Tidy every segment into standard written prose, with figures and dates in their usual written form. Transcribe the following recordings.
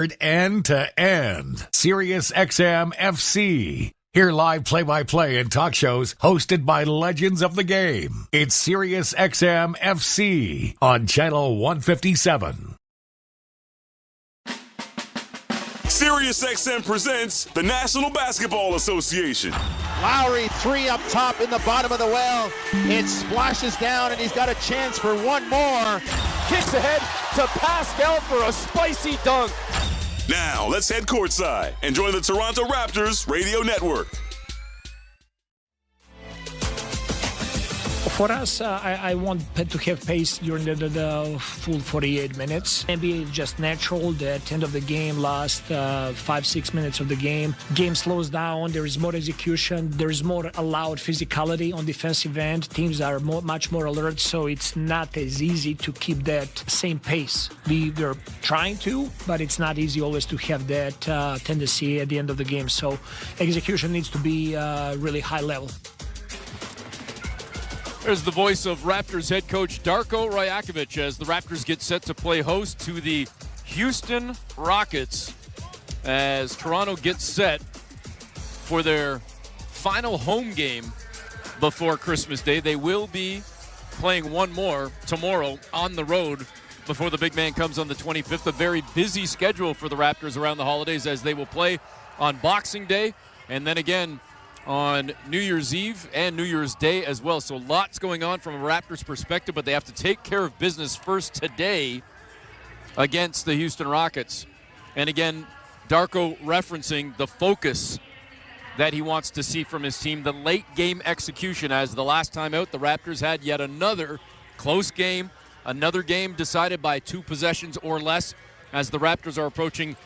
End to end. Sirius XM FC. Hear live play-by-play and talk shows hosted by legends of the game. It's Sirius XM FC on Channel 157. SiriusXM presents the National Basketball Association. Lowry, three up top in the bottom of the well. It splashes down, and he's got a chance for one more. Kicks ahead to Pascal for a spicy dunk. Now, let's head courtside and join the Toronto Raptors radio network. For us, I want to have pace during the full 48 minutes. Maybe it's just natural that at the end of the game, last 5-6 minutes of the game slows down. There is more execution. There is more allowed physicality on defensive end. Teams are much more alert, so it's not as easy to keep that same pace. We're trying to, but it's not easy always to have that tendency at the end of the game. So execution needs to be really high level. There's the voice of Raptors head coach Darko Rajakovic as the Raptors get set to play host to the Houston Rockets as Toronto gets set for their final home game before Christmas Day. They will be playing one more tomorrow on the road before the big man comes on the 25th. A very busy schedule for the Raptors around the holidays as they will play on Boxing Day and then again on New Year's Eve and New Year's Day as well. So lots going on from a Raptors perspective, but they have to take care of business first today against the Houston Rockets. And again, Darko referencing the focus that he wants to see from his team, the late game execution, as the last time out the Raptors had yet another close game, another game decided by 2 possessions or less, as the Raptors are approaching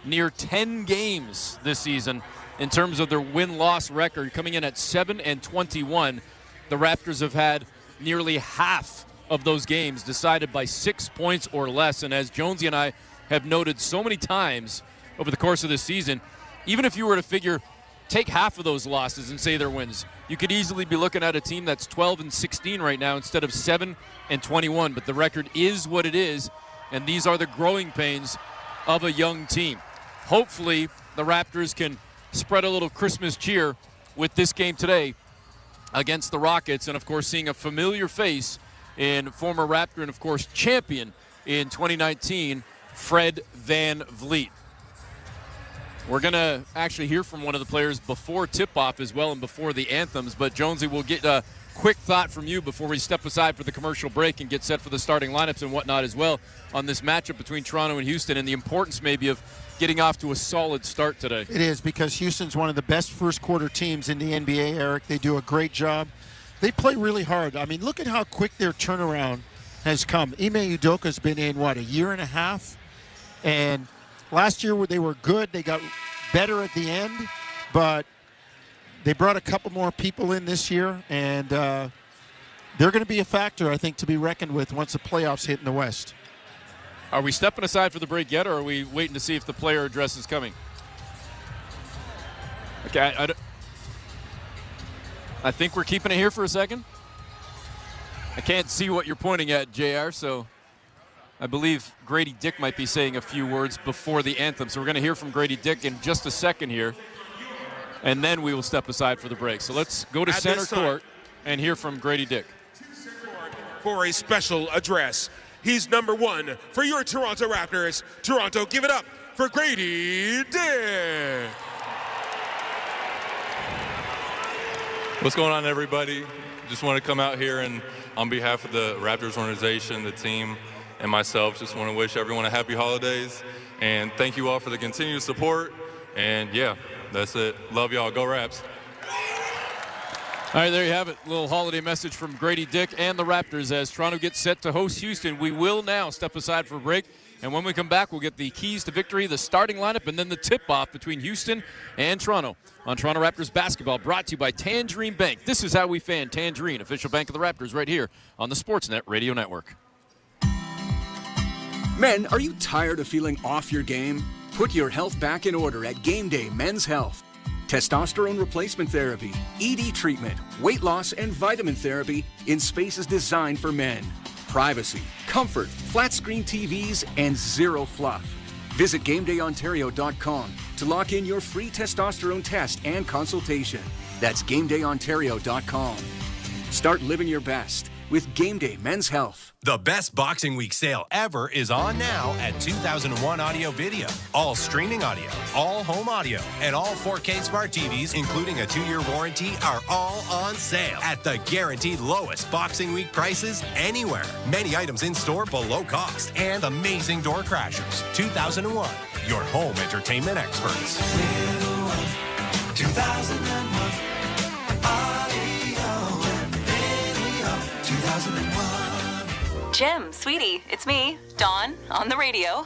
near 10 games this season in terms of their win-loss record, coming in at 7-21. The Raptors have had nearly half of those games decided by 6 points or less. And as Jonesy and I have noted so many times over the course of this season, even if you were to take half of those losses and say they're wins, you could easily be looking at a team that's 12-16 right now instead of 7-21. But the record is what it is, and these are the growing pains of a young team. Hopefully, the Raptors can spread a little Christmas cheer with this game today against the Rockets, and of course seeing a familiar face in former Raptor and of course champion in 2019, Fred VanVleet. We're going to actually hear from one of the players before tip-off as well and before the anthems, but Jonesy, we'll get a quick thought from you before we step aside for the commercial break and get set for the starting lineups and whatnot as well on this matchup between Toronto and Houston and the importance maybe of getting off to a solid start today. It is, because Houston's one of the best first-quarter teams in the NBA, Eric. They do a great job. They play really hard. I mean, look at how quick their turnaround has come. Ime Udoka's been in, a year and a half? And last year they were good. They got better at the end, but they brought a couple more people in this year, and they're going to be a factor, I think, to be reckoned with once the playoffs hit in the West. Are we stepping aside for the break yet, or are we waiting to see if the player address is coming? Okay, I think we're keeping it here for a second. I can't see what you're pointing at, JR, so I believe Grady Dick might be saying a few words before the anthem. So we're going to hear from Grady Dick in just a second here, and then we will step aside for the break. So let's go to center court and hear from Grady Dick. For a special address. He's number 1 for your Toronto Raptors. Toronto, give it up for Grady Dick. What's going on, everybody? Just want to come out here and on behalf of the Raptors organization, the team, and myself, just want to wish everyone a happy holidays. And thank you all for the continued support. And, yeah, that's it. Love y'all. Go Raps. All right, there you have it. A little holiday message from Grady Dick and the Raptors as Toronto gets set to host Houston. We will now step aside for a break, and when we come back, we'll get the keys to victory, the starting lineup, and then the tip-off between Houston and Toronto on Toronto Raptors basketball, brought to you by Tangerine Bank. This is how we fan Tangerine, official bank of the Raptors, right here on the Sportsnet Radio Network. Men, are you tired of feeling off your game? Put your health back in order at Game Day Men's Health. Testosterone replacement therapy, ED treatment, weight loss, and vitamin therapy in spaces designed for men. Privacy, comfort, flat screen TVs, and zero fluff. Visit GameDayOntario.com to lock in your free testosterone test and consultation. That's GameDayOntario.com. Start living your best with Game Day Men's Health. The best Boxing Week sale ever is on now at 2001 Audio Video. All streaming audio, all home audio, and all 4K smart TVs, including a 2-year warranty, are all on sale at the guaranteed lowest Boxing Week prices anywhere. Many items in store below cost and amazing door crashers. 2001, your home entertainment experts. 2001 Audio and Video. 2001. Jim, sweetie, it's me, Dawn, on the radio.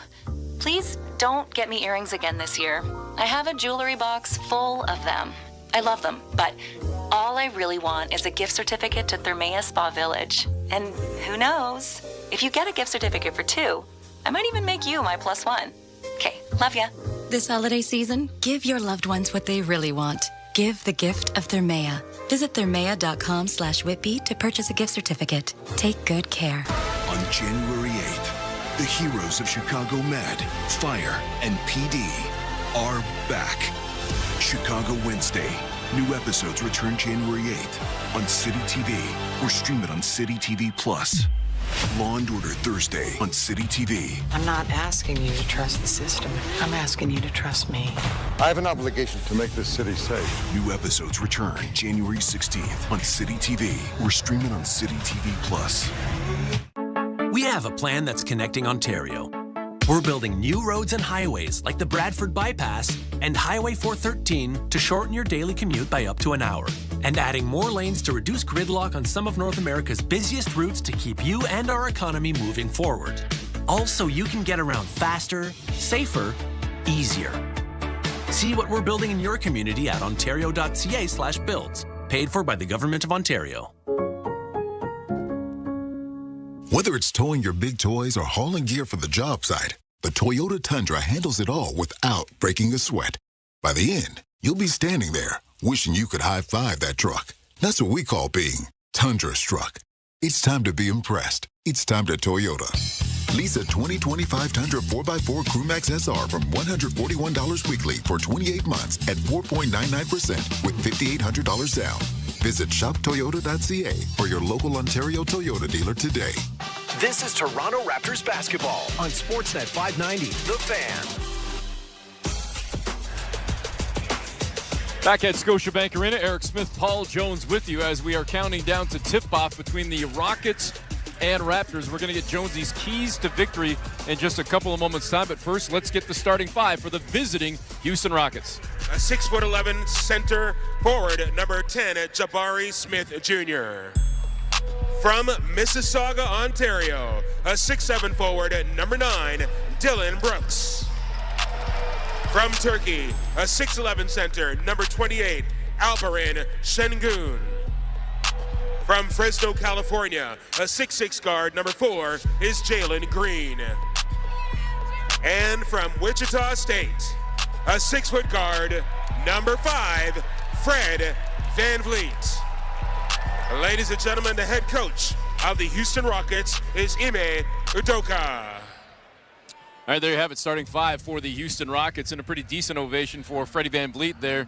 Please don't get me earrings again this year. I have a jewelry box full of them. I love them, but all I really want is a gift certificate to Thermea Spa Village. And who knows? If you get a gift certificate for 2, I might even make you my +1. Okay, love ya. This holiday season, give your loved ones what they really want. Give the gift of Thermea. Visit thermea.com/Whitby to purchase a gift certificate. Take good care. On January 8th, the heroes of Chicago Med, Fire, and PD are back. Chicago Wednesday. New episodes return January 8th on City TV or stream it on City TV Plus. Law and Order Thursday on City TV. I'm not asking you to trust the system. I'm asking you to trust me. I have an obligation to make this city safe. New episodes return January 16th on City TV or stream it on City TV Plus. We have a plan that's connecting Ontario. We're building new roads and highways like the Bradford Bypass and Highway 413 to shorten your daily commute by up to an hour. And adding more lanes to reduce gridlock on some of North America's busiest routes to keep you and our economy moving forward. Also, you can get around faster, safer, easier. See what we're building in your community at ontario.ca/builds. Paid for by the Government of Ontario. Whether it's towing your big toys or hauling gear for the job site, the Toyota Tundra handles it all without breaking a sweat. By the end, you'll be standing there wishing you could high-five that truck. That's what we call being Tundra-struck. It's time to be impressed. It's time to Toyota. Lease a 2025 Tundra 4x4 Crewmax SR from $141 weekly for 28 months at 4.99% with $5,800 down. Visit shoptoyota.ca or your local Ontario Toyota dealer today. This is Toronto Raptors basketball on Sportsnet 590, The Fan. Back at Scotiabank Arena, Eric Smith, Paul Jones with you as we are counting down to tip-off between the Rockets and Raptors. We're going to get Jonesy's keys to victory in just a couple of moments' time. But first, let's get the starting 5 for the visiting Houston Rockets. A 6'11" center forward, number 10, Jabari Smith Jr. From Mississauga, Ontario, a 6'7" forward, number 9, Dylan Brooks. From Turkey, a 6'11" center, number 28, Alperen Şengün. From Fresno, California, a 6'6" guard, number 4, is Jalen Green. And from Wichita State, a 6-foot guard, number 5, Fred VanVleet. Ladies and gentlemen, the head coach of the Houston Rockets is Ime Udoka. All right, there you have it, starting 5 for the Houston Rockets, and a pretty decent ovation for Freddie VanVleet there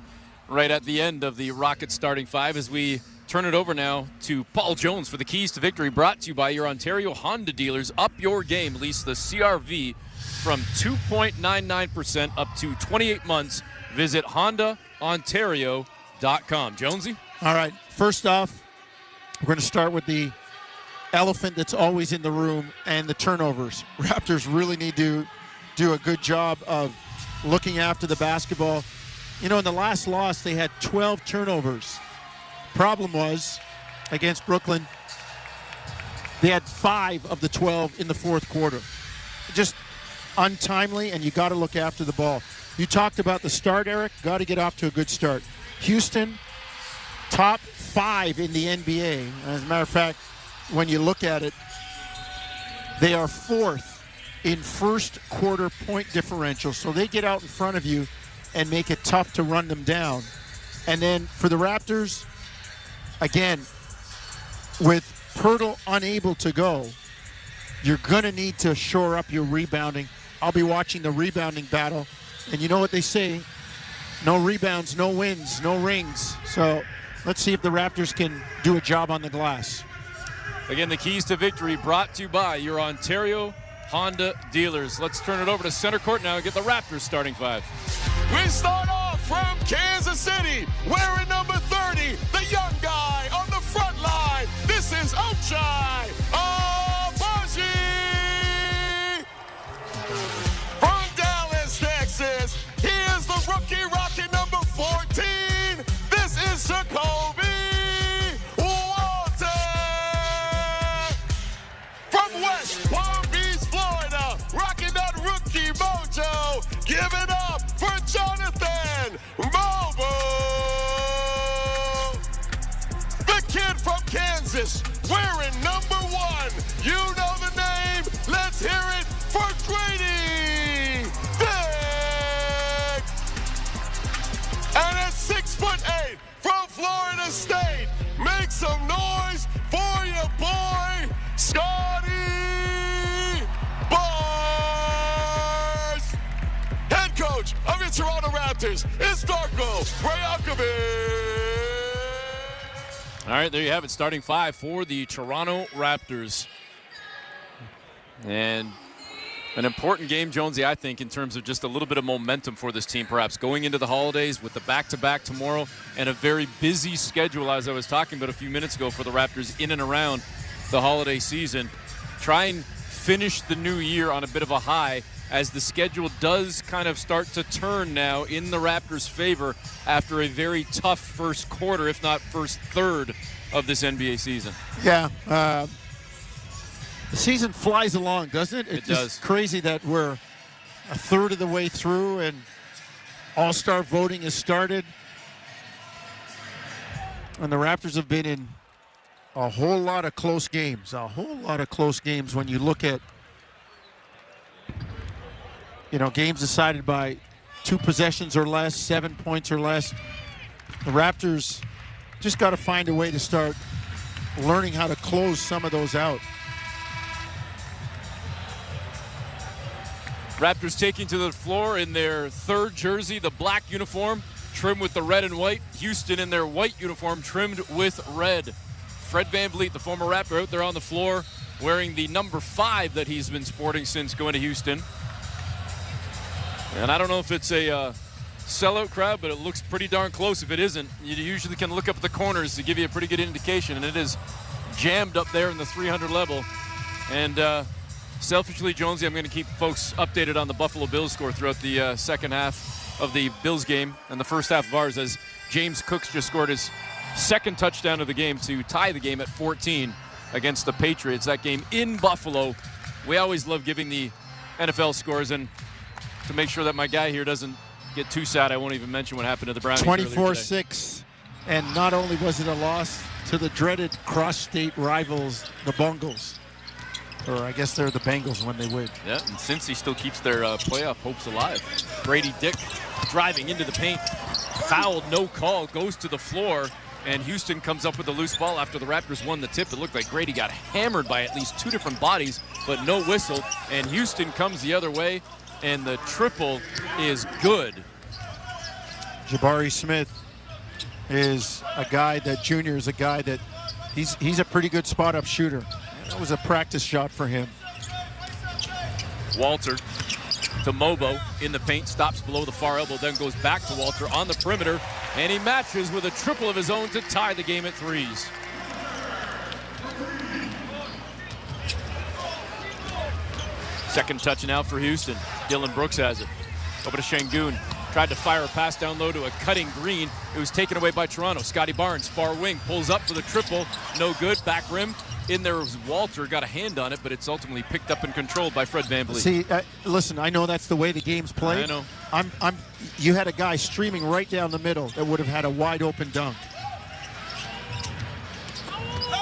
right at the end of the Rockets starting 5 as we turn it over now to Paul Jones for the keys to victory, brought to you by your Ontario Honda dealers. Up your game. Lease the CR-V from 2.99% up to 28 months. Visit HondaOntario.com. Jonesy? All right, first off, we're going to start with the elephant that's always in the room and the turnovers. Raptors really need to do a good job of looking after the basketball. You know, in the last loss, they had 12 turnovers. Problem was, against Brooklyn, they had 5 of the 12 in the fourth quarter. Just untimely, and you got to look after the ball. You talked about the start, Eric. Got to get off to a good start. Houston, top 5 in the NBA. As a matter of fact, when you look at it, they are 4th in first quarter point differential. So they get out in front of you and make it tough to run them down. And then for the Raptors, again, with Poeltl unable to go, you're going to need to shore up your rebounding. I'll be watching the rebounding battle. And you know what they say, no rebounds, no wins, no rings. So let's see if the Raptors can do a job on the glass. Again, the keys to victory brought to you by your Ontario Honda dealers. Let's turn it over to center court now and get the Raptors starting five. We start off from Kansas City, wearing number 30, the young guy on the front line. This is Ochai Agbaji. From Dallas, Texas, he is the rookie rocking number 14. This is Jacoby Walter. From West Palm Beach, Florida, rocking that rookie mojo. Give it up for Jonathan Mobo. The kid from Kansas, wearing number 1. You know the name. Let's hear it for Grady Dick. And at 6'8" from Florida State, make some noise for your boy, Scotty Barnes. Head coach of your Toronto Raptors is Darko Rajakovic. All right, there you have it. Starting five for the Toronto Raptors. And an important game, Jonesy, I think, in terms of just a little bit of momentum for this team, perhaps going into the holidays with the back-to-back tomorrow and a very busy schedule, as I was talking about a few minutes ago, for the Raptors in and around the holiday season. Try and finish the new year on a bit of a high as the schedule does kind of start to turn now in the Raptors' favor after a very tough first quarter, if not first third of this NBA season. Yeah. The season flies along, doesn't it? It does. It's crazy that we're a third of the way through and All-Star voting has started. And the Raptors have been in a whole lot of close games. When you look at, games decided by 2 possessions or less, 7 points or less. The Raptors just got to find a way to start learning how to close some of those out. Raptors taking to the floor in their third jersey, the black uniform, trimmed with the red and white. Houston in their white uniform, trimmed with red. Fred VanVleet, the former Raptor, out there on the floor, wearing the number 5 that he's been sporting since going to Houston. And I don't know if it's a sellout crowd, but it looks pretty darn close. If it isn't, you usually can look up at the corners to give you a pretty good indication, and it is jammed up there in the 300 level. And selfishly, Jonesy, I'm going to keep folks updated on the Buffalo Bills score throughout the second half of the Bills game and the first half of ours, as James Cooks just scored his second touchdown of the game to tie the game at 14 against the Patriots. That game in Buffalo. We always love giving the NFL scores, and to make sure that my guy here doesn't get too sad, I won't even mention what happened to the Brownies. 24-6, and not only was it a loss to the dreaded cross-state rivals, the Bungles. Or I guess they're the Bengals when they win. Yeah, and Cincy still keeps their playoff hopes alive. Grady Dick driving into the paint. Fouled, no call, goes to the floor. And Houston comes up with a loose ball after the Raptors won the tip. It looked like Grady got hammered by at least 2 different bodies, but no whistle. And Houston comes the other way, and the triple is good. Jabari Smith is a guy that, Junior is a guy that he's a pretty good spot-up shooter. That was a practice shot for him. Walter to Mobo in the paint, stops below the far elbow, then goes back to Walter on the perimeter, and he matches with a triple of his own to tie the game at 3s. Second touch now for Houston. Dylan Brooks has it. Over to Şengün. Tried to fire a pass down low to a cutting Green. It was taken away by Toronto. Scotty Barnes, far wing, pulls up for the triple. No good. Back rim. In there was Walter, got a hand on it, but it's ultimately picked up and controlled by Fred VanVleet. See, listen, I know that's the way the game's played. I know. You had a guy streaming right down the middle that would have had a wide open dunk.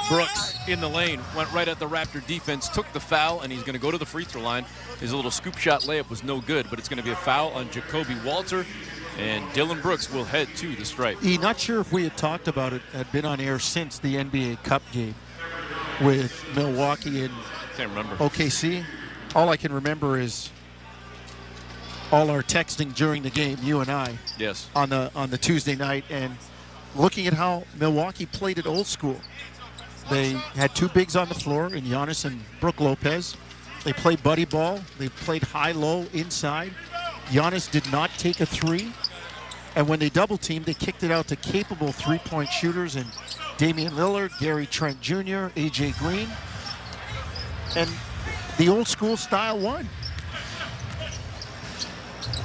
Brooks in the lane, went right at the Raptor defense, took the foul, and he's going to go to the free throw line. His little scoop shot layup was no good, but it's going to be a foul on Jacoby Walter, and Dylan Brooks will head to the stripe. Not sure if we had talked about it, had been on air since the NBA Cup game with Milwaukee and Can't remember. OKC. All I can remember is all our texting during the game, you and I. Yes. On the Tuesday night, and looking at how Milwaukee played it old school. They had two bigs on the floor in Giannis and Brook Lopez. They played buddy ball. They played high-low inside. Giannis did not take a three. And when they double-teamed, they kicked it out to capable three-point shooters and Damian Lillard, Gary Trent Jr., A.J. Green. And the old-school style won.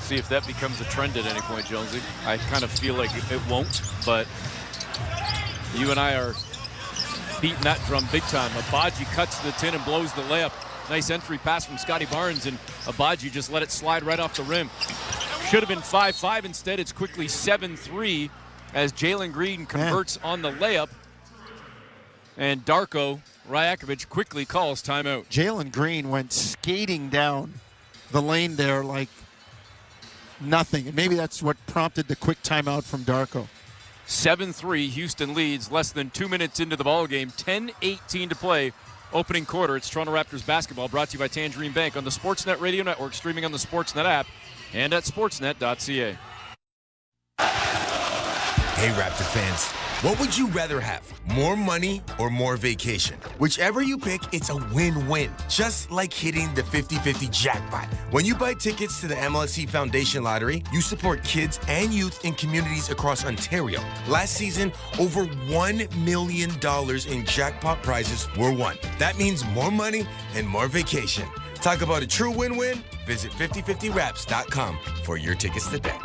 See if that becomes a trend at any point, Jonesy. I kind of feel like it won't, but you and I are beating that drum big time. Abaji cuts to the tin and blows the layup. Nice entry pass from Scotty Barnes, and Abaji just let it slide right off the rim. Should have been 5-5. Instead, it's quickly 7-3 as Jalen Green converts on the layup. And Darko Rajakovic quickly calls timeout. Jalen Green went skating down the lane there like nothing. And maybe that's what prompted the quick timeout from Darko. 7-3, Houston leads less than 2 minutes into the ball game. 10:18 to play. Opening quarter. It's Toronto Raptors basketball, brought to you by Tangerine Bank on the Sportsnet Radio Network, streaming on the Sportsnet app and at sportsnet.ca. Hey, Raptor fans. What would you rather have? More money or more vacation? Whichever you pick, it's a win-win. Just like hitting the 50-50 jackpot. When you buy tickets to the MLSE Foundation Lottery, you support kids and youth in communities across Ontario. Last season, over $1 million in jackpot prizes were won. That means more money and more vacation. Talk about a true win-win? Visit 5050raps.com for your tickets today.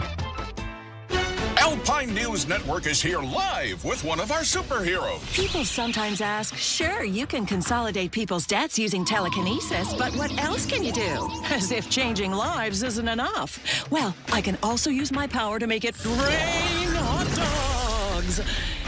Alpine News Network is here live with one of our superheroes. People sometimes ask, sure, you can consolidate people's debts using telekinesis, but what else can you do? As if changing lives isn't enough. Well, I can also use my power to make it rain hot dogs.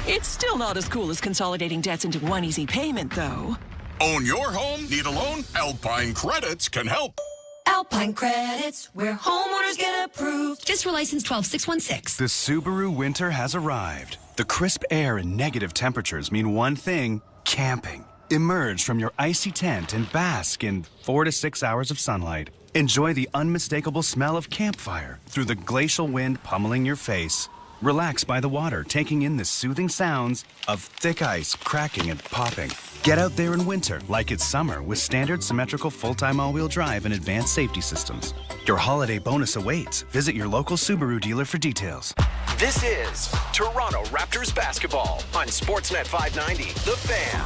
It's still not as cool as consolidating debts into one easy payment, though. Own your home? Need a loan? Alpine Credits can help. Alpine Credits, where homeowners get approved. Fiscal license 12616. The Subaru winter has arrived. The crisp air and negative temperatures mean one thing: camping. Emerge from your icy tent and bask in 4 to 6 hours of sunlight. Enjoy the unmistakable smell of campfire through the glacial wind pummeling your face. Relax by the water, taking in the soothing sounds of thick ice cracking and popping. Get out there in winter like it's summer with standard symmetrical full-time all-wheel drive and advanced safety systems. Your holiday bonus awaits. Visit your local Subaru dealer for details. This is Toronto Raptors basketball on Sportsnet 590, The Fan.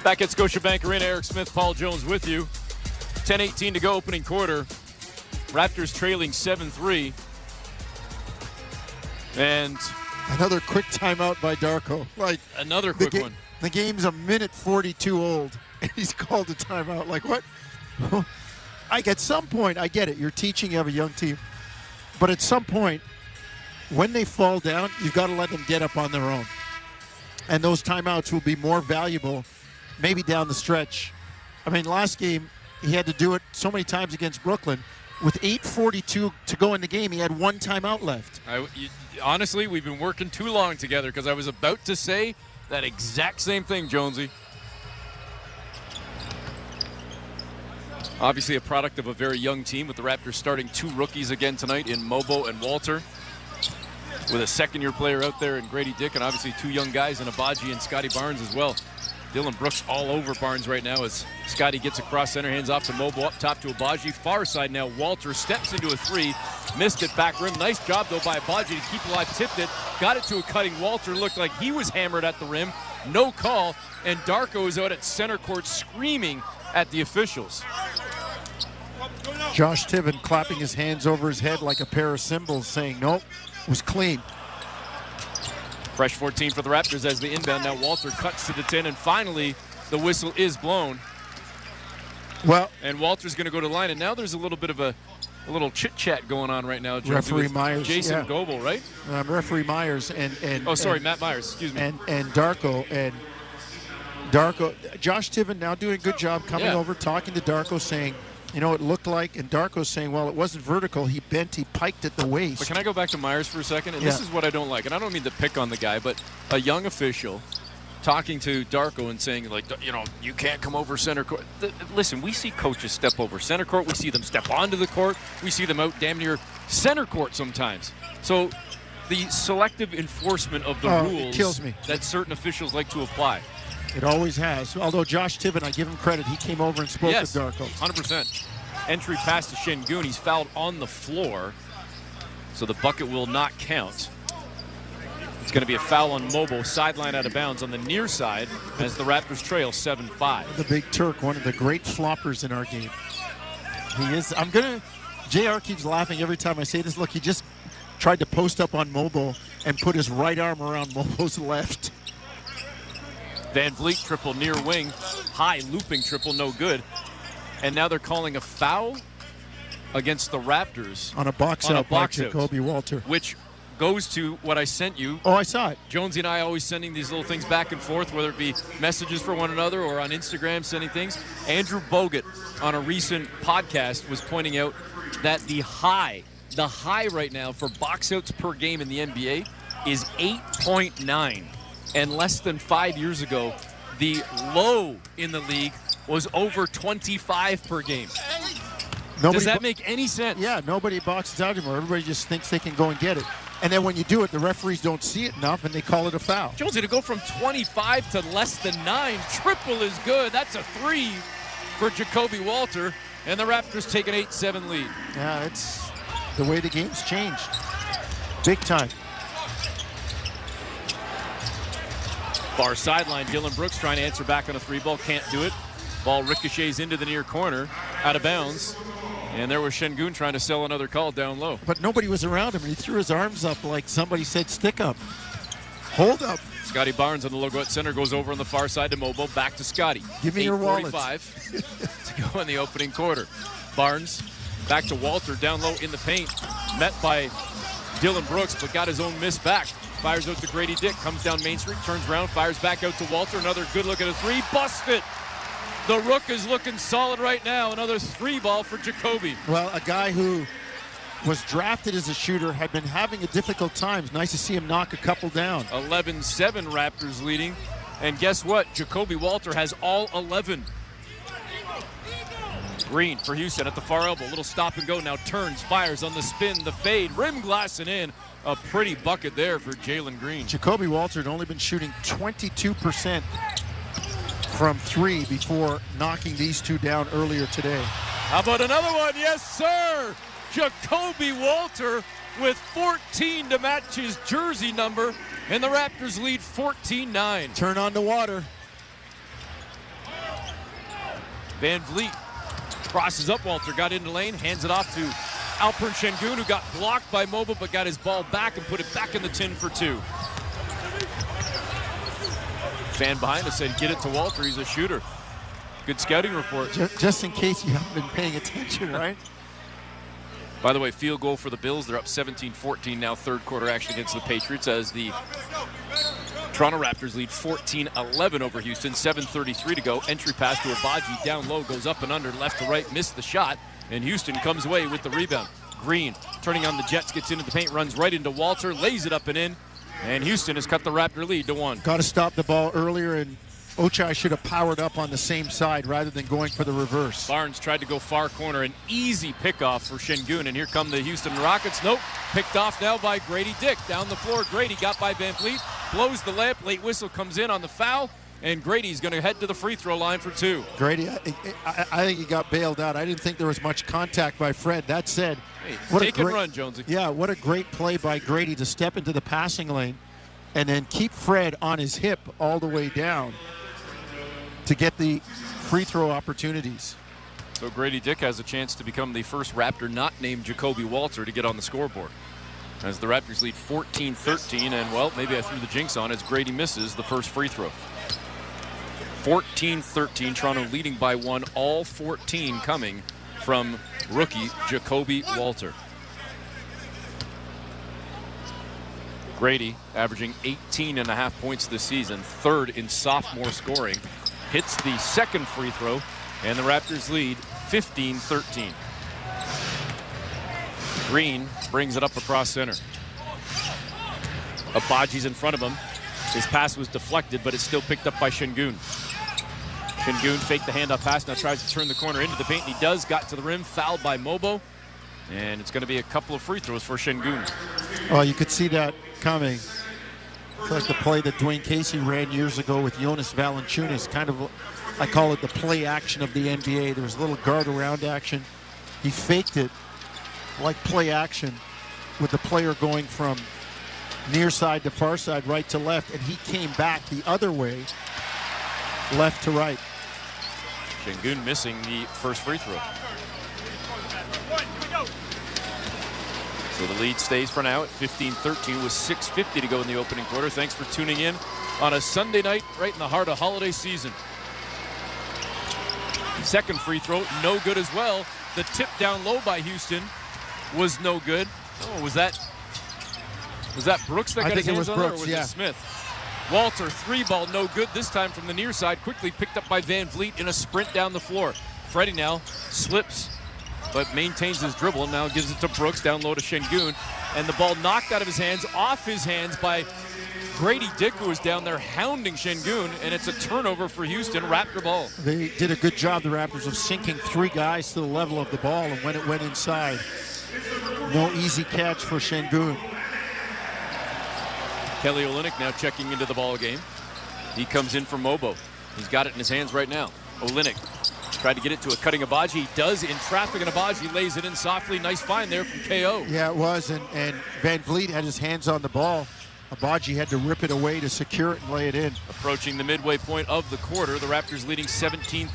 Back at Scotiabank Arena, Eric Smith, Paul Jones with you. 10:18 to go, opening quarter. Raptors trailing 7-3. And another quick timeout by Darko. Like another quick one. The game's a minute 42 old, and he's called a timeout. Like, what? At some point, I get it. You're teaching, you have a young team. But at some point, when they fall down, you've got to let them get up on their own. And those timeouts will be more valuable maybe down the stretch. I mean, last game, he had to do it so many times against Brooklyn. With 8:42 to go in the game, he had one timeout left. Honestly, we've been working too long together because I was about to say that exact same thing, Jonesy. Obviously a product of a very young team, with the Raptors starting two rookies again tonight in Mobo and Walter, with a second-year player out there in Grady Dick, and obviously two young guys in Abaji and Scotty Barnes as well. Dylan Brooks all over Barnes right now as Scotty gets across center, hands off to Mobo, up top to Abaji. Far side now, Walter steps into a three, missed it back rim. Nice job, though, by Abaji to keep alive, tipped it, got it to a cutting Walter. Looked like he was hammered at the rim. No call, and Darko is out at center court screaming at the officials. Josh Tiven clapping his hands over his head like a pair of cymbals, saying, nope, it was clean. Fresh 14 for the Raptors as the inbound. Now Walter cuts to the 10, and finally the whistle is blown. Well, and Walter's going to go to the line, and now there's a little bit of a little chit-chat going on right now. Referee Myers. Jason Goebel, right? Referee Myers and Matt Myers, excuse me. And Darko. Josh Tiven now doing a good job coming over, talking to Darko, saying, you know, it looked like, and Darko's saying, well, it wasn't vertical. He bent, he piked at the waist. But can I go back to Myers for a second? And this is what I don't like. And I don't mean to pick on the guy, but a young official talking to Darko and saying, like, you can't come over center court. Listen, we see coaches step over center court. We see them step onto the court. We see them out damn near center court sometimes. So the selective enforcement of the rules kills me. that certain officials like to apply. It always has. Although Josh Tiven, I give him credit, he came over and spoke with Darko. 100%. Entry pass to Şengün. He's fouled on the floor, so the bucket will not count. It's going to be a foul on Mobo, sideline out of bounds on the near side as the Raptors trail 7-5. The Big Turk, one of the great floppers in our game. He is. JR keeps laughing every time I say this. Look, he just tried to post up on Mobo and put his right arm around Mobo's left. Van Vliet triple near wing, high looping triple, no good. And now they're calling a foul against the Raptors. On a box out by Jacoby Walter. Which goes to what I sent you. Oh, I saw it. Jonesy and I always sending these little things back and forth, whether it be messages for one another or on Instagram sending things. Andrew Bogut on a recent podcast was pointing out that the high right now for box outs per game in the NBA is 8.9. And less than 5 years ago, the low in the league was over 25 per game. Does that make any sense? Yeah, nobody boxes out anymore. Everybody just thinks they can go and get it. And then when you do it, the referees don't see it enough, and they call it a foul. Jonesy, to go from 25 to less than 9, triple is good. That's a 3 for Jacoby Walter, and the Raptors take an 8-7 lead. Yeah, it's the way the game's changed. Big time. Far sideline, Dylan Brooks trying to answer back on a 3-ball, can't do it. Ball ricochets into the near corner, out of bounds. And there was Şengün trying to sell another call down low. But nobody was around him, and he threw his arms up like somebody said stick up. Hold up. Scotty Barnes on the logo at center goes over on the far side to Mobo, back to Scotty. Give me your wallet. 8:45 to go in the opening quarter. Barnes back to Walter, down low in the paint. Met by Dylan Brooks, but got his own miss back. Fires out to Grady Dick, comes down Main Street, turns around, fires back out to Walter. Another good look at a 3, busted. The Rook is looking solid right now. Another 3-ball for Jacoby. Well, a guy who was drafted as a shooter had been having a difficult time. It's nice to see him knock a couple down. 11-7 Raptors leading. And guess what? Jacoby Walter has all 11. Green for Houston at the far elbow. Little stop and go. Now turns, fires on the spin, the fade. Rim glassing in. A pretty bucket there for Jalen Green. Jacoby Walter had only been shooting 22% from 3 before knocking these two down earlier today. How about another one? Yes, sir! Jacoby Walter with 14 to match his jersey number, and the Raptors lead 14-9. Turn on the water. Van Vliet crosses up Walter, got into lane, hands it off to Alperen Şengün, who got blocked by Mobo, but got his ball back and put it back in the tin for 2. Fan behind us said, get it to Walter, he's a shooter. Good scouting report. Just in case you haven't been paying attention, right? By the way, field goal for the Bills. They're up 17-14 now, third quarter action against the Patriots as the Toronto Raptors lead 14-11 over Houston. 7:33 to go. Entry pass to Abaji, down low, goes up and under, left to right, missed the shot, and Houston comes away with the rebound. Green turning on the Jets, gets into the paint, runs right into Walter, lays it up and in, and Houston has cut the Raptor lead to 1. Got to stop the ball earlier, and Ochai should have powered up on the same side rather than going for the reverse. Barnes tried to go far corner, an easy pickoff for Şengün, and here come the Houston Rockets. Nope, picked off now by Grady Dick. Down the floor, Grady got by Van Vliet, blows the layup, late whistle comes in on the foul, and Grady's going to head to the free throw line for 2. Grady, I think he got bailed out. I didn't think there was much contact by Fred. That said, hey, take and run, Jonesy. Yeah, what a great play by Grady to step into the passing lane and then keep Fred on his hip all the way down to get the free throw opportunities. So Grady Dick has a chance to become the first Raptor not named Jacoby Walter to get on the scoreboard. As the Raptors lead 14-13, and well, maybe I threw the jinx on as Grady misses the first free throw. 14-13, Toronto leading by 1, all 14 coming from rookie Jacoby Walter. Grady averaging 18.5 points this season, third in sophomore scoring. Hits the second free throw, and the Raptors lead 15-13. Green brings it up across center. Abaji's in front of him. His pass was deflected, but it's still picked up by Şengün. Şengün faked the handoff pass, now tries to turn the corner into the paint, and he does. Got to the rim, fouled by Mobo. And it's going to be a couple of free throws for Şengün. Oh, you could see that coming. It's like the play that Dwayne Casey ran years ago with Jonas Valanciunas. Kind of, I call it the play action of the NBA. There was a little guard around action. He faked it like play action with the player going from near side to far side, right to left, and he came back the other way, left to right. Şengün missing the first free throw. So the lead stays for now at 15-13 with 6:50 to go in the opening quarter. Thanks for tuning in on a Sunday night right in the heart of holiday season. Second free throw, no good as well. The tip down low by Houston was no good. Oh, was that Brooks that got his hands on it, or was it Smith? Walter, three ball, no good, this time from the near side. Quickly picked up by Van Vliet in a sprint down the floor. Freddie now slips, but maintains his dribble. Now gives it to Brooks, down low to Şengün. And the ball knocked out of his hands, off his hands by Grady Dick, who was down there hounding Şengün, and it's a turnover for Houston. Raptor ball. They did a good job, the Raptors, of sinking three guys to the level of the ball, and when it went inside, no easy catch for Şengün. Kelly Olynyk now checking into the ball game. He comes in for Mobo. He's got it in his hands right now. Olynyk tried to get it to a cutting Abaji. He does in traffic, and Abaji lays it in softly. Nice find there from KO. Yeah, it was, and Van Vliet had his hands on the ball. Abaji had to rip it away to secure it and lay it in. Approaching the midway point of the quarter, the Raptors leading 17-13.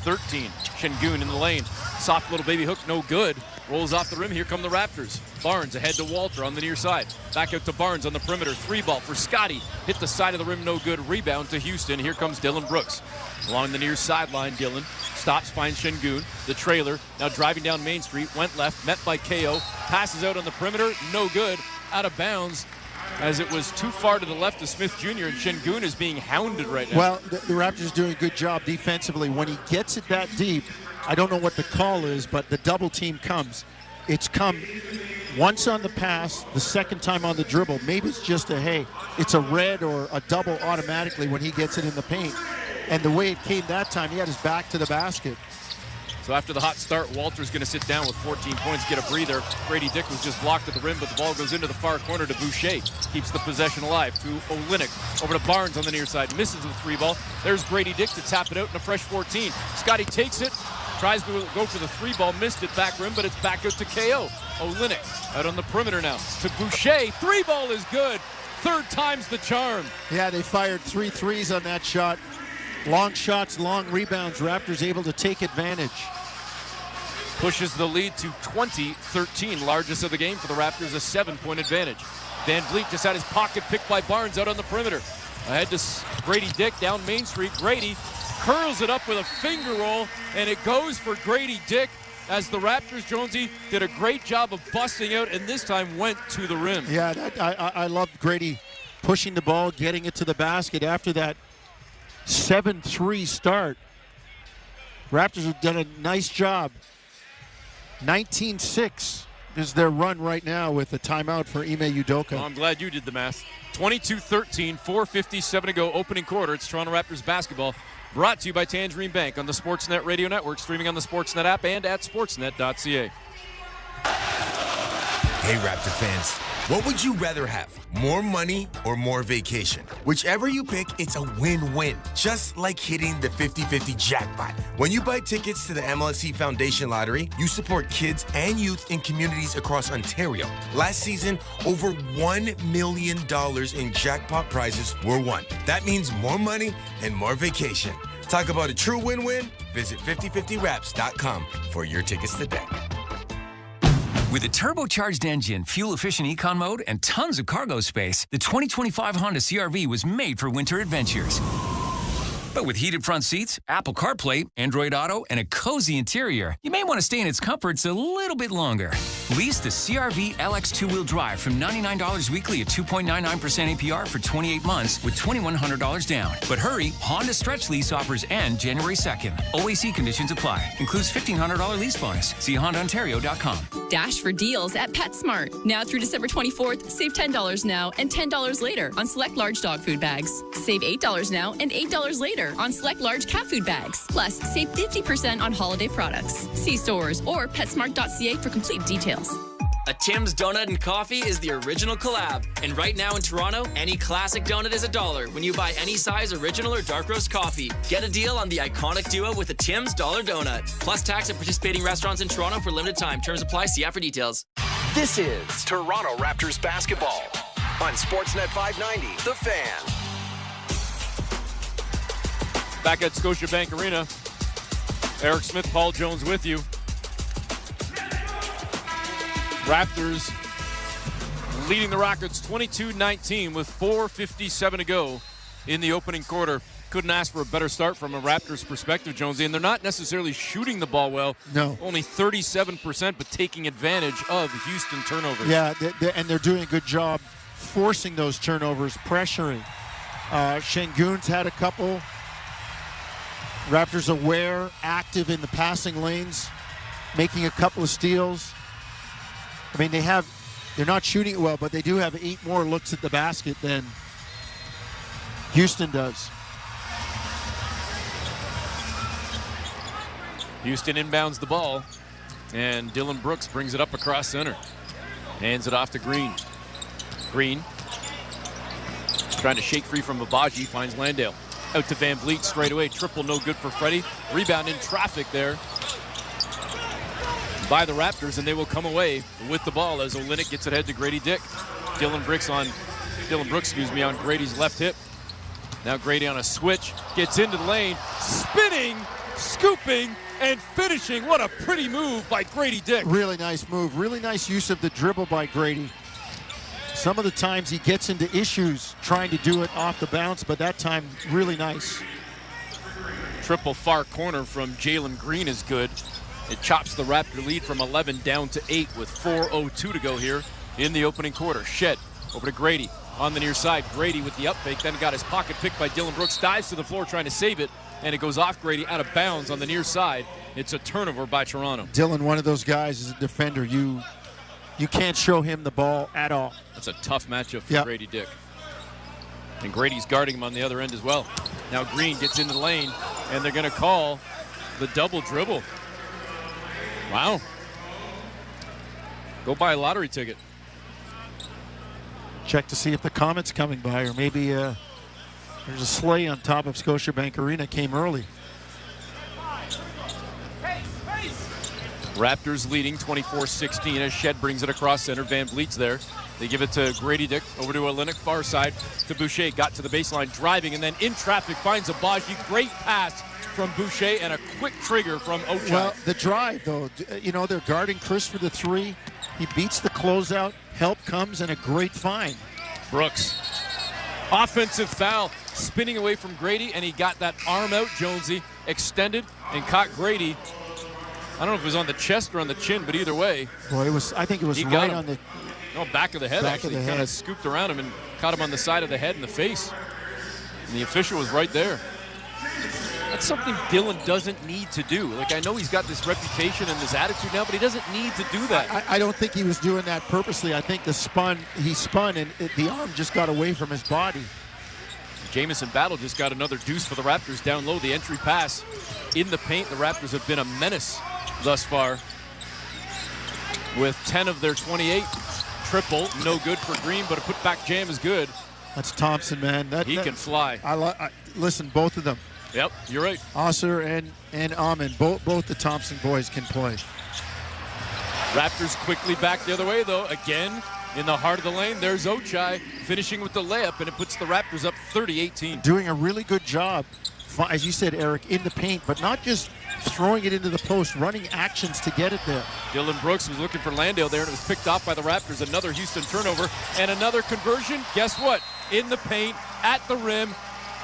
Şengün in the lane. Soft little baby hook, no good. Rolls off the rim. Here come the Raptors. Barnes ahead to Walter on the near side. Back out to Barnes on the perimeter. Three ball for Scotty. Hit the side of the rim, no good. Rebound to Houston. Here comes Dillon Brooks. Along the near sideline, Dillon stops, finds Şengün. The trailer now driving down Main Street. Went left, met by KO. Passes out on the perimeter, no good. Out of bounds, as it was too far to the left of Smith Jr., and Şengün is being hounded right now. Well, the Raptors doing a good job defensively. When he gets it that deep, I don't know what the call is, but the double team comes. It's come once on the pass, the second time on the dribble. Maybe it's just it's a red or a double automatically when he gets it in the paint. And the way it came that time, he had his back to the basket. So after the hot start, Walter's going to sit down with 14 points, get a breather. Grady Dick was just blocked at the rim, but the ball goes into the far corner to Boucher. Keeps the possession alive to Olynyk. Over to Barnes on the near side. Misses the three ball. There's Grady Dick to tap it out in a fresh 14. Scotty takes it. Tries to go for the three ball. Missed it back rim, but it's back out to KO. Olynyk out on the perimeter now to Boucher. Three ball is good. Third time's the charm. Yeah, they fired 3 threes on that shot. Long shots, long rebounds. Raptors able to take advantage. Pushes the lead to 20-13, largest of the game for the Raptors, a 7-point advantage. Van Vliet just had his pocket picked by Barnes out on the perimeter. Ahead to Grady Dick down Main Street. Grady curls it up with a finger roll, and it goes for Grady Dick as the Raptors, Jonesy, did a great job of busting out, and this time went to the rim. Yeah, I love Grady pushing the ball, getting it to the basket after that 7-3 start. Raptors have done a nice job. 19-6 is their run right now with a timeout for Ime Udoka. Well, I'm glad you did the math. 22-13, 4:57 to go, opening quarter. It's Toronto Raptors basketball, brought to you by Tangerine Bank on the Sportsnet Radio Network, streaming on the Sportsnet app and at sportsnet.ca. Hey, Raptor fans, what would you rather have? More money or more vacation? Whichever you pick, it's a win-win. Just like hitting the 50-50 jackpot. When you buy tickets to the MLSE Foundation Lottery, you support kids and youth in communities across Ontario. Last season, over $1 million in jackpot prizes were won. That means more money and more vacation. Talk about a true win-win? Visit 5050raps.com for your tickets today. With a turbocharged engine, fuel-efficient econ mode, and tons of cargo space, the 2025 Honda CR-V was made for winter adventures. But with heated front seats, Apple CarPlay, Android Auto, and a cozy interior, you may want to stay in its comforts a little bit longer. Lease the CR-V LX two-wheel drive from $99 weekly at 2.99% APR for 28 months with $2,100 down. But hurry, Honda Stretch Lease offers end January 2nd. OAC conditions apply. Includes $1,500 lease bonus. See HondaOntario.com. Dash for deals at PetSmart. Now through December 24th, save $10 now and $10 later on select large dog food bags. Save $8 now and $8 later on select large cat food bags. Plus, save 50% on holiday products. See stores or PetSmart.ca for complete details. A Tim's Donut and Coffee is the original collab. And right now in Toronto, any classic donut is $1 when you buy any size original or dark roast coffee. Get a deal on the iconic duo with a Tim's Dollar Donut. Plus tax at participating restaurants in Toronto for limited time. Terms apply. See app for details. This is Toronto Raptors basketball on Sportsnet 590, The Fan. Back at Scotiabank Arena, Eric Smith, Paul Jones with you. Raptors leading the Rockets 22-19 with 4:57 to go in the opening quarter. Couldn't ask for a better start from a Raptors perspective, Jonesy. And they're not necessarily shooting the ball well. No. Only 37%, but taking advantage of Houston turnovers. Yeah, and they're doing a good job forcing those turnovers, pressuring. Şengün's had a couple. Raptors aware, active in the passing lanes, making a couple of steals. I mean, they're not shooting it well, but they do have 8 more looks at the basket than Houston does. Houston inbounds the ball, and Dylan Brooks brings it up across center. Hands it off to Green. Green trying to shake free from Abaji, finds Landale. Out to Van Vliet straight away. Triple no good for Freddie. Rebound in traffic there by the Raptors, and they will come away with the ball as Olynyk gets it ahead to Grady Dick. Dylan Brooks on Grady's left hip. Now Grady on a switch, gets into the lane, spinning, scooping, and finishing. What a pretty move by Grady Dick. Really nice move. Really nice use of the dribble by Grady. Some of the times he gets into issues trying to do it off the bounce, but that time really nice. Triple far corner from Jalen Green is good. It chops the Raptor lead from 11 down to 8 with 4:02 to go here in the opening quarter. Shed over to Grady on the near side. Grady with the up fake, then got his pocket picked by Dylan Brooks. Dives to the floor trying to save it, and it goes off Grady out of bounds on the near side. It's a turnover by Toronto. Dylan, one of those guys, is a defender. You can't show him the ball at all. That's a tough matchup for Grady Dick. And Grady's guarding him on the other end as well. Now Green gets into the lane, and they're going to call the double dribble. Wow. Go buy a lottery ticket. Check to see if the comet's coming by, or maybe there's a sleigh on top of Scotiabank Arena. Came early. Raptors leading 24-16 as Shed brings it across center. Van Vliet's there. They give it to Grady Dick, over to Olynyk, far side to Boucher. Got to the baseline, driving, and then in traffic finds Abaji. Great pass from Boucher and a quick trigger from Ochai. Well, the drive, though, they're guarding Chris for the 3. He beats the closeout. Help comes, and a great find. Brooks. Offensive foul, spinning away from Grady, and he got that arm out, Jonesy, extended and caught Grady. I don't know if it was on the chest or on the chin, but either way. Well, I think it was right on the back of the head, back of the head. Kind of scooped around him and caught him on the side of the head and the face. And the official was right there. That's something Dylan doesn't need to do. Like, I know he's got this reputation and this attitude now, but he doesn't need to do that. I don't think he was doing that purposely. I think he spun and the arm just got away from his body. Jamison Battle just got another deuce for the Raptors down low. The entry pass in the paint. The Raptors have been a menace thus far with 10 of their 28. Triple, no good for Green, but a putback jam is good. That's Thompson, man. He can fly. Listen, both of them. Yep, you're right. Osser and Amon, both the Thompson boys can play. Raptors quickly back the other way, though. Again, in the heart of the lane, there's Ochai finishing with the layup, and it puts the Raptors up 30-18. Doing a really good job, as you said, Eric, in the paint, but not just throwing it into the post, running actions to get it there. Dylan Brooks was looking for Landale there, and it was picked off by the Raptors. Another Houston turnover and another conversion. Guess what? In the paint, at the rim,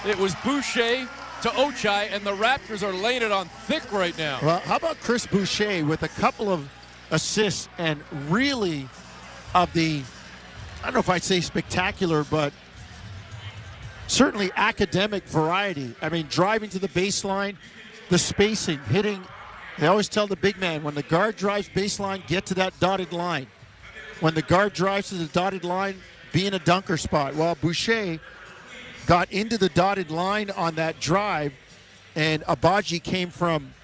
it was Boucher to Ochai, and the Raptors are laying it on thick right now. Well, how about Chris Boucher with a couple of assists and really of the, I don't know if I'd say spectacular, but certainly academic variety. I mean, driving to the baseline, the spacing, hitting They always tell the big man, when the guard drives baseline, get to that dotted line. When the guard drives to the dotted line, be in a dunker spot. Well, Boucher got into the dotted line on that drive, and Abaji came from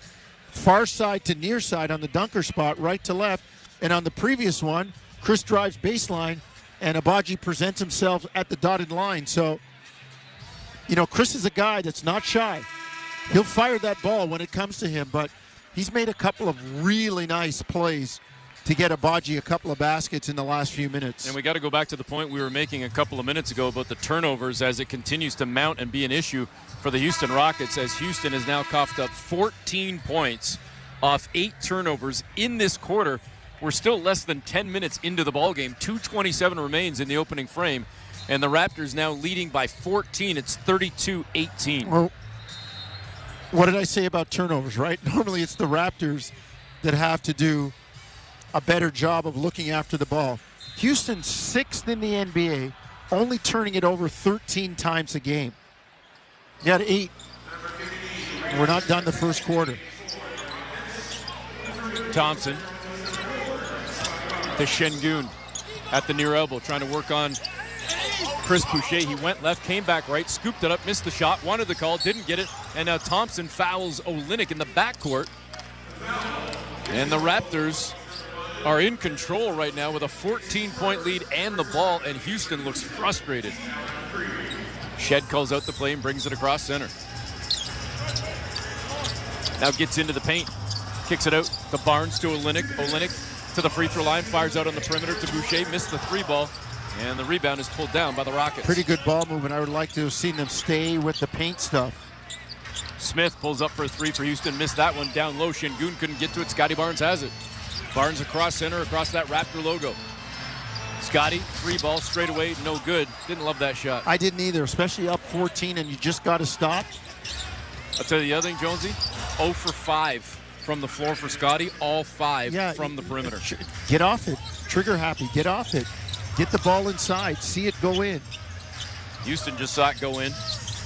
far side to near side on the dunker spot, right to left. And on the previous one, Chris drives baseline, and Abaji presents himself at the dotted line. So, Chris is a guy that's not shy. He'll fire that ball when it comes to him, but he's made a couple of really nice plays to get Abaji a couple of baskets in the last few minutes. And we got to go back to the point we were making a couple of minutes ago about the turnovers as it continues to mount and be an issue for the Houston Rockets, as Houston has now coughed up 14 points off 8 turnovers in this quarter. We're still less than 10 minutes into the ballgame. 2:27 remains in the opening frame, and the Raptors now leading by 14. It's 32-18. Well, what did I say about turnovers, right? Normally it's the Raptors that have to do a better job of looking after the ball. Houston's 6th in the NBA, only turning it over 13 times a game. You got 8. We're not done the first quarter. Thompson to Şengün at the near elbow, trying to work on Chris Boucher. He went left, came back right, scooped it up, missed the shot, wanted the call, didn't get it, and now Thompson fouls Olynyk in the backcourt. And the Raptors are in control right now with a 14-point lead and the ball, and Houston looks frustrated. Shed calls out the play and brings it across center. Now gets into the paint, kicks it out to Barnes to Olynyk. Olynyk to the free throw line, fires out on the perimeter to Boucher, missed the 3-ball, and the rebound is pulled down by the Rockets. Pretty good ball movement. I would like to have seen them stay with the paint stuff. Smith pulls up for a 3 for Houston, missed that one down low. Şengün couldn't get to it. Scotty Barnes has it. Barnes across center, across that Raptor logo. Scotty, 3-ball straight away, no good. Didn't love that shot. I didn't either, especially up 14 and you just got to stop. I'll tell you the other thing, Jonesy, 0 for 5 from the floor for Scotty, all 5 from the perimeter. Get off it. Trigger happy. Get off it. Get the ball inside. See it go in. Houston just saw it go in.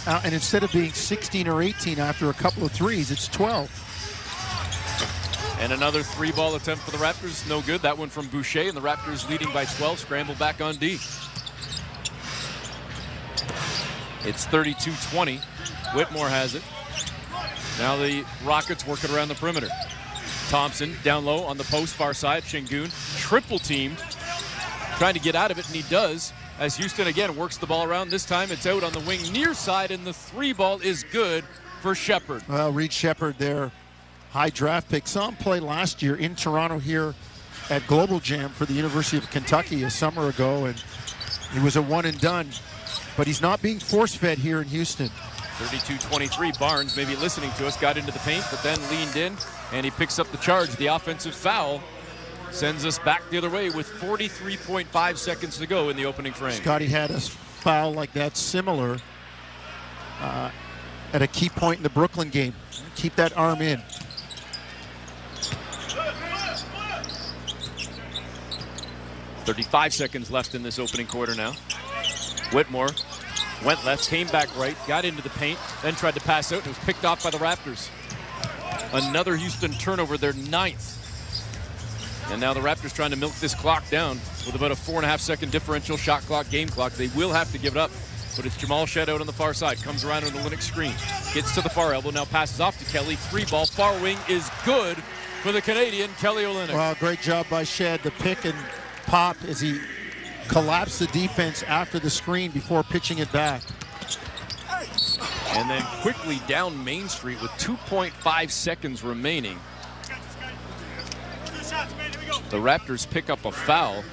And instead of being 16 or 18 after a couple of threes, it's 12. And another 3-ball attempt for the Raptors, no good. That one from Boucher, and the Raptors leading by 12, scramble back on D. It's 32-20. Whitmore has it. Now the Rockets work it around the perimeter. Thompson down low on the post, far side. Şengün triple teamed, trying to get out of it, and he does, as Houston again works the ball around. This time it's out on the wing near side, and the 3-ball is good for Shepherd. Well, Reed Shepherd there, high draft pick. Saw him play last year in Toronto here at Global Jam for the University of Kentucky a summer ago, and he was a one and done. But he's not being force-fed here in Houston. 32-23, Barnes maybe listening to us, got into the paint, but then leaned in, and he picks up the charge. The offensive foul sends us back the other way with 43.5 seconds to go in the opening frame. Scotty had a foul like that similar at a key point in the Brooklyn game. Keep that arm in. .35 seconds left in this opening quarter now. Whitmore went left, came back right, got into the paint, then tried to pass out, and it was picked off by the Raptors. Another Houston turnover, their 9th. And now the Raptors trying to milk this clock down with about a 4.5-second differential shot clock, game clock. They will have to give it up, but it's Jamal Shed out on the far side, comes around on the Olynyk screen, gets to the far elbow, now passes off to Kelly. 3-ball, far wing is good for the Canadian, Kelly Olynyk. Well, great job by Shed. The pick and pop as he collapsed the defense after the screen before pitching it back. And then quickly down Main Street with 2.5 seconds remaining. The Raptors pick up a foul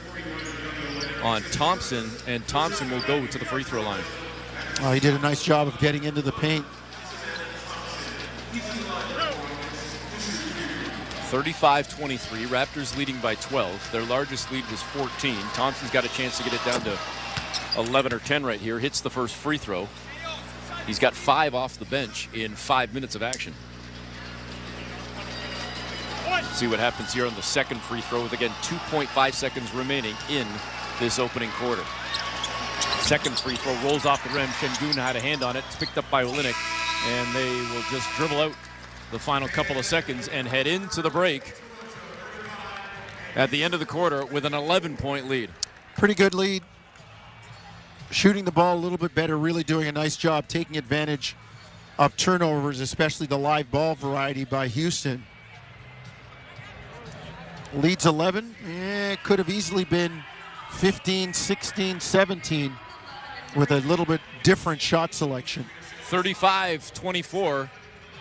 on Thompson, and Thompson will go to the free throw line. He did a nice job of getting into the paint. 35-23, Raptors leading by 12. Their largest lead was 14. Thompson's got a chance to get it down to 11 or 10 right here. Hits the first free throw. He's got 5 off the bench in 5 minutes of action. See what happens here on the second free throw with, again, 2.5 seconds remaining in this opening quarter. Second free throw rolls off the rim. Şengün had a hand on it. It's picked up by Olynyk, and they will just dribble out the final couple of seconds and head into the break at the end of the quarter with an 11-point lead. Pretty good lead. Shooting the ball a little bit better, really doing a nice job taking advantage of turnovers, especially the live ball variety by Houston. Leads 11. Could have easily been 15, 16, 17 with a little bit different shot selection. 35-24.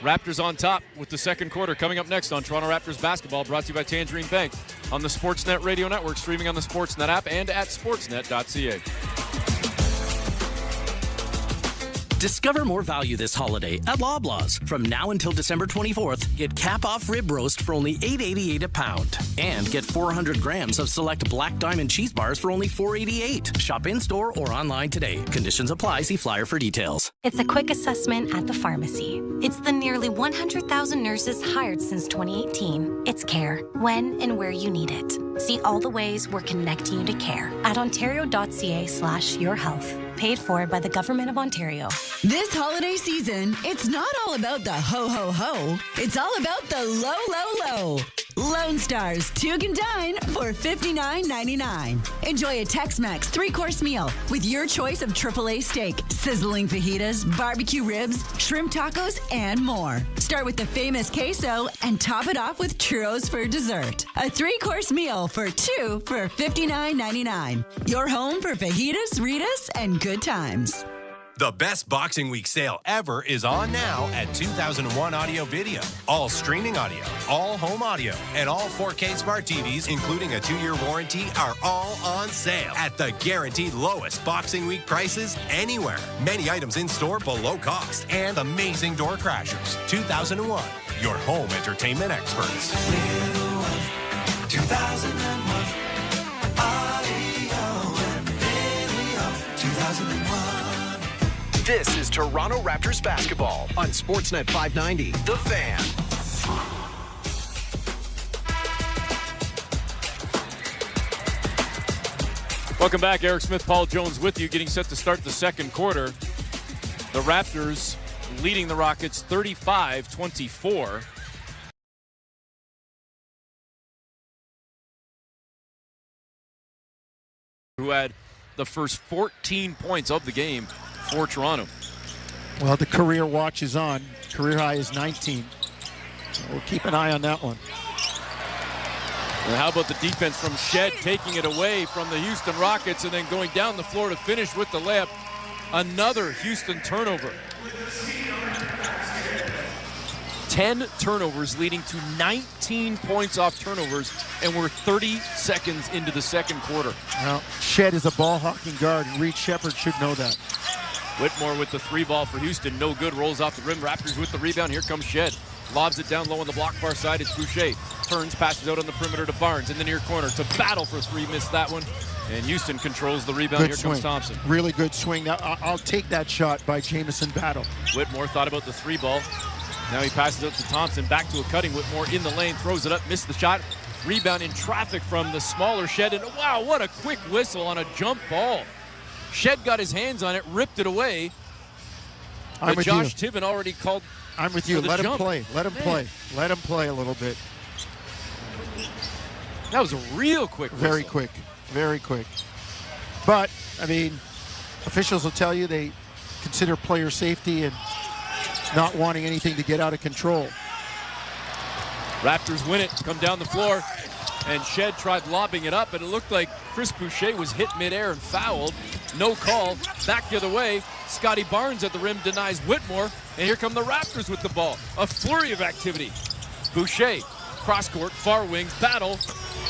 Raptors on top with the second quarter coming up next on Toronto Raptors basketball, brought to you by Tangerine Bank on the Sportsnet Radio Network, streaming on the Sportsnet app and at sportsnet.ca. Discover more value this holiday at Loblaws. From now until December 24th, get cap-off rib roast for only $8.88 a pound. And get 400 grams of select Black Diamond cheese bars for only $4.88. Shop in-store or online today. Conditions apply. See flyer for details. It's a quick assessment at the pharmacy. It's the nearly 100,000 nurses hired since 2018. It's care, when and where you need it. See all the ways we're connecting you to care at ontario.ca/yourhealth. Paid for by the Government of Ontario. This holiday season, it's not all about the ho-ho-ho. It's all about the low. Lone Stars 2 can dine for $59.99. Enjoy a Tex-Mex 3-course meal with your choice of AAA steak, sizzling fajitas, barbecue ribs, shrimp tacos, and more. Start with the famous queso and top it off with churros for dessert. A 3-course meal for 2 for $59.99. Your home for fajitas, Ritas, and good times. The best Boxing Week sale ever is on now at 2001 Audio Video. All streaming audio, all home audio, and all 4K smart TVs, including a 2-year warranty, are all on sale at the guaranteed lowest Boxing Week prices anywhere. Many items in store below cost and amazing door crashers. 2001, your home entertainment experts. 2001 Audio and Video. 2001. This is Toronto Raptors basketball on Sportsnet 590, The Fan. Welcome back. Eric Smith, Paul Jones with you, getting set to start the second quarter. The Raptors leading the Rockets 35-24. Who had the first 14 points of the game for Toronto. Well, the career watch is on. Career high is 19. So we'll keep an eye on that one. And how about the defense from Shed, taking it away from the Houston Rockets and then going down the floor to finish with the layup. Another Houston turnover. 10 turnovers leading to 19 points off turnovers, and we're 30 seconds into the second quarter. Well, Shed is a ball-hawking guard, and Reed Shepherd should know that. Whitmore with the 3-ball for Houston. No good. Rolls off the rim. Raptors with the rebound. Here comes Shed. Lobs it down low on the block far side. It's Boucher. Turns, passes out on the perimeter to Barnes in the near corner. To battle for 3. Missed that one. And Houston controls the rebound. Good Here swing. comes Thompson. Really good swing. Now, I'll take that shot by Jamison Battle. Whitmore thought about the 3-ball. Now he passes it to Thompson. Back to a cutting Whitmore in the lane. Throws it up. Missed the shot. Rebound in traffic from the smaller Shed. And wow, what a quick whistle on a jump ball. Shed got his hands on it. Ripped it away. I'm with Josh you. Tibbin already called. I'm with you. Let him jump. play. Let him play. Let him play a little bit. That was a real quick whistle. Very quick. Very quick. But, I mean, officials will tell you they consider player safety and not wanting anything to get out of control. Raptors win it, come down the floor, and Shed tried lobbing it up, but it looked like Chris Boucher was hit midair and fouled. No call. Back the other way. Scotty Barnes at the rim denies Whitmore, and here come the Raptors with the ball. A flurry of activity. Boucher, cross-court, far wing, battle,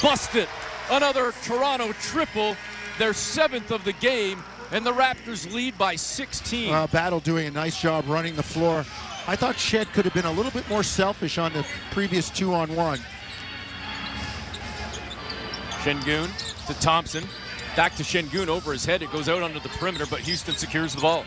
busted. Another Toronto triple, their 7th of the game, and the Raptors lead by 16. Battle doing a nice job running the floor. I thought Shed could have been a little bit more selfish on the previous 2-on-1. Şengün to Thompson. Back to Şengün over his head. It goes out onto the perimeter, but Houston secures the ball.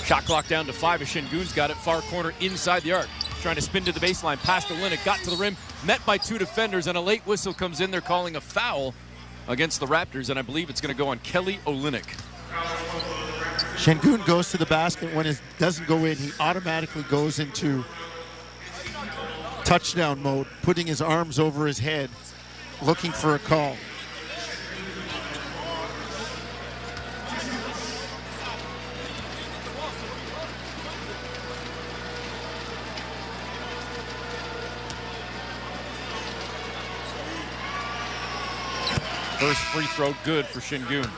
Shot clock down to 5 as Şengün's got it. Far corner inside the arc. Trying to spin to the baseline. Pass to Olynyk. Got to the rim. Met by 2 defenders, and a late whistle comes in. They're calling a foul against the Raptors, and I believe it's going to go on Kelly Olynyk. Şengün goes to the basket. When it doesn't go in, he automatically goes into touchdown mode, putting his arms over his head, looking for a call. First free throw good for Şengün.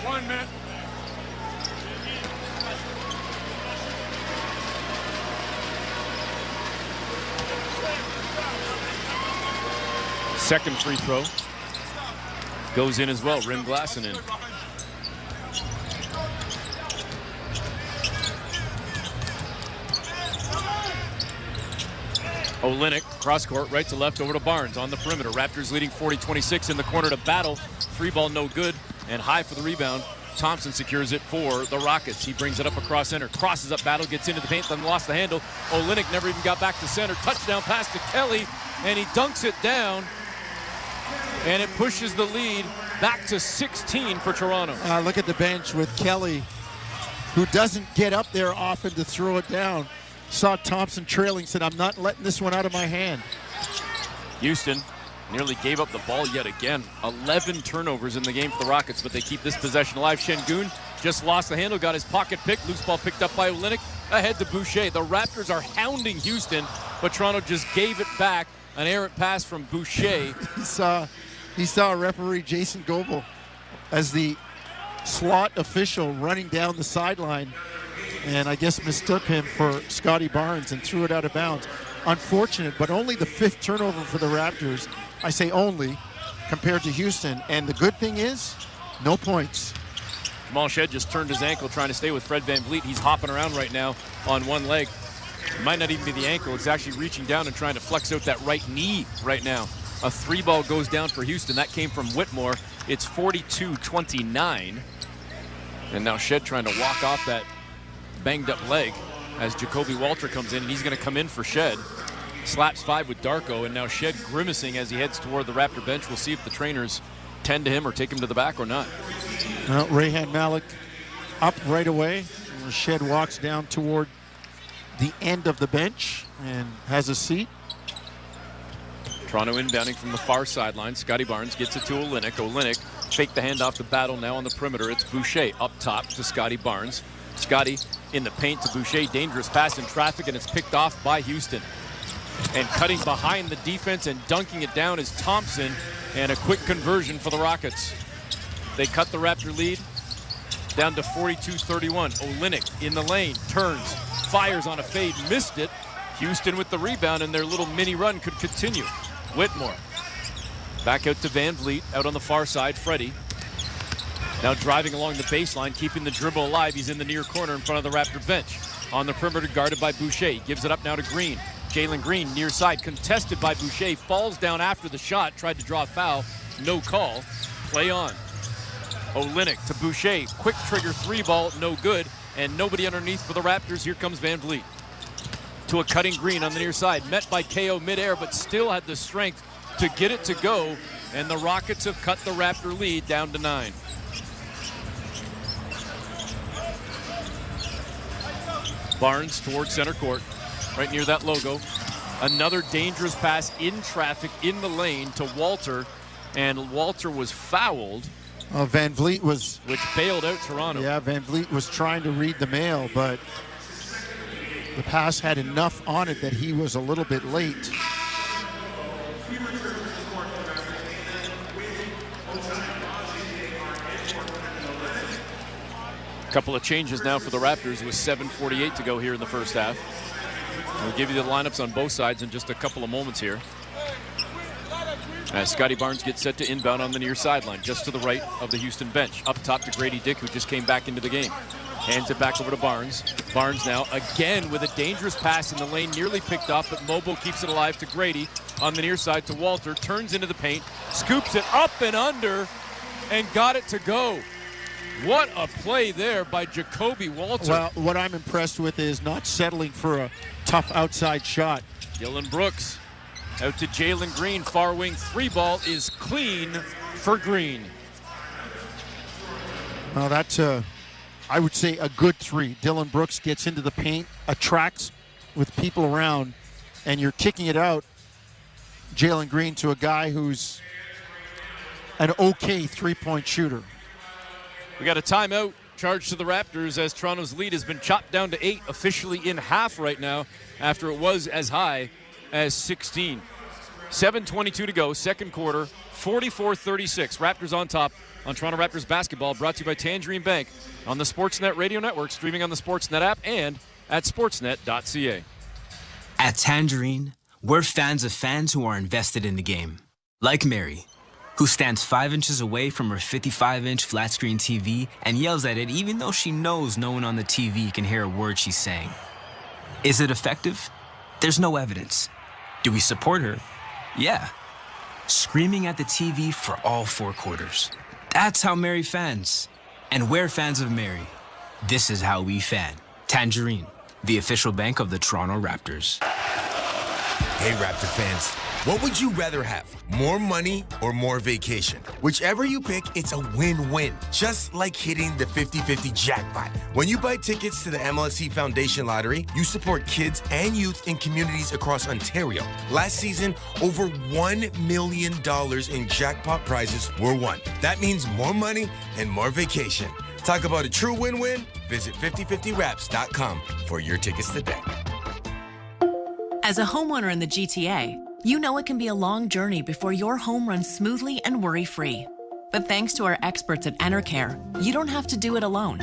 One minute. Second free throw goes in as well. Rim glass and in. Olynyk, cross court, right to left over to Barnes on the perimeter. Raptors leading 40-26 in the corner to Battle. Free ball no good, and high for the rebound. Thompson secures it for the Rockets. He brings it up across center, crosses up Battle, gets into the paint, then lost the handle. Olynyk never even got back to center. Touchdown pass to Kelly, and he dunks it down, and it pushes the lead back to 16 for Toronto. Look at the bench with Kelly, who doesn't get up there often to throw it down. Saw Thompson trailing, said, I'm not letting this one out of my hand. Houston nearly gave up the ball yet again. 11 turnovers in the game for the Rockets, but they keep this possession alive. Şengün just lost the handle, got his pocket picked. Loose ball picked up by Olynyk, ahead to Boucher. The Raptors are hounding Houston, but Toronto just gave it back. An errant pass from Boucher. He saw referee Jason Goebel as the slot official running down the sideline, and I guess mistook him for Scotty Barnes and threw it out of bounds. Unfortunate, but only the 5th turnover for the Raptors. I say only, compared to Houston. And the good thing is, no points. Jamal Shead just turned his ankle trying to stay with Fred VanVleet. He's hopping around right now on one leg. It might not even be the ankle. It's actually reaching down and trying to flex out that right knee right now. A 3-ball goes down for Houston. That came from Whitmore. It's 42-29. And now Shead trying to walk off that banged up leg as Jacoby Walter comes in, and he's going to come in for Shead. Slaps 5 with Darko, and now Shead grimacing as he heads toward the Raptor bench. We'll see if the trainers tend to him or take him to the back or not. Well, Rayhan Malik up right away. Shead walks down toward the end of the bench and has a seat. Toronto inbounding from the far sideline. Scotty Barnes gets it to Olynyk. Olynyk fake the handoff to Battle. Now on the perimeter, it's Boucher up top to Scotty Barnes. Scotty in the paint to Boucher. Dangerous pass in traffic, and it's picked off by Houston. And cutting behind the defense and dunking it down is Thompson, and a quick conversion for the Rockets. They cut the Raptor lead down to 42-31. Olynyk in the lane, turns, fires on a fade, missed it. Houston with the rebound, and their little mini run could continue. Whitmore back out to VanVleet, out on the far side. Freddie now driving along the baseline, keeping the dribble alive. He's in the near corner in front of the Raptor bench. On the perimeter, guarded by Boucher. He gives it up now to Green. Jalen Green near side, contested by Boucher, falls down after the shot, tried to draw a foul, no call. Play on. Olynyk to Boucher, quick trigger 3-ball, no good, and nobody underneath for the Raptors. Here comes VanVleet to a cutting Green on the near side, met by KO midair, but still had the strength to get it to go, and the Rockets have cut the Raptor lead down to 9. Barnes towards center court, right near that logo. Another dangerous pass in traffic in the lane to Walter, and Walter was fouled. VanVleet was... which bailed out Toronto. Yeah, VanVleet was trying to read the mail, but the pass had enough on it that he was a little bit late. Couple of changes now for the Raptors with 7:48 to go here in the first half. We'll give you the lineups on both sides in just a couple of moments here. As Scotty Barnes gets set to inbound on the near sideline, just to the right of the Houston bench. Up top to Grady Dick, who just came back into the game. Hands it back over to Barnes. Barnes now again with a dangerous pass in the lane, nearly picked off, but Mobo keeps it alive to Grady. On the near side to Walter, turns into the paint, scoops it up and under, and got it to go. What a play there by Jacoby Walter. Well, what I'm impressed with is not settling for a tough outside shot. Dylan Brooks out to Jalen Green. Far wing 3-ball is clean for Green. Well, that's, I would say, a good 3. Dylan Brooks gets into the paint, attracts with people around, and you're kicking it out, Jalen Green, to a guy who's an okay 3-point shooter. We got a timeout charged to the Raptors as Toronto's lead has been chopped down to 8, officially in half right now after it was as high as 16. 7:22 to go, second quarter, 44-36. Raptors on top on Toronto Raptors basketball, brought to you by Tangerine Bank on the Sportsnet Radio Network, streaming on the Sportsnet app and at sportsnet.ca. At Tangerine, we're fans of fans who are invested in the game. Like Mary, who stands 5 inches away from her 55-inch flat-screen TV and yells at it even though she knows no one on the TV can hear a word she's saying. Is it effective? There's no evidence. Do we support her? Yeah. Screaming at the TV for all 4 quarters. That's how Mary fans. And we're fans of Mary. This is how we fan. Tangerine, the official bank of the Toronto Raptors. Hey, Raptor fans. What would you rather have? More money or more vacation? Whichever you pick, it's a win-win. Just like hitting the 50-50 jackpot. When you buy tickets to the MLSE Foundation Lottery, you support kids and youth in communities across Ontario. Last season, over $1 million in jackpot prizes were won. That means more money and more vacation. Talk about a true win-win? Visit 5050raps.com for your tickets today. As a homeowner in the GTA, you know it can be a long journey before your home runs smoothly and worry-free. But thanks to our experts at Enercare, you don't have to do it alone.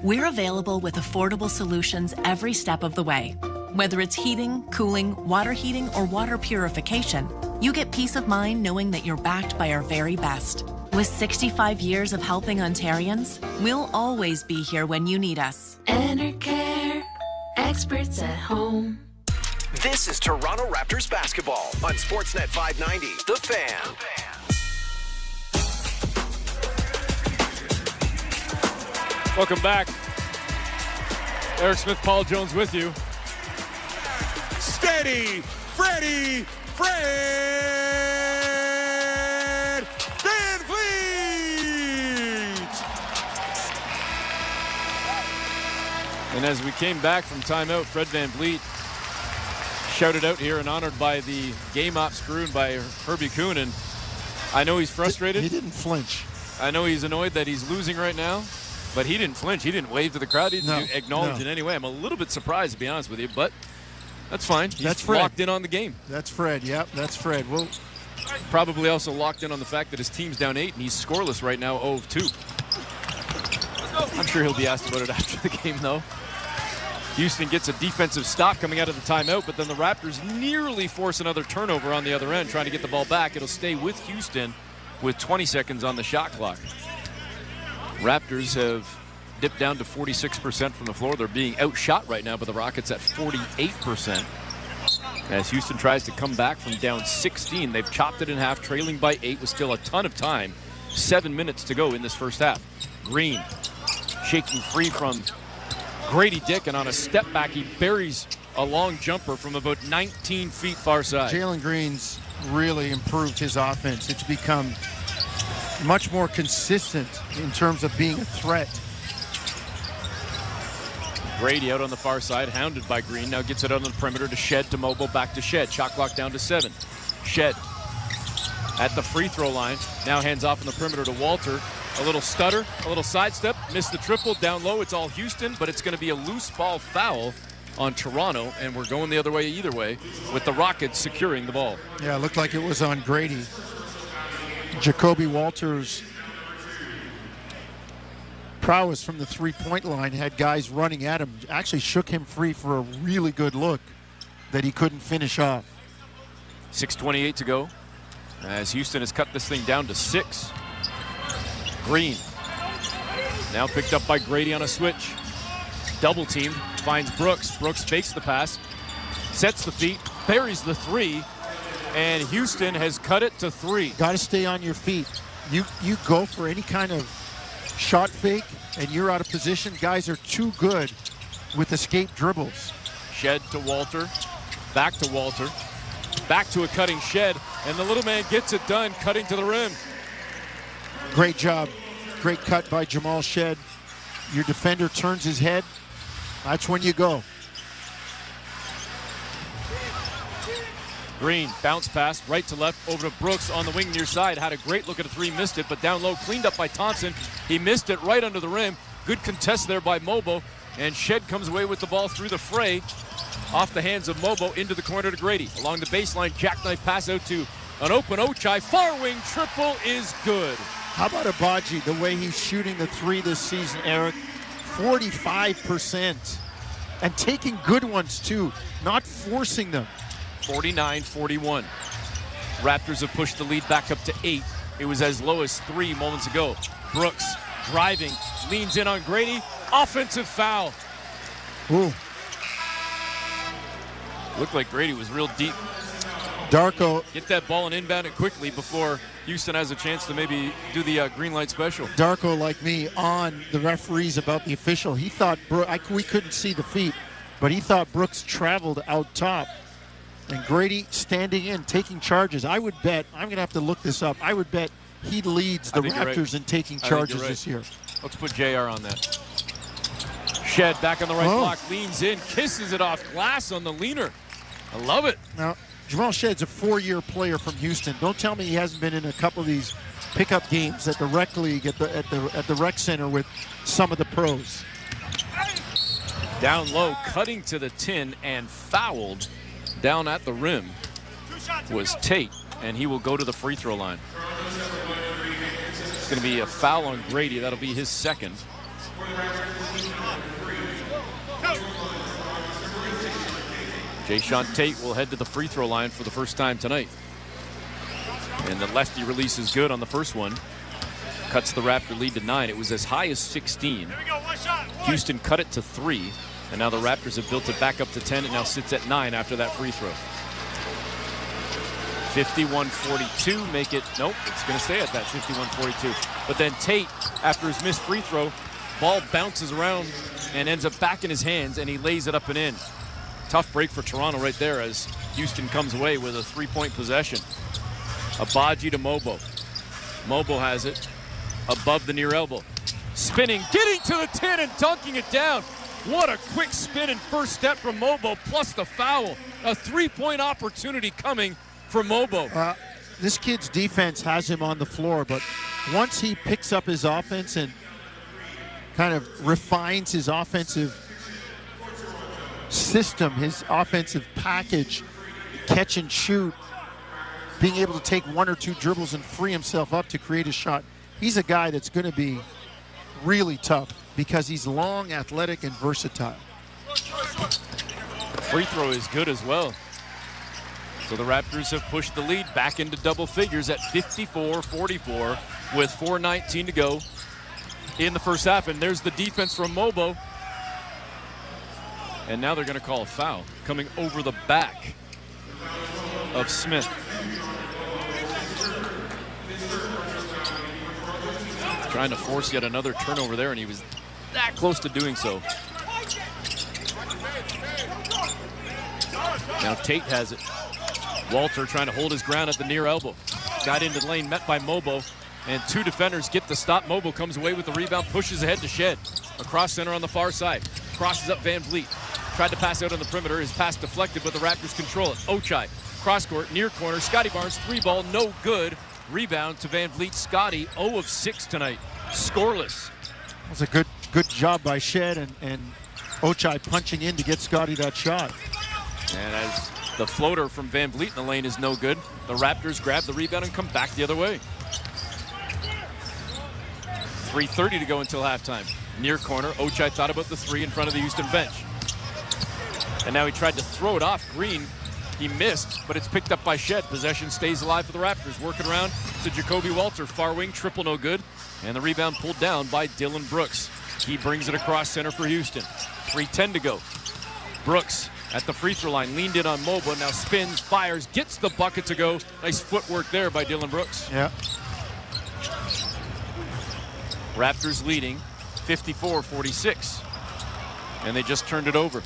We're available with affordable solutions every step of the way. Whether it's heating, cooling, water heating, or water purification, you get peace of mind knowing that you're backed by our very best. With 65 years of helping Ontarians, we'll always be here when you need us. Enercare, experts at home. This is Toronto Raptors basketball on Sportsnet 590, The Fan. Welcome back. Eric Smith, Paul Jones with you. Steady, Freddie, Fred VanVleet. And as we came back from timeout, Fred VanVleet shouted out here and honored by the game ops crew and by Herbie Kuhn. And I know he's frustrated. He didn't flinch. I know he's annoyed that he's losing right now, but he didn't flinch. He didn't wave to the crowd. He didn't acknowledge in any way. I'm a little bit surprised, to be honest with you, but that's fine. He's locked in on the game. That's Fred. Yep, that's Fred. Well, probably also locked in on the fact that his team's down 8 and he's scoreless right now, 0-2. I'm sure he'll be asked about it after the game, though. Houston gets a defensive stop coming out of the timeout, but then the Raptors nearly force another turnover on the other end, trying to get the ball back. It'll stay with Houston with 20 seconds on the shot clock. Raptors have dipped down to 46% from the floor. They're being outshot right now by the Rockets at 48%. As Houston tries to come back from down 16, they've chopped it in half, trailing by 8 with still a ton of time. 7 minutes to go in this first half. Green shaking free from Grady Dick, and on a step back, he buries a long jumper from about 19 feet far side. Jalen Green's really improved his offense. It's become much more consistent in terms of being a threat. Grady out on the far side, hounded by Green. Now gets it on the perimeter to Shed, to Mobile, back to Shed. Shot clock down to 7. Shed at the free throw line. Now hands off on the perimeter to Walter. A little stutter, a little sidestep, missed the triple, down low. It's all Houston, but it's going to be a loose ball foul on Toronto, and we're going the other way either way with the Rockets securing the ball. Yeah, it looked like it was on Grady. Jacoby Walters' prowess from the three-point line had guys running at him, actually shook him free for a really good look that he couldn't finish off. 6:28 to go as Houston has cut this thing down to 6. Green now picked up by Grady on a switch. Double teamed, finds Brooks. Brooks fakes the pass, sets the feet, buries the 3, and Houston has cut it to 3. Got to stay on your feet. You go for any kind of shot fake and you're out of position, guys are too good with escape dribbles. Shed to Walter, back to Walter, back to a cutting Shed, and the little man gets it done, cutting to the rim. Great job. Great cut by Jamal Shed. Your defender turns his head. That's when you go. Green, bounce pass, right to left, over to Brooks on the wing near side. Had a great look at a three, missed it, but down low, cleaned up by Thompson. He missed it right under the rim. Good contest there by Mobo, and Shed comes away with the ball through the fray, off the hands of Mobo, into the corner to Grady. Along the baseline, jackknife pass out to an open Ochai. Far wing triple is good. How about Abaji, the way he's shooting the three this season, Eric? 45%. And taking good ones, too, not forcing them. 49-41. Raptors have pushed the lead back up to 8. It was as low as 3 moments ago. Brooks driving, leans in on Grady. Offensive foul. Ooh. Looked like Grady was real deep. Darko. Get that ball and inbound it quickly before Houston has a chance to maybe do the green light special. Darko, like me, on the referees about the official. He thought, we couldn't see the feet, but he thought Brooks traveled out top. And Grady standing in, taking charges. I would bet, I'm going to have to look this up, I would bet he leads the Raptors in taking charges this year. Let's put JR on that. Shed back on the right block, leans in, kisses it off glass on the leaner. I love it. Now, Jamal Shed's a 4-year player from Houston. Don't tell me he hasn't been in a couple of these pickup games at the rec league, at the rec center with some of the pros. Down low, cutting to the tin and fouled down at the rim was Tate, and he will go to the free throw line. It's going to be a foul on Grady. That'll be his second. Jayshawn Tate will head to the free throw line for the first time tonight. And the lefty release is good on the first one. Cuts the Raptor lead to 9. It was as high as 16. Houston cut it to 3. And now the Raptors have built it back up to 10. It now sits at 9 after that free throw. 51-42, make it, nope, it's going to stay at that 51-42. But then Tate, after his missed free throw, ball bounces around and ends up back in his hands, and he lays it up and in. Tough break for Toronto right there as Houston comes away with a 3-point possession. Abaji to Mobo. Mobo has it above the near elbow. Spinning, getting to the 10 and dunking it down. What a quick spin and first step from Mobo, plus the foul. A 3-point opportunity coming for Mobo. This kid's defense has him on the floor, but once he picks up his offense and kind of refines his offensive system, his offensive package, catch and shoot, being able to take 1 or 2 dribbles and free himself up to create a shot, he's a guy that's going to be really tough because he's long, athletic, and versatile. Free throw is good as well. So the Raptors have pushed the lead back into double figures at 54-44 with 4:19 to go in the first half. And there's the defense from Mobo. And now they're going to call a foul coming over the back of Smith. Trying to force yet another turnover there, and he was that close to doing so. Now Tate has it. Walter trying to hold his ground at the near elbow. Got into the lane, met by Mobo, and 2 defenders get the stop. Mobo comes away with the rebound, pushes ahead to Shed. Across center on the far side. Crosses up Van Vliet. Tried to pass out on the perimeter. His pass deflected, but the Raptors control it. Ochai, cross court, near corner. Scotty Barnes, 3-ball, no good. Rebound to Van Vliet. Scotty, 0 of 6 tonight. Scoreless. That was a good job by Shed and Ochai punching in to get Scotty that shot. And as the floater from Van Vliet in the lane is no good, the Raptors grab the rebound and come back the other way. 3:30 to go until halftime. Near corner, Ochai thought about the 3 in front of the Houston bench. And now he tried to throw it off Green. He missed, but it's picked up by Shed. Possession stays alive for the Raptors. Working around to Jacoby Walter. Far wing, triple no good. And the rebound pulled down by Dylan Brooks. He brings it across center for Houston. 3:10 to go. Brooks at the free throw line, leaned in on Mobo, now spins, fires, gets the bucket to go. Nice footwork there by Dylan Brooks. Yeah. Raptors leading 54-46. And they just turned it over.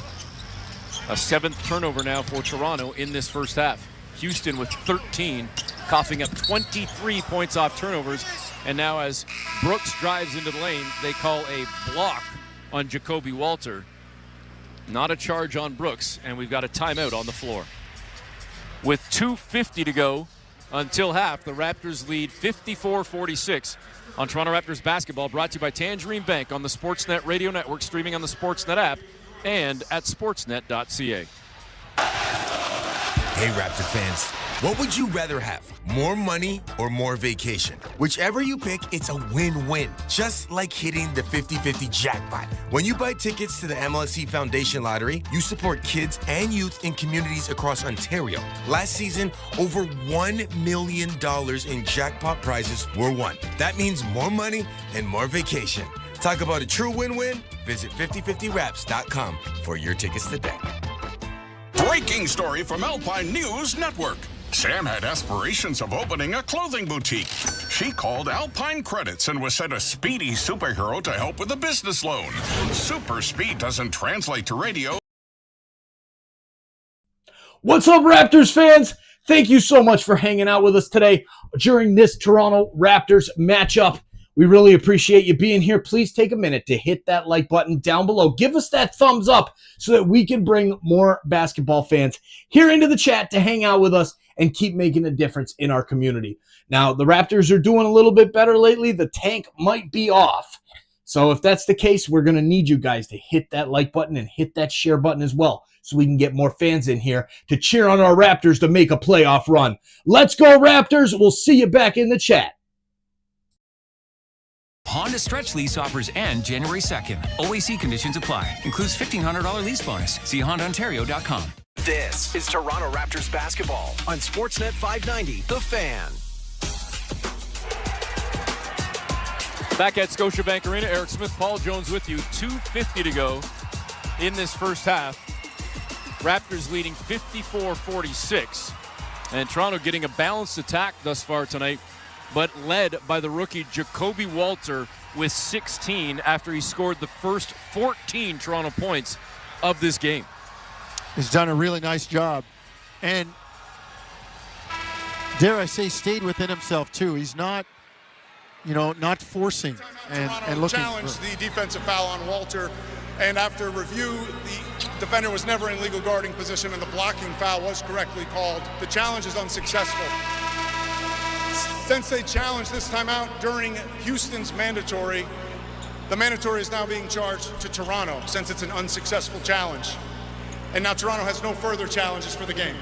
A 7th turnover now for Toronto in this first half. Houston with 13, coughing up 23 points off turnovers. And now as Brooks drives into the lane, they call a block on Jacoby Walter. Not a charge on Brooks, and we've got a timeout on the floor. With 2:50 to go until half, the Raptors lead 54-46 on Toronto Raptors basketball, brought to you by Tangerine Bank on the Sportsnet Radio Network, streaming on the Sportsnet app and at sportsnet.ca. Hey, Raptor fans, what would you rather have? More money or more vacation? Whichever you pick, it's a win-win. Just like hitting the 50-50 jackpot. When you buy tickets to the MLSE Foundation Lottery, you support kids and youth in communities across Ontario. Last season, over $1 million in jackpot prizes were won. That means more money and more vacation. Talk about a true win-win? Visit 5050raps.com for your tickets today. Breaking story from Alpine News Network. Sam had aspirations of opening a clothing boutique. She called Alpine Credits and was sent a speedy superhero to help with a business loan. Super speed doesn't translate to radio. What's up, Raptors fans? Thank you so much for hanging out with us today during this Toronto Raptors matchup. We really appreciate you being here. Please take a minute to hit that like button down below. Give us that thumbs up so that we can bring more basketball fans here into the chat to hang out with us and keep making a difference in our community. Now, the Raptors are doing a little bit better lately. The tank might be off. So if that's the case, we're going to need you guys to hit that like button and hit that share button as well so we can get more fans in here to cheer on our Raptors to make a playoff run. Let's go, Raptors. We'll see you back in the chat. Honda Stretch Lease offers end January 2nd. OAC conditions apply. Includes $1,500 lease bonus. See HondaOntario.com. This is Toronto Raptors basketball on Sportsnet 590, The Fan. Back at Scotiabank Arena, Eric Smith, Paul Jones with you. 2:50 to go in this first half. Raptors leading 54-46. And Toronto getting a balanced attack thus far tonight, but led by the rookie Jacoby Walter with 16 after he scored the first 14 Toronto points of this game. He's done a really nice job. And dare I say, stayed within himself too. He's not, not forcing and looking. Challenged the defensive foul on Walter. And after review, the defender was never in legal guarding position and the blocking foul was correctly called. The challenge is unsuccessful. Since they challenged this timeout during Houston's mandatory, the mandatory is now being charged to Toronto since it's an unsuccessful challenge. And now Toronto has no further challenges for the game.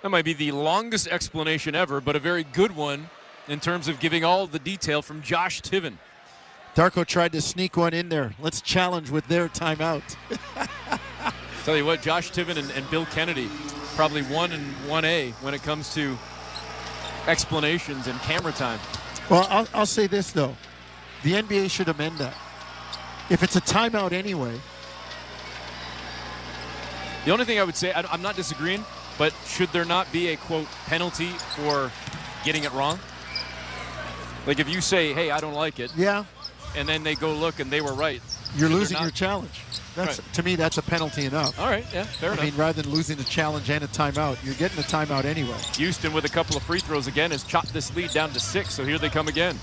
That might be the longest explanation ever, but a very good one in terms of giving all the detail from Josh Tiven. Darko tried to sneak one in there. Let's challenge with their timeout. Tell you what, Josh Tiven and Bill Kennedy, probably 1 and 1A when it comes to explanations and camera time. Well, I'll say this, though. The NBA should amend that. If it's a timeout anyway. The only thing I would say, I'm not disagreeing, but should there not be a, quote, penalty for getting it wrong? Like if you say, hey, I don't like it. Yeah. And then they go look and they were right. You're losing your challenge. That's right. To me, that's a penalty enough. All right, yeah, fair enough. I mean, rather than losing the challenge and a timeout, you're getting a timeout anyway. Houston with a couple of free throws again has chopped this lead down to 6, so here they come again.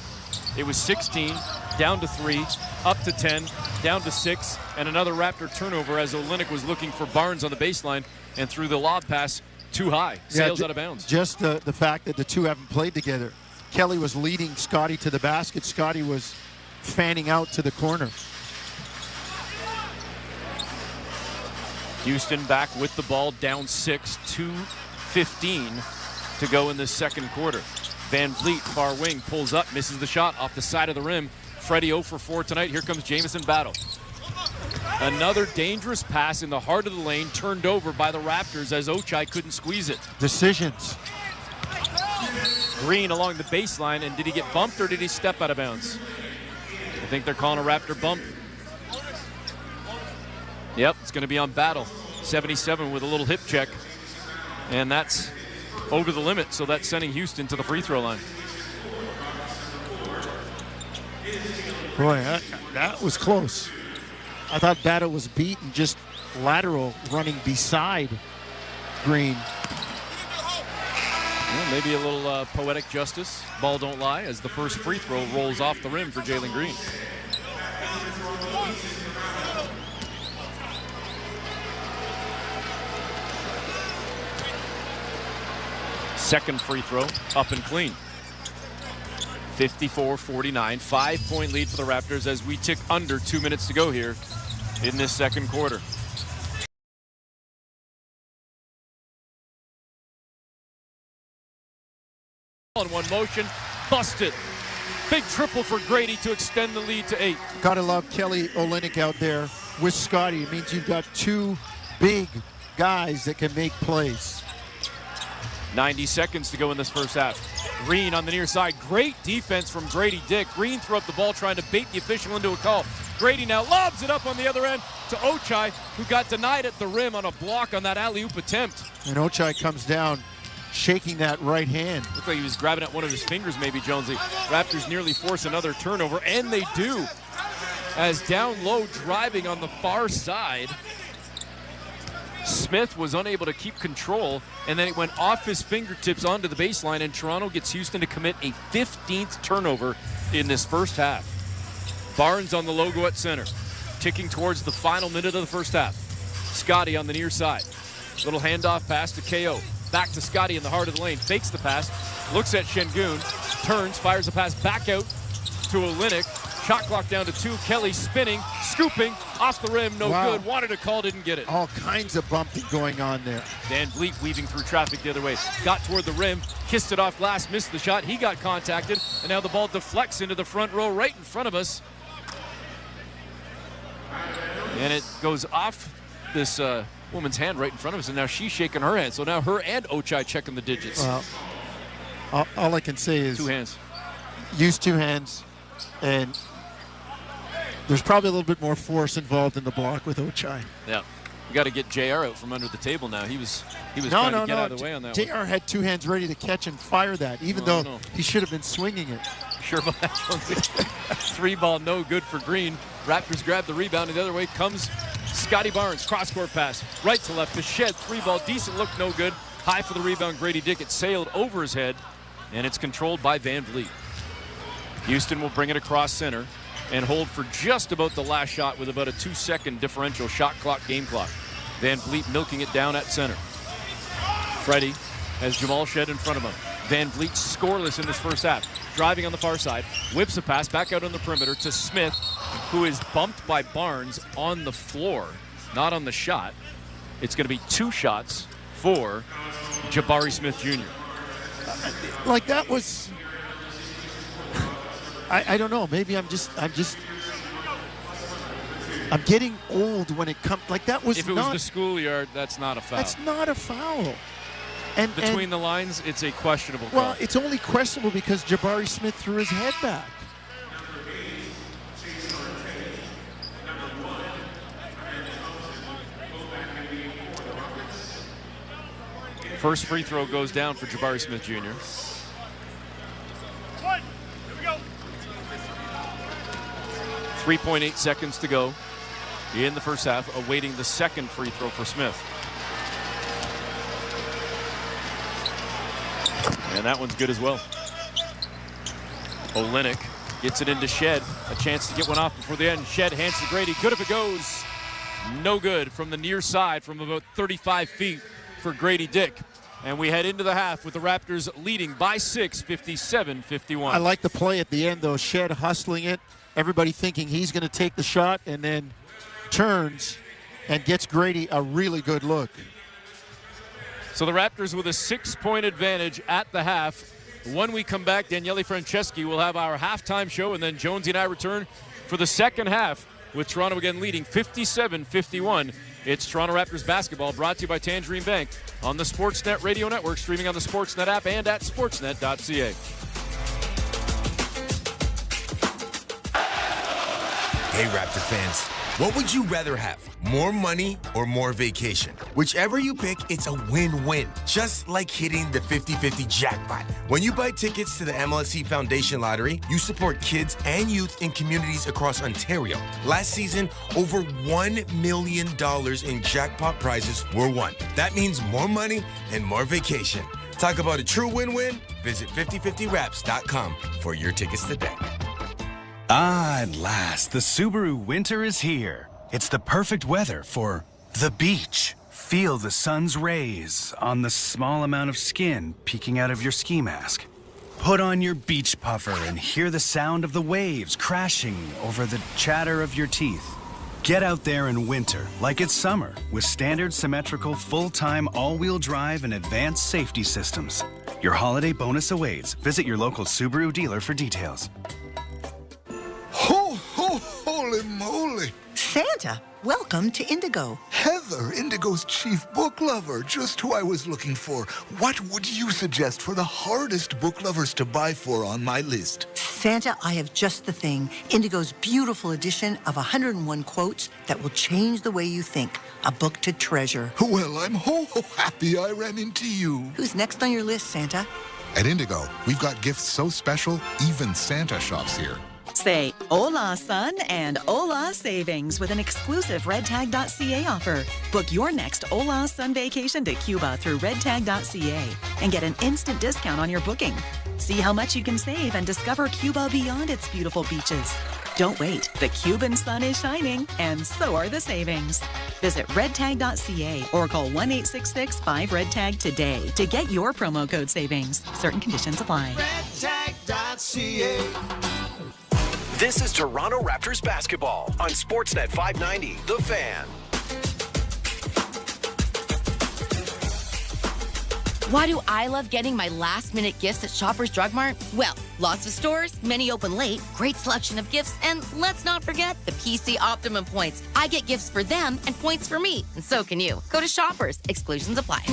It was 16, down to 3, up to 10, down to 6, and another Raptor turnover as Olynyk was looking for Barnes on the baseline and threw the lob pass too high, sails out of bounds. Just the fact that the two haven't played together. Kelly was leading Scotty to the basket. Scotty was fanning out to the corner. Houston back with the ball, down 6, 2:15 to go in the second quarter. Van Vliet, far wing, pulls up, misses the shot off the side of the rim. Freddie 0 for 4 tonight. Here comes Jamison Battle. Another dangerous pass in the heart of the lane, turned over by the Raptors as Ochai couldn't squeeze it. Decisions. Green along the baseline, and did he get bumped or did he step out of bounds? I think they're calling a Raptor bump. Yep, it's going to be on Battle. 77 with a little hip check. And that's over the limit, so that's sending Houston to the free throw line. Boy, that was close. I thought Bata was beat and just lateral running beside Green. Well, maybe a little poetic justice. Ball don't lie as the first free throw rolls off the rim for Jalen Green. Second free throw, up and clean. 54-49, 5-point lead for the Raptors as we tick under 2 minutes to go here in this second quarter. In one motion, busted. Big triple for Grady to extend the lead to 8. Gotta love Kelly Olynyk out there with Scotty. It means you've got two big guys that can make plays. 90 seconds to go in this first half. Green on the near side. Great defense from Grady Dick. Green threw up the ball trying to bait the official into a call. Grady now lobs it up on the other end to Ochai, who got denied at the rim on a block on that alley-oop attempt. And Ochai comes down shaking that right hand. Looked like he was grabbing at one of his fingers maybe, Jonesy. Raptors nearly force another turnover, and they do. As down low driving on the far side, Smith was unable to keep control, and then it went off his fingertips onto the baseline, and Toronto gets Houston to commit a 15th turnover in this first half. Barnes on the logo at center, ticking towards the final minute of the first half. Scotty on the near side. Little handoff pass to KO. Back to Scotty in the heart of the lane. Fakes the pass, looks at Şengün, turns, fires a pass back out to Olynyk. Shot clock down to 2. Kelly spinning, scooping, off the rim, no good. Wanted a call, didn't get it. All kinds of bumping going on there. Van Vliet weaving through traffic the other way. Got toward the rim, kissed it off glass, missed the shot. He got contacted, and now the ball deflects into the front row right in front of us. And it goes off this woman's hand right in front of us, and now she's shaking her hand. So now her and Ochai checking the digits. Well, all I can say is 2 hands. Use 2 hands, and there's probably a little bit more force involved in the block with Ochai. Yeah. We got to get JR out from under the table now. He was trying to get out of the way on that one. JR had 2 hands ready to catch and fire that, even though he should have been swinging it. Sure about that, Jonesy. 3 ball, no good for Green. Raptors grab the rebound, and the other way comes Scotty Barnes. Cross-court pass, right to left to Shed. 3 ball, decent look, no good. High for the rebound, Grady Dick. It sailed over his head, and it's controlled by Van Vliet. Houston will bring it across center and hold for just about the last shot with about a 2-second differential shot clock, game clock. Van Vliet milking it down at center. Freddie has Jamal Shed in front of him. Van Vliet scoreless in this first half. Driving on the far side, whips a pass back out on the perimeter to Smith, who is bumped by Barnes on the floor, not on the shot. It's going to be 2 shots for Jabari Smith Jr. Like that was, I don't know. Maybe I'm getting old when it comes. Like that was. If it was the schoolyard, that's not a foul. That's not a foul. And between the lines, it's a questionable call. Well, it's only questionable because Jabari Smith threw his head back. First free throw goes down for Jabari Smith Jr. 3.8 seconds to go in the first half, awaiting the second free throw for Smith. And that one's good as well. Olynyk gets it into Shed. A chance to get one off before the end. Shed hands to Grady. Good if it goes. No good from the near side from about 35 feet for Grady Dick. And we head into the half with the Raptors leading by 6, 57-51. I like the play at the end, though. Shed hustling it. Everybody thinking he's going to take the shot, and then turns and gets Grady a really good look. So the Raptors with a 6-point advantage at the half. When we come back, Daniele Franceschi will have our halftime show, and then Jonesy and I return for the second half with Toronto again leading 57-51. It's Toronto Raptors basketball, brought to you by Tangerine Bank on the Sportsnet Radio Network, streaming on the Sportsnet app and at sportsnet.ca. Hey, Raptor fans. What would you rather have? More money or more vacation? Whichever you pick, it's a win-win. Just like hitting the 50-50 jackpot. When you buy tickets to the MLSE Foundation Lottery, you support kids and youth in communities across Ontario. Last season, over $1 million in jackpot prizes were won. That means more money and more vacation. Talk about a true win-win? Visit 5050wraps.com for your tickets today. Ah, at last, the Subaru winter is here. It's the perfect weather for the beach. Feel the sun's rays on the small amount of skin peeking out of your ski mask. Put on your beach puffer and hear the sound of the waves crashing over the chatter of your teeth. Get out there in winter like it's summer with standard symmetrical full-time all-wheel drive and advanced safety systems. Your holiday bonus awaits. Visit your local Subaru dealer for details. Ho, ho, holy moly. Santa, welcome to Indigo. Heather, Indigo's chief book lover, just who I was looking for. What would you suggest for the hardest book lovers to buy for on my list? Santa, I have just the thing. Indigo's beautiful edition of 101 quotes that will change the way you think. A book to treasure. Well, I'm ho-ho happy I ran into you. Who's next on your list, Santa? At Indigo, we've got gifts so special, even Santa shops here. Say hola, son, and hola savings with an exclusive redtag.ca offer. Book your next hola sun vacation to Cuba through redtag.ca and get an instant discount on your booking. See how much you can save and discover Cuba beyond its beautiful beaches. Don't wait. The Cuban sun is shining, and so are the savings. Visit redtag.ca or call 1-866-5REDTAG today to get your promo code savings. Certain conditions apply. Redtag.ca. This is Toronto Raptors basketball on Sportsnet 590, The Fan. Why do I love getting my last-minute gifts at Shoppers Drug Mart? Well, lots of stores, many open late, great selection of gifts, and let's not forget the PC Optimum points. I get gifts for them and points for me, and so can you. Go to Shoppers. Exclusions apply.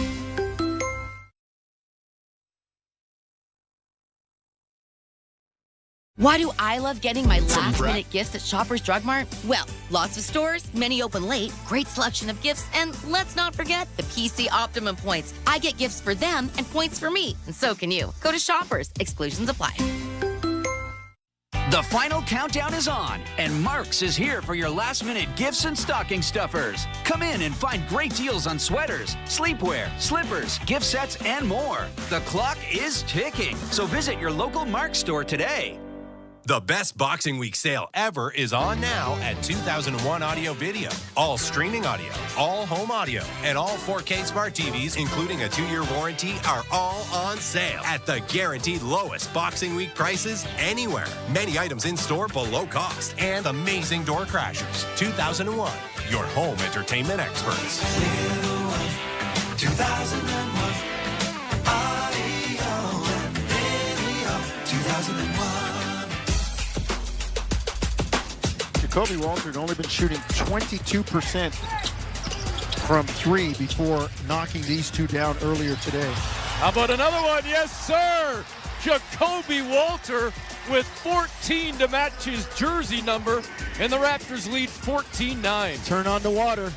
Why do I love getting my last-minute gifts at Shoppers Drug Mart? Well, lots of stores, many open late, great selection of gifts, and let's not forget the PC Optimum points. I get gifts for them and points for me, and so can you. Go to Shoppers. Exclusions apply. The final countdown is on, and Mark's is here for your last-minute gifts and stocking stuffers. Come in and find great deals on sweaters, sleepwear, slippers, gift sets, and more. The clock is ticking, so visit your local Mark's store today. The best Boxing Week sale ever is on now at 2001 Audio Video. All streaming audio, all home audio, and all 4K smart TVs, including a 2-year warranty, are all on sale at the guaranteed lowest Boxing Week prices anywhere. Many items in store below cost and amazing door crashers. 2001, your home entertainment experts. 2001 Audio and Video. 2001. Jacoby Walter had only been shooting 22% from three before knocking these two down earlier today. How about another one? Yes, sir. Jacoby Walter with 14 to match his jersey number, and the Raptors lead 14-9. Turn on the water.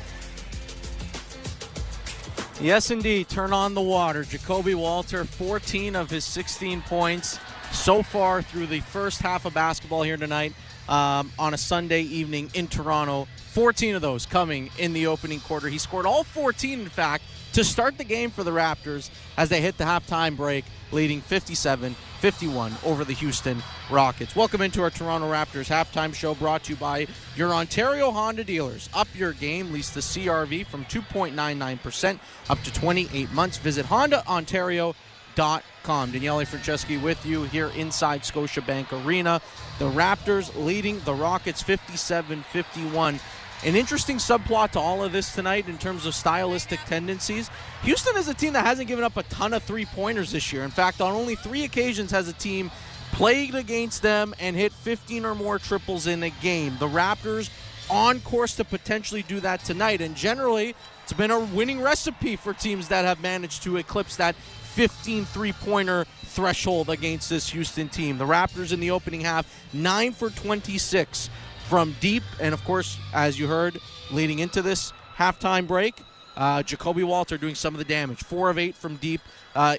Yes, indeed. Turn on the water. Jacoby Walter, 14 of his 16 points so far through the first half of basketball here tonight. On a Sunday evening in Toronto. 14 of those coming in the opening quarter. He scored all 14, in fact, to start the game for the Raptors as they hit the halftime break, leading 57-51 over the Houston Rockets. Welcome into our Toronto Raptors halftime show, brought to you by your Ontario Honda dealers. Up your game. Lease the CR-V from 2.99% up to 28 months. Visit HondaOntario.com. Daniele Franceschi with you here inside Scotiabank Arena. The Raptors leading the Rockets 57-51. An interesting subplot to all of this tonight in terms of stylistic tendencies. Houston is a team that hasn't given up a ton of three-pointers this year. In fact, on only 3 occasions has a team played against them and hit 15 or more triples in a game. The Raptors on course to potentially do that tonight, and generally it's been a winning recipe for teams that have managed to eclipse that 15 three-pointer threshold against this Houston team. The Raptors in the opening half, 9 for 26 from deep. And, of course, as you heard, leading into this halftime break, Jacoby Walter doing some of the damage. 4 of 8 from deep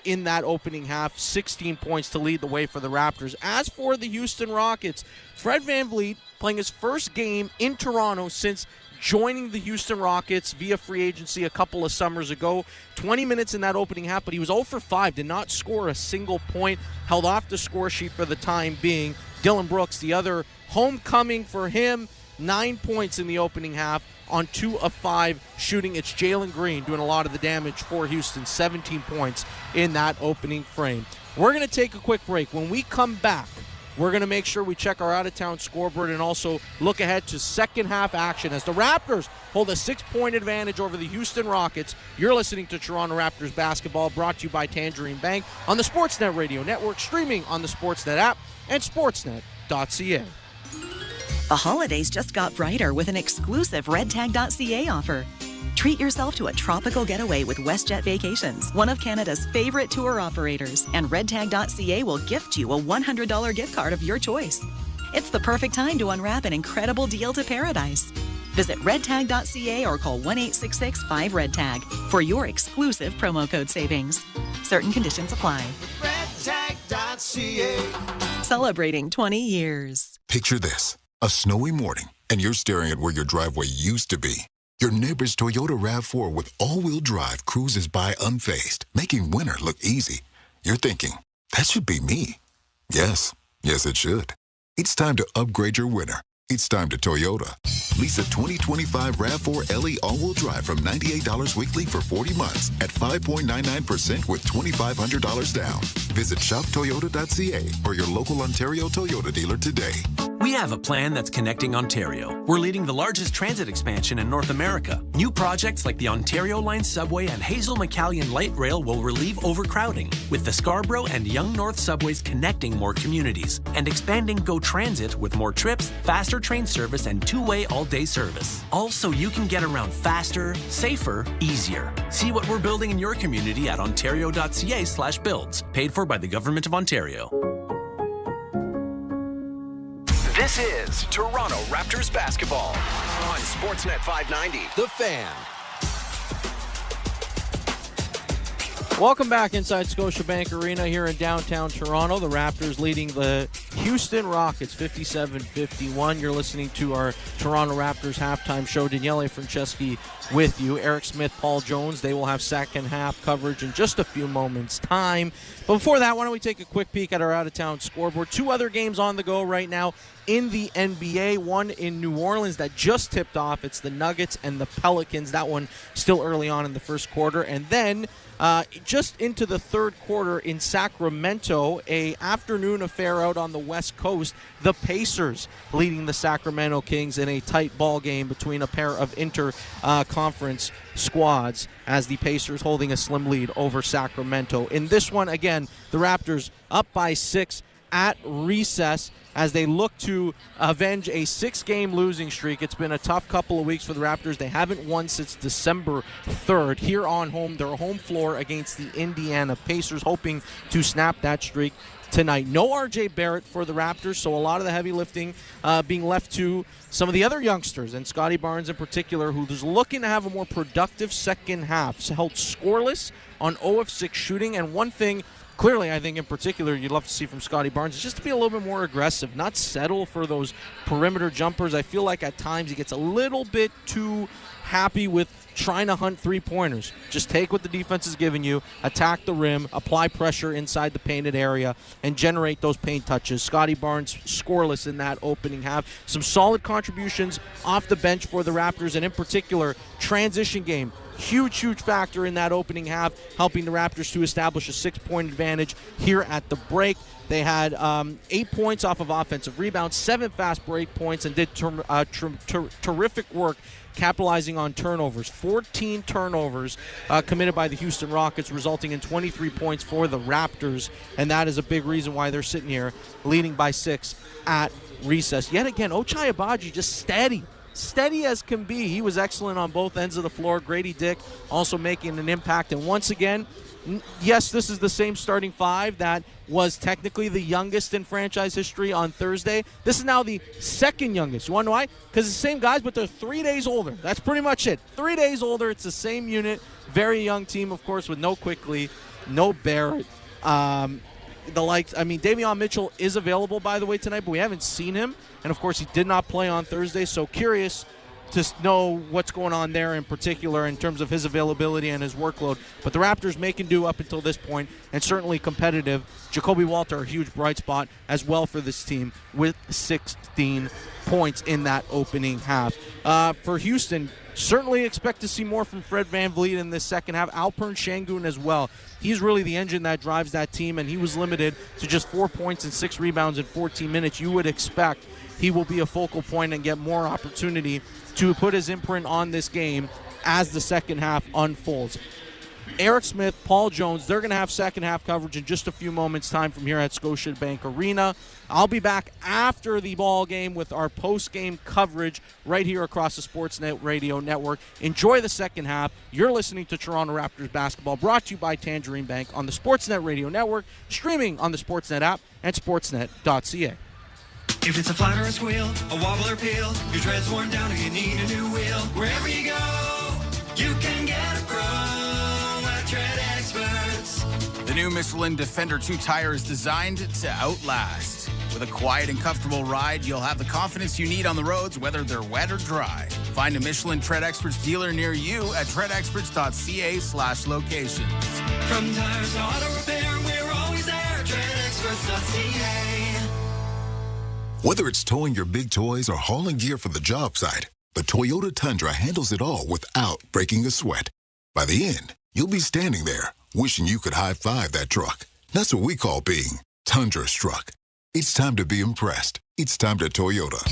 in that opening half. 16 points to lead the way for the Raptors. As for the Houston Rockets, Fred VanVleet playing his first game in Toronto since joining the Houston Rockets via free agency a couple of summers ago. 20 minutes in that opening half, but he was 0 for 5, did not score a single point, held off the score sheet for the time being. Dylan Brooks, the other homecoming for him, 9 points in the opening half on 2 of 5 shooting. It's Jalen Green doing a lot of the damage for Houston, 17 points in that opening frame. We're going to take a quick break. When we come back, we're going to make sure we check our out-of-town scoreboard and also look ahead to second half action as the Raptors hold a 6-point advantage over the Houston Rockets. You're listening to Toronto Raptors basketball, brought to you by Tangerine Bank on the Sportsnet Radio Network, streaming on the Sportsnet app and sportsnet.ca. The holidays just got brighter with an exclusive redtag.ca offer. Treat yourself to a tropical getaway with WestJet Vacations, one of Canada's favorite tour operators, and redtag.ca will gift you a $100 gift card of your choice. It's the perfect time to unwrap an incredible deal to paradise. Visit redtag.ca or call 1-866-5REDTAG for your exclusive promo code savings. Certain conditions apply. redtag.ca. Celebrating 20 years. Picture this, a snowy morning, and you're staring at where your driveway used to be. Your neighbor's Toyota RAV4 with all-wheel drive cruises by unfazed, making winter look easy. You're thinking, that should be me. Yes, it should. It's time to upgrade your winter. It's time to Toyota. Lease a 2025 RAV4 LE all-wheel drive from $98 weekly for 40 months at 5.99% with $2,500 down. Visit shoptoyota.ca or your local Ontario Toyota dealer today. We have a plan that's connecting Ontario. We're leading the largest transit expansion in North America. New projects like the Ontario Line subway and Hazel McCallion Light Rail will relieve overcrowding, with the Scarborough and Yonge North subways connecting more communities, and expanding Go Transit with more trips, faster train service, and two-way all-day service. All so you can get around faster, safer, easier. See what we're building in your community at ontario.ca/builds. Paid for by the Government of Ontario. This is Toronto Raptors basketball on Sportsnet 590. The Fan. Welcome back inside Scotiabank Arena here in downtown Toronto. The Raptors leading the Houston Rockets 57-51. You're listening to our Toronto Raptors halftime show. Daniele Franceschi with you. Eric Smith, Paul Jones. They will have second half coverage in just a few moments' time. But before that, why don't we take a quick peek at our out-of-town scoreboard. 2 other games on the go right now in the NBA. One in New Orleans that just tipped off. It's the Nuggets and the Pelicans. That one still early on in the first quarter. And then just into the third quarter in Sacramento, a afternoon affair out on the West Coast. The Pacers leading the Sacramento Kings in a tight ball game between a pair of inter-conference squads, as the Pacers holding a slim lead over Sacramento. In this one, again, the Raptors up by 6 at recess as they look to avenge a 6-game losing streak. It's been a tough couple of weeks for the Raptors. They haven't won since December 3rd. Here on their home floor against the Indiana Pacers, hoping to snap that streak tonight. No R.J. Barrett for the Raptors, so a lot of the heavy lifting being left to some of the other youngsters, and Scotty Barnes in particular, who's looking to have a more productive second half. So held scoreless on 0 of 6 shooting, and one thing clearly, I think in particular you'd love to see from Scotty Barnes is just to be a little bit more aggressive, not settle for those perimeter jumpers. I feel like at times he gets a little bit too happy with trying to hunt three-pointers. Just take what the defense is giving you, attack the rim, apply pressure inside the painted area, and generate those paint touches. Scotty Barnes scoreless in that opening half. Some solid contributions off the bench for the Raptors, and in particular, transition game. Huge factor in that opening half, helping the Raptors to establish a 6-point advantage here at the break. They had 8 points off of offensive rebounds, 7 fast break points, and did terrific work capitalizing on turnovers. 14 turnovers committed by the Houston Rockets, resulting in 23 points for the Raptors, and that is a big reason why they're sitting here leading by 6 at recess. Yet again, Ochai Agbaji just steady as can be. He was excellent on both ends of the floor. Grady Dick also making an impact, and once again, Yes, this is the same starting five that was technically the youngest in franchise history on Thursday. This is now the second youngest. You want to know why? Because it's the same guys, but they're 3 days older. That's pretty much it. 3 days older. It's the same unit. Very young team, of course, with no Quickly, no Barrett. Davion Mitchell is available, by the way, tonight, but we haven't seen him. And, of course, he did not play on Thursday, so curious to know what's going on there in particular in terms of his availability and his workload. But the Raptors making do up until this point, and certainly competitive. Jacoby Walter, a huge bright spot as well for this team with 16 points in that opening half. For Houston, certainly expect to see more from Fred VanVleet in this second half. Alpern Şengün as well. He's really the engine that drives that team, and he was limited to just 4 points and 6 rebounds in 14 minutes. You would expect he will be a focal point and get more opportunity to put his imprint on this game as the second half unfolds. Eric Smith, Paul Jones, they're going to have second half coverage in just a few moments' time from here at Scotiabank Arena. I'll be back after the ball game with our post-game coverage right here across the Sportsnet Radio Network. Enjoy the second half. You're listening to Toronto Raptors basketball, brought to you by Tangerine Bank on the Sportsnet Radio Network, streaming on the Sportsnet app and sportsnet.ca. If it's a flat or a squeal, a wobble or peel, your tread's worn down or you need a new wheel, wherever you go, you can get a pro at Tread Experts. The new Michelin Defender 2 tire is designed to outlast. With a quiet and comfortable ride, you'll have the confidence you need on the roads, whether they're wet or dry. Find a Michelin Tread Experts dealer near you at treadexperts.ca/locations. From tires to auto repair, we're always there, treadexperts.ca. Whether it's towing your big toys or hauling gear for the job site, the Toyota Tundra handles it all without breaking a sweat. By the end, you'll be standing there, wishing you could high-five that truck. That's what we call being Tundra-struck. It's time to be impressed. It's time to Toyota.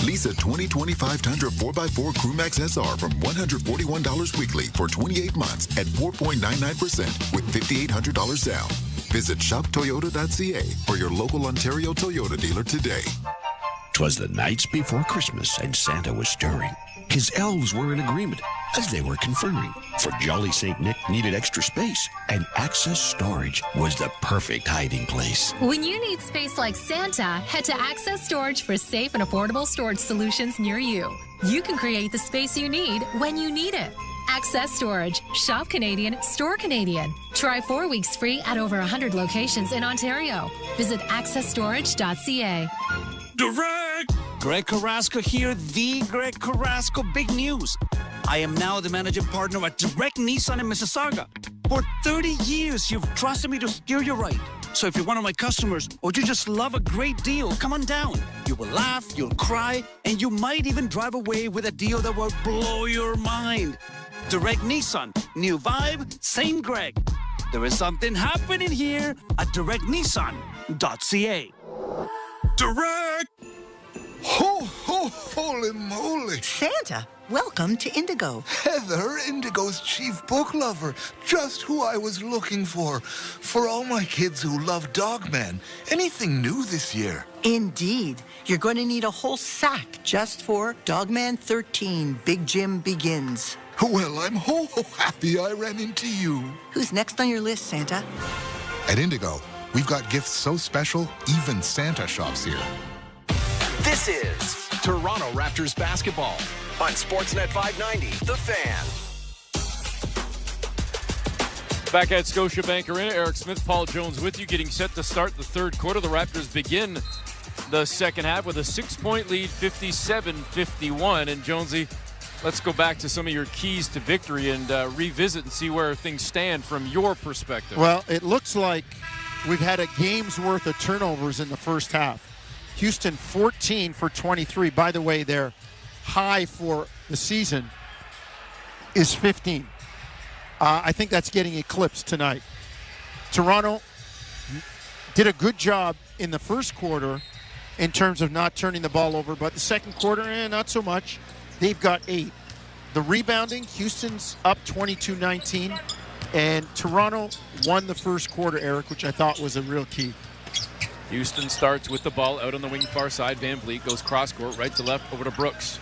Lease a 2025 Tundra 4x4 Crewmax SR from $141 weekly for 28 months at 4.99% with $5,800 down. Visit shoptoyota.ca or your local Ontario Toyota dealer today. 'Twas the nights before Christmas and Santa was stirring. His elves were in agreement as they were conferring. For jolly St. Nick needed extra space, and Access Storage was the perfect hiding place. When you need space like Santa, head to Access Storage for safe and affordable storage solutions near you. You can create the space you need when you need it. Access Storage. Shop Canadian, store Canadian. Try 4 weeks free at over 100 locations in Ontario. Visit accessstorage.ca. Direct! Greg Carrasco here, the Greg Carrasco. Big news. I am now the managing partner at Direct Nissan in Mississauga. For 30 years, you've trusted me to steer you right. So if you're one of my customers or you just love a great deal, come on down. You will laugh, you'll cry, and you might even drive away with a deal that will blow your mind. Direct Nissan. New vibe, same Greg. There is something happening here at directnissan.ca. Direct! Ho, ho, holy moly. Santa, welcome to Indigo. Heather, Indigo's chief book lover. Just who I was looking for. For all my kids who love Dogman. Anything new this year? Indeed. You're going to need a whole sack just for Dogman 13, Big Jim Begins. Well, I'm happy I ran into you. Who's next on your list, Santa? At Indigo, we've got gifts so special, even Santa shops here. This is Toronto Raptors basketball on Sportsnet 590, The Fan. Back at Scotiabank Arena, Eric Smith, Paul Jones with you, getting set to start the third quarter. The Raptors begin the second half with a 6-point lead, 57-51. And Jonesy, let's go back to some of your keys to victory and revisit and see where things stand from your perspective. Well, it looks like we've had a game's worth of turnovers in the first half. Houston 14 for 23. By the way, their high for the season is 15. I think that's getting eclipsed tonight. Toronto did a good job in the first quarter in terms of not turning the ball over, but the second quarter, not so much. They've got 8. The rebounding, Houston's up 22-19, and Toronto won the first quarter, Eric, which I thought was a real key. Houston starts with the ball out on the wing far side. VanVleet goes cross court, right to left, over to Brooks.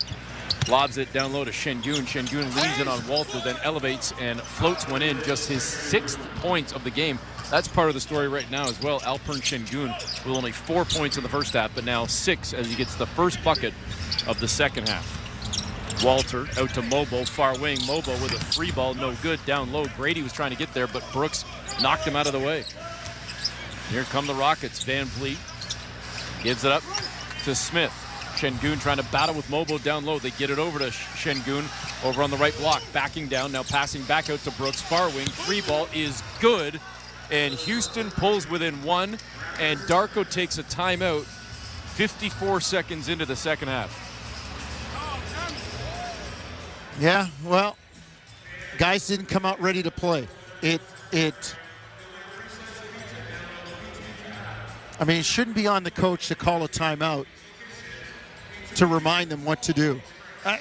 Lobs it down low to Şengün. Şengün leans it on Walter, then elevates and floats one in. Just his 6th points of the game. That's part of the story right now as well. Alperen Şengün with only 4 points in the first half, but now 6 as he gets the first bucket of the second half. Walter out to Mobo, far wing. Mobo with a free ball, no good. Down low, Grady was trying to get there, but Brooks knocked him out of the way. Here come the Rockets. Van Vliet gives it up to Smith. Şengün trying to battle with Mobo down low. They get it over to Şengün over on the right block. Backing down, now passing back out to Brooks. Far wing, free ball is good. And Houston pulls within 1. And Darko takes a timeout 54 seconds into the second half. Yeah, well, guys didn't come out ready to play. It shouldn't be on the coach to call a timeout to remind them what to do.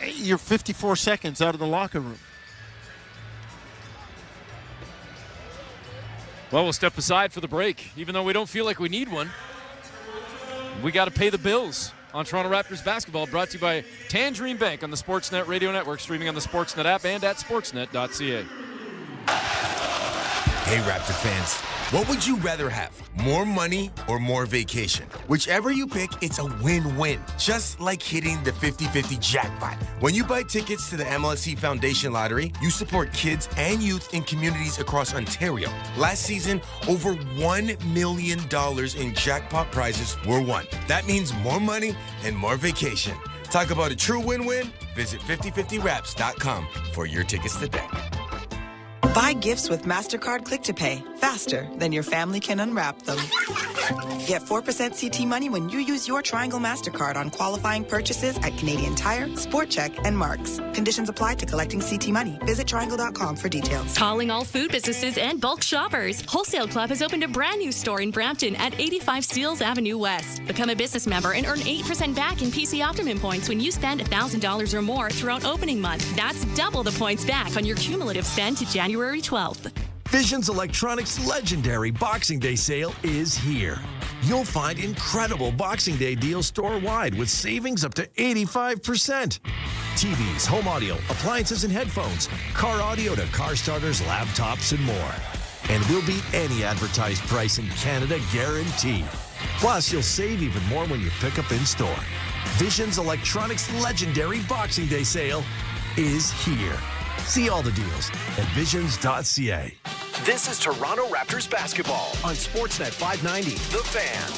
You're 54 seconds out of the locker room. Well, we'll step aside for the break. Even though we don't feel like we need one, we got to pay the bills. On Toronto Raptors basketball, brought to you by Tangerine Bank on the Sportsnet Radio Network, streaming on the Sportsnet app and at sportsnet.ca. Hey, Raptor fans, what would you rather have? More money or more vacation? Whichever you pick, it's a win-win. Just like hitting the 50-50 jackpot. When you buy tickets to the MLSE Foundation Lottery, you support kids and youth in communities across Ontario. Last season, over $1 million in jackpot prizes were won. That means more money and more vacation. Talk about a true win-win? Visit 5050raps.com for your tickets today. Buy gifts with MasterCard Click to Pay faster than your family can unwrap them. Get 4% CT money when you use your Triangle MasterCard on qualifying purchases at Canadian Tire, Sport Check, and Marks. Conditions apply to collecting CT money. Visit triangle.com for details. Calling all food businesses and bulk shoppers. Wholesale Club has opened a brand new store in Brampton at 85 Steeles Avenue West. Become a business member and earn 8% back in PC Optimum points when you spend $1,000 or more throughout opening month. That's double the points back on your cumulative spend to January 12th. Visions Electronics' legendary Boxing Day sale is here. You'll find incredible Boxing Day deals store-wide with savings up to 85%. TVs, home audio, appliances and headphones, car audio to car starters, laptops, and more. And we'll beat any advertised price in Canada guaranteed. Plus, you'll save even more when you pick up in-store. Visions Electronics' legendary Boxing Day sale is here. See all the deals at visions.ca. This is Toronto Raptors basketball on Sportsnet 590, The Fan.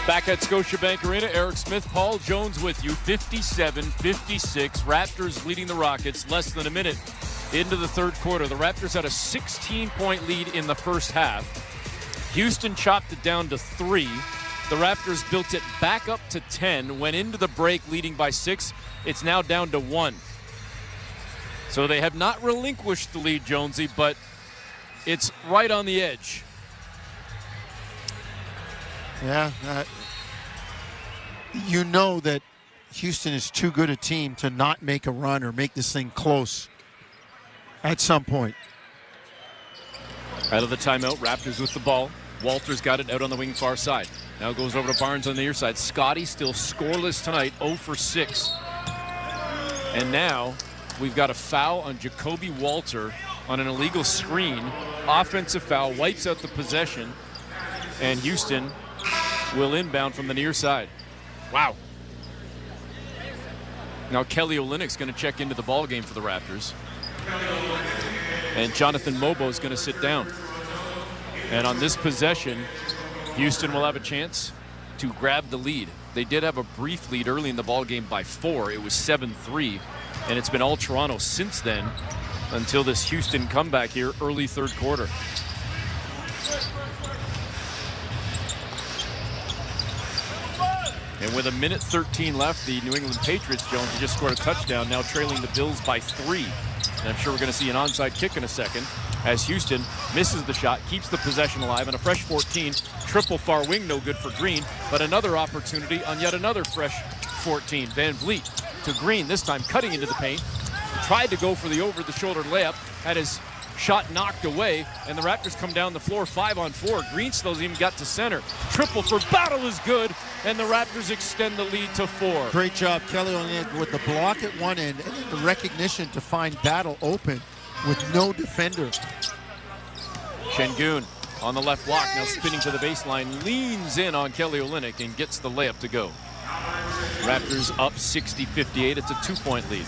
Back at Scotiabank Arena, Eric Smith, Paul Jones with you. 57-56. Raptors leading the Rockets less than a minute into the third quarter. The Raptors had a 16-point lead in the first half. Houston chopped it down to 3. The Raptors built it back up to 10, went into the break leading by 6. It's now down to 1. So they have not relinquished the lead, Jonesy, but it's right on the edge. Yeah. You know that Houston is too good a team to not make a run or make this thing close at some point. Out of the timeout, Raptors with the ball. Walter's got it out on the wing far side. Now goes over to Barnes on the near side. Scotty still scoreless tonight, 0 for 6. And now we've got a foul on Jacoby Walter on an illegal screen. Offensive foul, wipes out the possession. And Houston will inbound from the near side. Wow. Now Kelly Olynyk's going to check into the ball game for the Raptors. And Jonathan Mobo is going to sit down. And on this possession, Houston will have a chance to grab the lead. They did have a brief lead early in the ball game by 4. It was 7-3, and it's been all Toronto since then until this Houston comeback here early third quarter. And with 1:13 left, the New England Patriots, Jones, just scored a touchdown, now trailing the Bills by 3. And I'm sure we're going to see an onside kick in a second as Houston misses the shot, keeps the possession alive, and a fresh 14. Triple far wing, no good for Green, but another opportunity on yet another fresh 14. Van Vliet to Green, this time cutting into the paint. Tried to go for the over-the-shoulder layup, had his Shot knocked away, and the Raptors come down the floor 5-on-4. Greenstill's even got to center. Triple for Battle is good, and the Raptors extend the lead to 4. Great job, Kelly Olynyk with the block at one end and then the recognition to find Battle open with no defender. Şengün on the left block, now spinning to the baseline, leans in on Kelly Olynyk and gets the layup to go. Raptors up 60-58. It's a 2-point lead.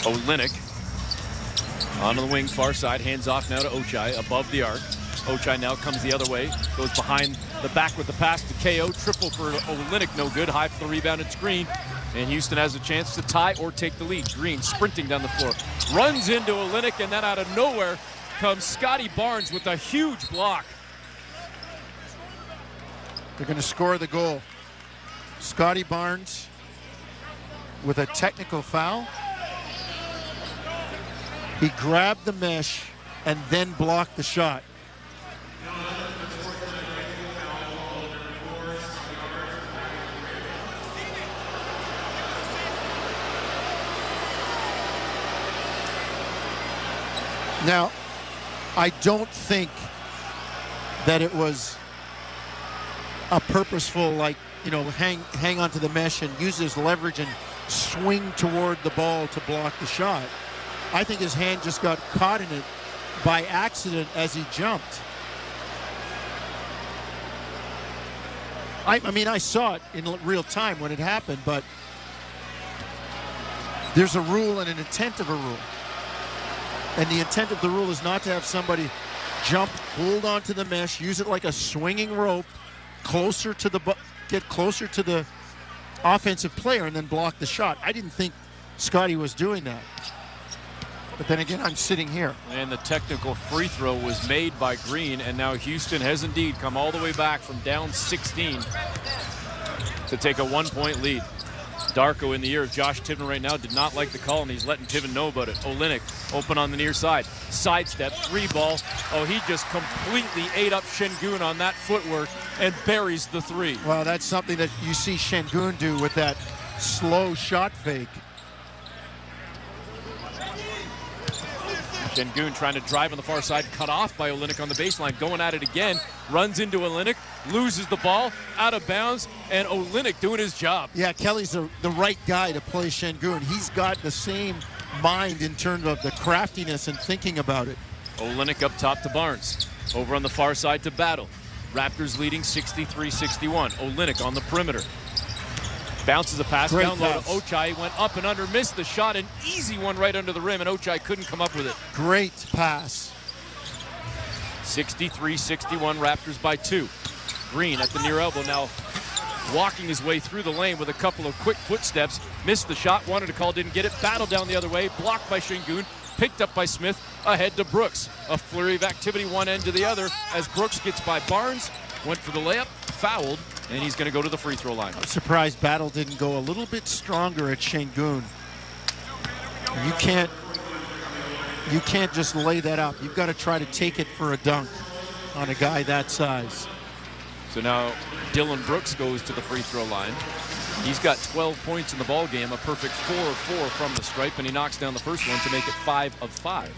Olynyk onto the wing, far side, hands off now to Ochai, above the arc. Ochai now comes the other way, goes behind the back with the pass to KO. Triple for Olynyk, no good. High for the rebound, it's Green. And Houston has a chance to tie or take the lead. Green sprinting down the floor, runs into Olynyk, and then out of nowhere comes Scotty Barnes with a huge block. They're going to score the goal. Scotty Barnes with a technical foul. He grabbed the mesh and then blocked the shot. Now, I don't think that it was a purposeful, hang onto the mesh and use his leverage and swing toward the ball to block the shot. I think his hand just got caught in it by accident as he jumped. I saw it in real time when it happened, but there's a rule and an intent of a rule. And the intent of the rule is not to have somebody jump, hold onto the mesh, use it like a swinging rope, get closer to the offensive player and then block the shot. I didn't think Scotty was doing that. But then again, I'm sitting here. And the technical free throw was made by Green, and now Houston has indeed come all the way back from down 16 to take a 1-point lead. Darko in the ear of Josh Tiven right now did not like the call, and he's letting Tiven know about it. Olynyk open on the near side. Sidestep, 3-ball. Oh, he just completely ate up Şengün on that footwork and buries the 3. Well, that's something that you see Şengün do with that slow shot fake. Şengün trying to drive on the far side, cut off by Olynyk on the baseline, going at it again, runs into Olynyk, loses the ball, out of bounds, and Olynyk doing his job. Yeah, Kelly's the right guy to play Şengün. He's got the same mind in terms of the craftiness and thinking about it. Olynyk up top to Barnes. Over on the far side to Battle. Raptors leading 63-61. Olynyk on the perimeter. Bounces a pass down low to Ochai. Went up and under, missed the shot. An easy one right under the rim, and Ochai couldn't come up with it. Great pass. 63-61, Raptors by 2. Green at the near elbow now, walking his way through the lane with a couple of quick footsteps. Missed the shot, wanted to call, didn't get it. Battle down the other way, blocked by Şengün. Picked up by Smith, ahead to Brooks. A flurry of activity one end to the other as Brooks gets by Barnes. Went for the layup, fouled, and he's going to go to the free throw line. I'm surprised Battle didn't go a little bit stronger at Şengün. You can't just lay that up. You've got to try to take it for a dunk on a guy that size. So now Dylan Brooks goes to the free throw line. He's got 12 points in the ball game, a perfect 4 of 4 from the stripe, and he knocks down the first one to make it 5 of 5.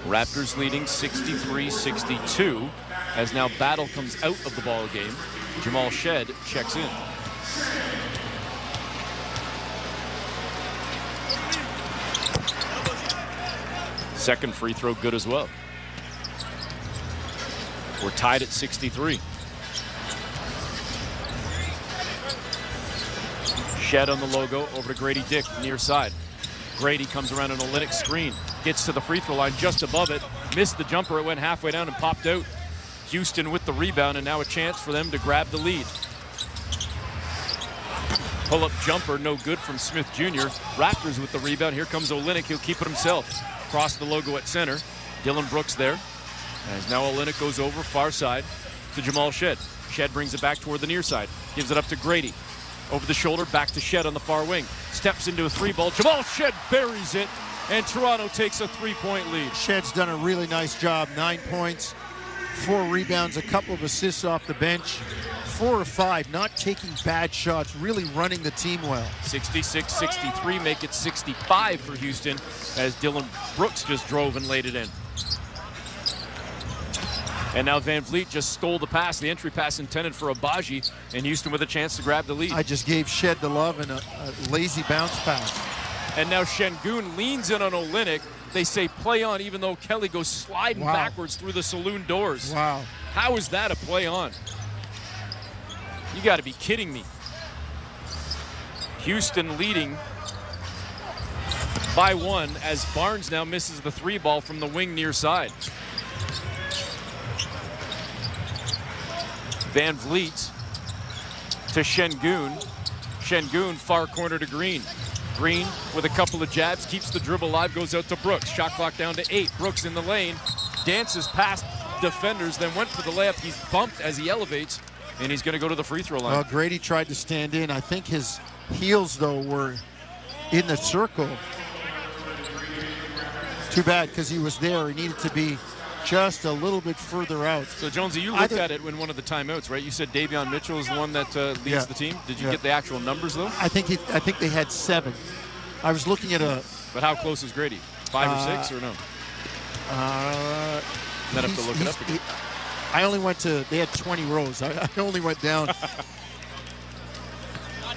Raptors leading 63-62 as now Battle comes out of the ball game. Jamal Shed checks in. Second free throw good as well. We're tied at 63. Shed on the logo, over to Grady Dick, near side. Grady comes around an Olynyk screen, gets to the free throw line just above it, missed the jumper, it went halfway down and popped out. Houston with the rebound, and now a chance for them to grab the lead. Pull-up jumper, no good from Smith Jr. Raptors with the rebound, here comes Olynyk, he'll keep it himself. Cross the logo at center, Dylan Brooks there. As now Olynyk goes over far side to Jamal Shed. Shed brings it back toward the near side, gives it up to Grady. Over the shoulder, back to Shed on the far wing. Steps into a 3-ball. Jamal Shed buries it, and Toronto takes a 3-point lead. Shed's done a really nice job. 9 points. 4 rebounds, a couple of assists off the bench. 4 or 5, not taking bad shots, really running the team well. 66-63, make it 65 for Houston as Dylan Brooks just drove and laid it in. And now Van Vliet just stole the pass, the entry pass intended for Abaji, and Houston with a chance to grab the lead. I just gave Shed the love and a lazy bounce pass. And now Şengün leans in on Olynyk. They say play on, even though Kelly goes sliding backwards through the saloon doors. Wow. How is that a play on? You got to be kidding me. Houston leading by 1 as Barnes now misses the 3 ball from the wing near side. Van Vliet to Şengün. Şengün far corner to Green. Green with a couple of jabs, keeps the dribble alive, goes out to Brooks. Shot clock down to 8. Brooks in the lane, dances past defenders, then went for the layup. He's bumped as he elevates, and he's going to go to the free throw line. Well, Grady tried to stand in. I think his heels, though, were in the circle. Too bad, because he was there. He needed to be just a little bit further out. So, Jonesy, you looked at it in one of the timeouts, right? You said Davion Mitchell is the one that leads the team. Did you get the actual numbers, though? I think they had 7. I was looking at a... But how close is Grady? 5 or 6 or no? I'd have to look it up again. I only went to... They had 20 rows. I only went down.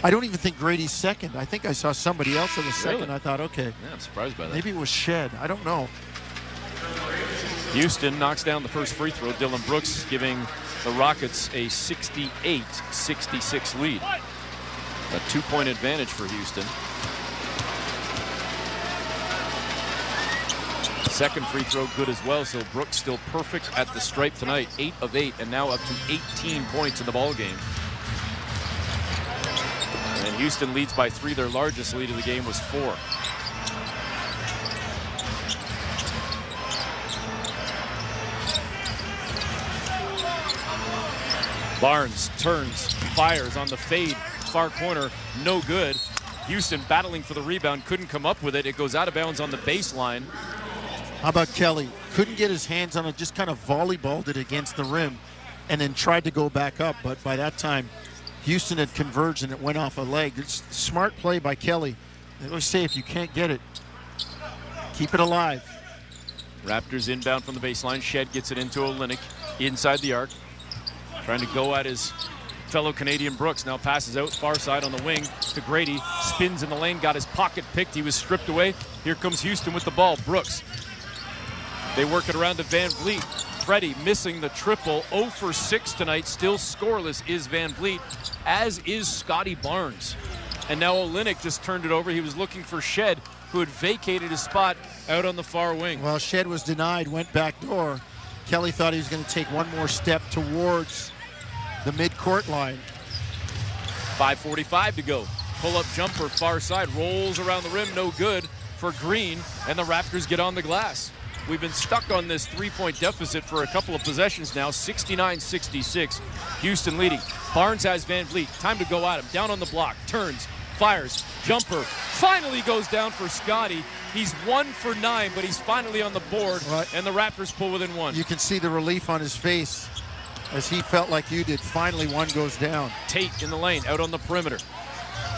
I don't even think Grady's second. I think I saw somebody else in the second. Really? I thought, okay. Yeah, I'm surprised by that. Maybe it was Shed. I don't know. Houston knocks down the first free throw. Dylan Brooks giving the Rockets a 68-66 lead. A 2-point advantage for Houston. Second free throw good as well, so Brooks still perfect at the stripe tonight. 8 of 8, and now up to 18 points in the ball game. And Houston leads by 3. Their largest lead of the game was 4. Barnes turns, fires on the fade, far corner, no good. Houston battling for the rebound, couldn't come up with it. It goes out of bounds on the baseline. How about Kelly? Couldn't get his hands on it, just kind of volleyballed it against the rim and then tried to go back up. But by that time, Houston had converged and it went off a leg. It's smart play by Kelly. They always say if you can't get it, keep it alive. Raptors inbound from the baseline. Shed gets it into Olynyk inside the arc. Trying to go at his fellow Canadian Brooks. Now passes out far side on the wing to Grady. Spins in the lane, got his pocket picked. He was stripped away. Here comes Houston with the ball. Brooks. They work it around to Van Vliet. Freddie missing the triple. 0 for 6 tonight. Still scoreless is Van Vliet, as is Scotty Barnes. And now Olynyk just turned it over. He was looking for Shed, who had vacated his spot out on the far wing. Well, Shed was denied, went back door. Kelly thought he was going to take one more step towards the midcourt line. 5:45 to go. Pull-up jumper, far side, rolls around the rim, no good for Green, and the Raptors get on the glass. We've been stuck on this 3-point deficit for a couple of possessions now, 69-66. Houston leading. Barnes has Van Vliet. Time to go at him. Down on the block. Turns. Fires. Jumper. Finally goes down for Scotty. He's 1 for 9, but he's finally on the board, and the Raptors pull within 1. You can see the relief on his face as he felt like you did. Finally, one goes down. Tate in the lane, out on the perimeter.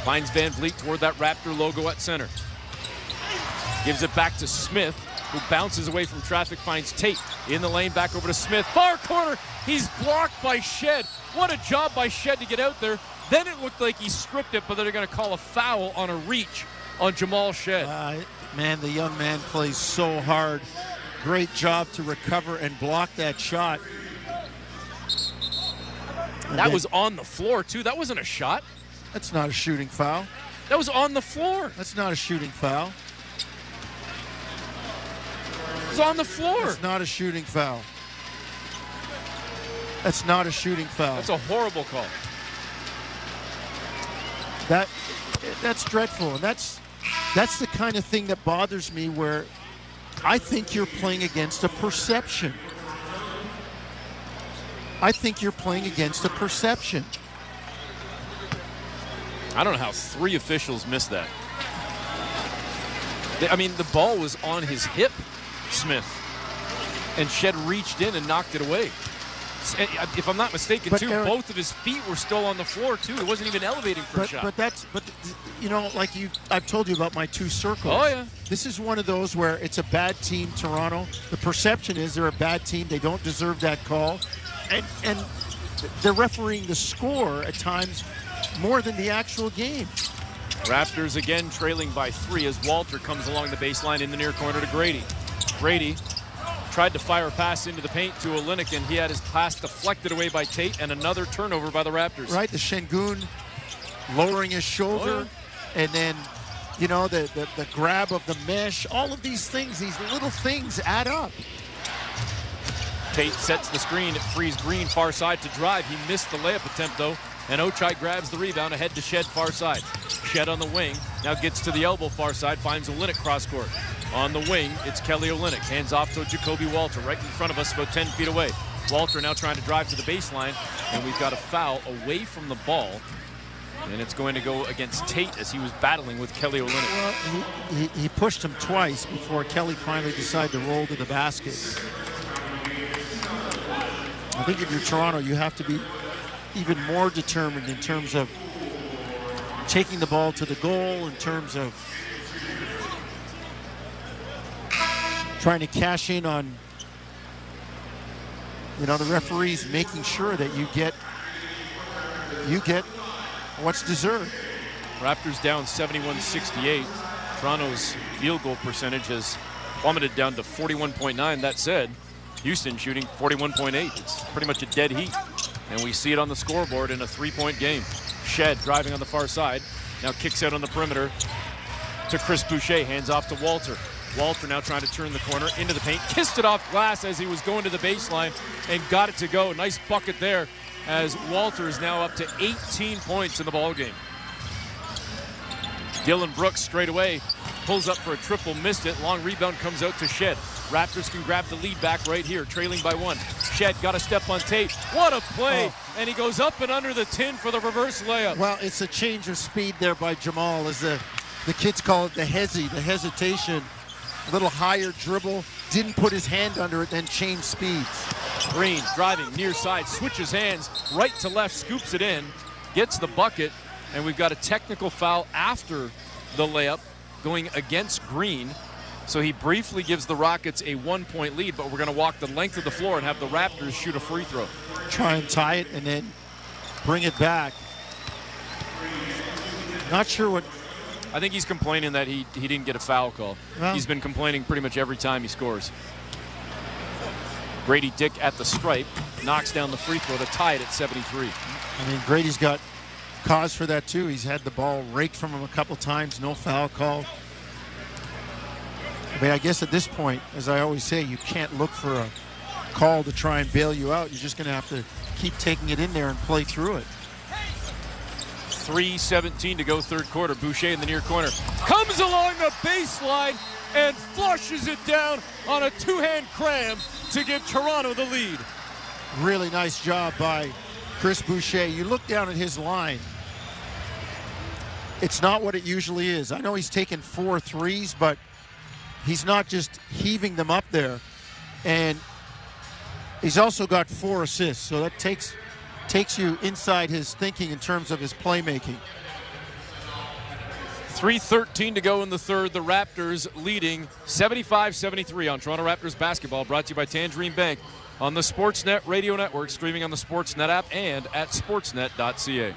Finds Van Vliet toward that Raptor logo at center. Gives it back to Smith, who bounces away from traffic, finds Tate in the lane, back over to Smith. Far corner, he's blocked by Shed. What a job by Shed to get out there. Then it looked like he stripped it, but they're going to call a foul on a reach on Jamal Shed. Man, the young man plays so hard. Great job to recover and block that shot. That was on the floor, too. That wasn't a shot. That's not a shooting foul. That was on the floor. That's not a shooting foul. It was on the floor. That's not a shooting foul. That's not a shooting foul. That's a horrible call. That's dreadful. And that's the kind of thing that bothers me, where I think you're playing against a perception. I think you're playing against a perception. I don't know how 3 officials missed that. I mean, the ball was on his hip, Smith. and Shed reached in and knocked it away. If I'm not mistaken, But too, Eric, both of his feet were still on the floor, too. He wasn't even elevating for a shot. But you know, like I've told you about my two circles. Oh, yeah. This is one of those where it's a bad team, Toronto. The perception is they're a bad team. They don't deserve that call. And they're refereeing the score at times more than the actual game. Raptors again trailing by 3 as Walter comes along the baseline in the near corner to Grady. Grady tried to fire a pass into the paint to Olynyk, and he had his pass deflected away by Tate, and another turnover by the Raptors. Right, the Şengün lowering his shoulder, and then, you know, the grab of the mesh. All of these things, these little things add up. Tate sets the screen. It frees Green far side to drive. He missed the layup attempt, though, and Ochai grabs the rebound ahead to Shed far side. Shed on the wing, now gets to the elbow far side, finds Olynyk cross court. On the wing, it's Kelly Olynyk. Hands off to Jacoby Walter right in front of us, about 10 feet away. Walter now trying to drive to the baseline, and we've got a foul away from the ball. And it's going to go against Tate as he was battling with Kelly Olynyk. Well, he pushed him twice before Kelly finally decided to roll to the basket. I think if you're Toronto, you have to be even more determined in terms of taking the ball to the goal, in terms of trying to cash in on, you know, the referees making sure that you get what's deserved. Raptors down 71-68. Toronto's field goal percentage has plummeted down to 41.9. That said, Houston shooting 41.8. It's pretty much a dead heat. And we see it on the scoreboard in a 3-point game. Shed driving on the far side. Now kicks out on the perimeter to Chris Boucher. Hands off to Walter. Walter now trying to turn the corner into the paint. Kissed it off glass as he was going to the baseline and got it to go. Nice bucket there as Walter is now up to 18 points in the ballgame. Dylan Brooks straight away pulls up for a triple, missed it. Long rebound comes out to Shed. Raptors can grab the lead back right here, trailing by 1. Shed got a step on Tate. What a play! And he goes up and under the tin for the reverse layup. Well, it's a change of speed there by Jamal, as the kids call it the hesitation. A little higher dribble, didn't put his hand under it, then changed speeds. Green driving near side, switches hands, right to left, scoops it in, gets the bucket, and we've got a technical foul after the layup going against Green. So he briefly gives the Rockets a 1-point lead, but we're going to walk the length of the floor and have the Raptors shoot a free throw. Try and tie it and then bring it back. Not sure what... I think he's complaining that he didn't get a foul call. Well, he's been complaining pretty much every time he scores. Grady Dick at the stripe knocks down the free throw to tie it at 73. I mean, Grady's got cause for that too. He's had the ball raked from him a couple times, no foul call. I mean, I guess at this point, as I always say, you can't look for a call to try and bail you out. You're just going to have to keep taking it in there and play through it. 3:17 to go third quarter. Boucher in the near corner comes along the baseline and flushes it down on a two-hand cram to give Toronto the lead. Really nice job by Chris Boucher. You look down at his line. It's not what it usually is. I know he's taken 4 threes, but he's not just heaving them up there. And he's also got 4 assists, so that takes you inside his thinking in terms of his playmaking. 3:13 to go in the third. The Raptors leading 75-73 on Toronto Raptors basketball, brought to you by Tangerine Bank on the Sportsnet Radio Network, streaming on the Sportsnet app and at sportsnet.ca.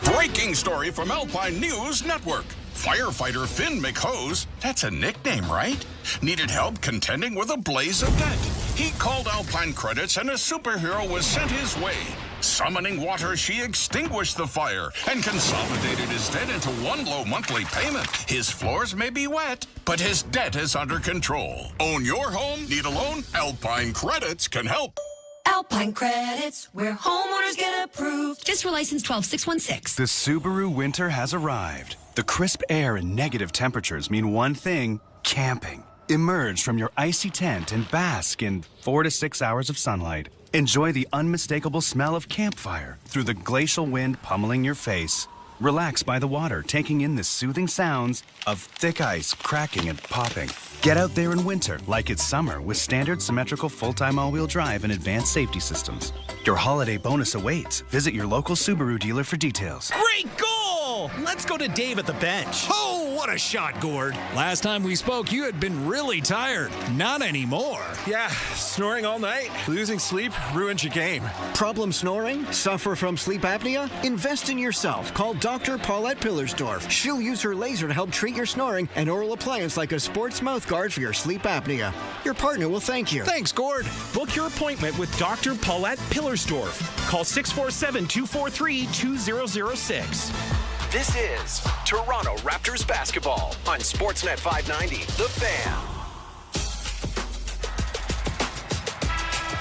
Breaking story from Alpine News Network. Firefighter Finn McHose, that's a nickname, right? Needed help contending with a blaze of debt. He called Alpine Credits and a superhero was sent his way. Summoning water, she extinguished the fire and consolidated his debt into one low monthly payment. His floors may be wet, but his debt is under control. Own your home? Need a loan? Alpine Credits can help. Alpine Credits, where homeowners get approved. Fisker license 12616. The Subaru winter has arrived. The crisp air and negative temperatures mean one thing: camping. Emerge from your icy tent and bask in 4 to 6 hours of sunlight. Enjoy the unmistakable smell of campfire through the glacial wind pummeling your face. Relax by the water, taking in the soothing sounds of thick ice cracking and popping. Get out there in winter like it's summer with standard symmetrical full-time all-wheel drive and advanced safety systems. Your holiday bonus awaits. Visit your local Subaru dealer for details. Great goal! Let's go to Dave at the bench. Oh, what a shot, Gord. Last time we spoke, you had been really tired. Not anymore. Yeah, snoring all night. Losing sleep ruins your game. Problem snoring? Suffer from sleep apnea? Invest in yourself. Call Dr. Paulette Pillersdorf. She'll use her laser to help treat your snoring and oral appliance like a sports mouth guard for your sleep apnea. Your partner will thank you. Thanks, Gord. Book your appointment with Dr. Paulette Pillersdorf. Call 647-243-2006. This is Toronto Raptors basketball on Sportsnet 590, The Fan.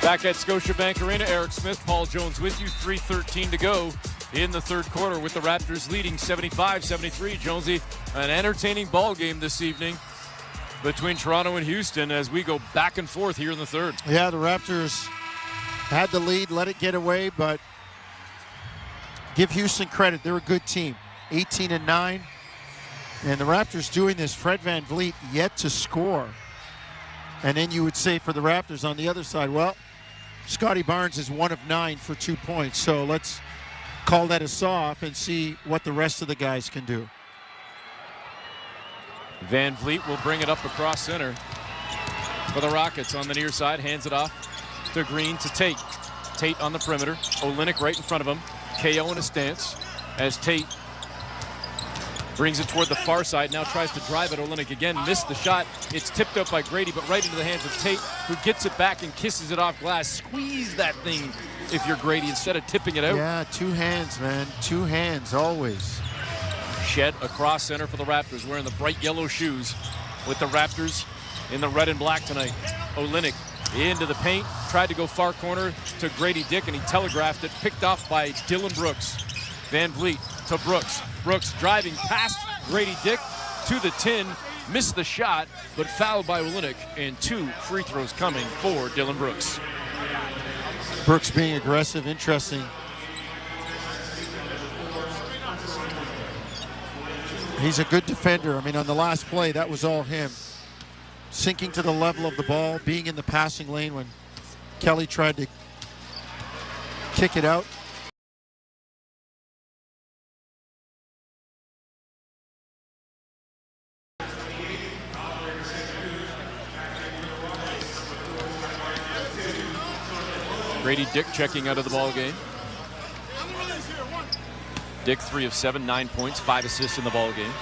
Back at Scotiabank Arena, Eric Smith, Paul Jones with you. 3:13 to go in the third quarter with the Raptors leading 75-73. Jonesy, an entertaining ball game this evening between Toronto and Houston as we go back and forth here in the third. Yeah, the Raptors had the lead, let it get away, but give Houston credit. They're a good team. 18-9. And the Raptors doing this, Fred VanVleet yet to score. And then you would say for the Raptors on the other side, well, Scotty Barnes is 1 of 9 for 2 points. So let's call that a saw-off and see what the rest of the guys can do. VanVleet will bring it up across center for the Rockets on the near side. Hands it off to Green to Tate. Tate on the perimeter. Olynyk right in front of him. KO in a stance as Tate brings it toward the far side. Now tries to drive it. Olynyk again missed the shot. It's tipped up by Grady, but right into the hands of Tate, who gets it back and kisses it off glass. Squeeze that thing if you're Grady instead of tipping it out. Yeah, 2 hands, man. 2 hands always. Shed across center for the Raptors, wearing the bright yellow shoes with the Raptors in the red and black tonight. Olynyk into the paint, tried to go far corner to Grady Dick, and he telegraphed it, picked off by Dylan Brooks. VanVleet to Brooks. Brooks driving past Grady Dick to the tin, missed the shot, but fouled by Olynyk, and 2 free throws coming for Dylan Brooks. Brooks being aggressive, interesting. He's a good defender. I mean, on the last play, that was all him. Sinking to the level of the ball, being in the passing lane when Kelly tried to kick it out. Grady Dick checking out of the ball game. Dick 3 of 7, 9 points, 5 assists in the ball game.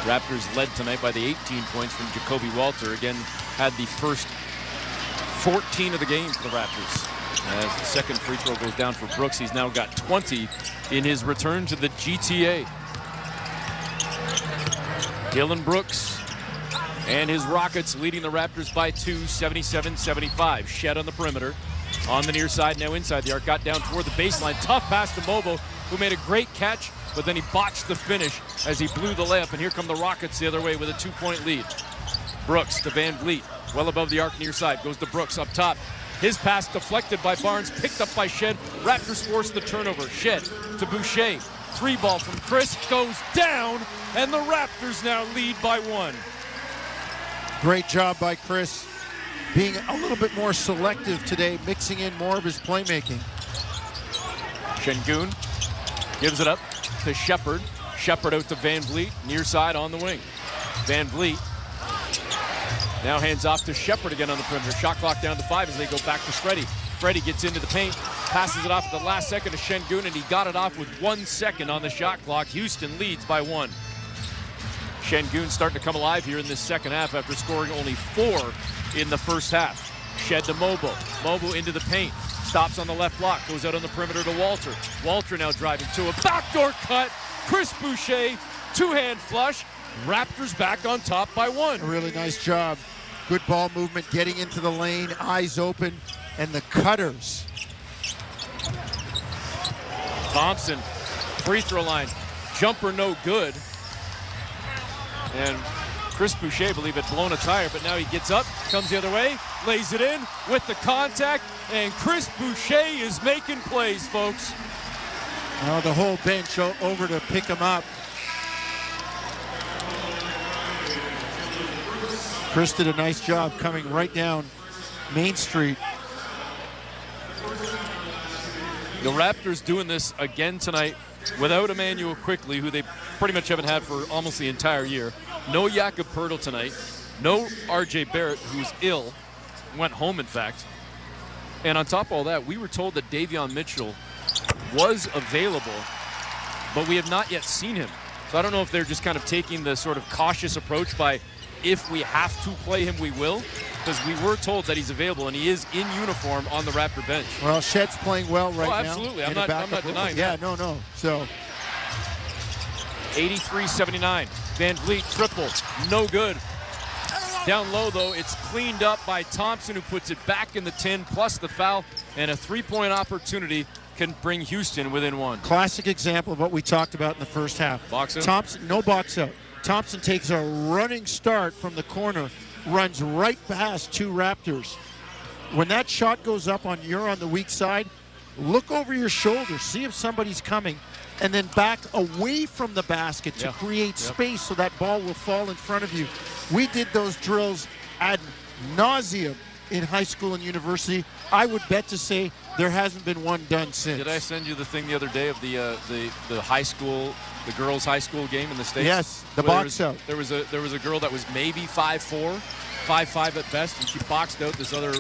Raptors led tonight by the 18 points from Jacoby Walter. Again, had the first 14 of the game for the Raptors. As the second free throw goes down for Brooks, he's now got 20 in his return to the GTA. Dylan Brooks and his Rockets leading the Raptors by 2, 77-75. Shed on the perimeter. On the near side, now inside the arc, got down toward the baseline. Tough pass to Mobo, who made a great catch, but then he botched the finish as he blew the layup, and here come the Rockets the other way with a 2-point lead. Brooks to VanVleet, well above the arc near side, goes to Brooks up top. His pass deflected by Barnes, picked up by Shed. Raptors force the turnover. Shed to Boucher. 3 ball from Chris, goes down, and the Raptors now lead by 1. Great job by Chris, being a little bit more selective today, mixing in more of his playmaking. Şengün gives it up to Shepard. Shepard out to VanVleet, near side on the wing. VanVleet now hands off to Shepard again on the perimeter. Shot clock down to 5 as they go back to Freddie. Freddie gets into the paint, passes it off at the last second to Şengün, and he got it off with 1 second on the shot clock. Houston leads by 1. Şengün starting to come alive here in this second half after scoring only 4 in the first half. Shed to Mobo. Mobo into the paint. Stops on the left block. Goes out on the perimeter to Walter. Walter now driving to a backdoor cut. Chris Boucher, 2-hand flush. Raptors back on top by 1. A really nice job. Good ball movement, getting into the lane, eyes open, and the cutters. Thompson, free throw line. Jumper no good. And Chris Boucher, I believe, had blown a tire, but now he gets up, comes the other way, lays it in with the contact, and Chris Boucher is making plays, folks. Now the whole bench over to pick him up. Chris did a nice job coming right down Main Street. The Raptors doing this again tonight without Emmanuel Quickley, who they pretty much haven't had for almost the entire year. No Jakob Poeltl tonight. No RJ Barrett, who's ill. Went home, in fact. And on top of all that, we were told that Davion Mitchell was available, but we have not yet seen him. So I don't know if they're just kind of taking the sort of cautious approach by, if we have to play him, we will. Because we were told that he's available, and he is in uniform on the Raptor bench. Well, Shed's playing well right now. Absolutely. I'm not denying that. Yeah, no. So 83-79. Van Vliet triple. No good. Down low, though, it's cleaned up by Thompson, who puts it back in the tin, plus the foul, and a three-point opportunity can bring Houston within one. Classic example of what we talked about in the first half. Box out? Thompson, no box out. Thompson takes a running start from the corner, runs right past two Raptors. When that shot goes up you're on the weak side, look over your shoulder, see if somebody's coming, and then back away from the basket to create space so that ball will fall in front of you. We did those drills ad nauseum in high school and university. I would bet to say there hasn't been one done since. Did I send you the thing the other day of the high school, the girls' high school game in the States? Yes, the box out. There was a girl that was maybe 5'4", 5'5" at best, and she boxed out this other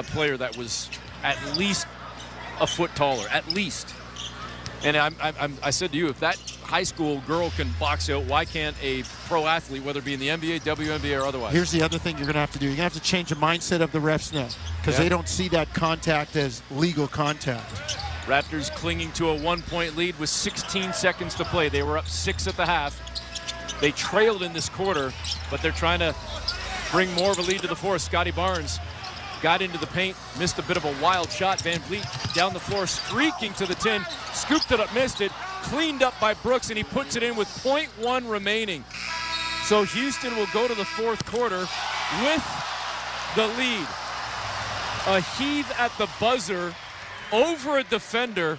player that was at least a foot taller, at least. And I said to you, if that high school girl can box out, why can't a pro athlete, whether it be in the NBA, WNBA, or otherwise? Here's the other thing you're going to have to do. You're going to have to change the mindset of the refs now, because they don't see that contact as legal contact. Raptors clinging to a 1-point lead with 16 seconds to play. They were up 6 at the half. They trailed in this quarter, but they're trying to bring more of a lead to the fourth. Scotty Barnes got into the paint, missed a bit of a wild shot. Van Vliet down the floor, streaking to the tin, scooped it up, missed it, cleaned up by Brooks, and he puts it in with 0.1 remaining. So Houston will go to the fourth quarter with the lead. A heave at the buzzer over a defender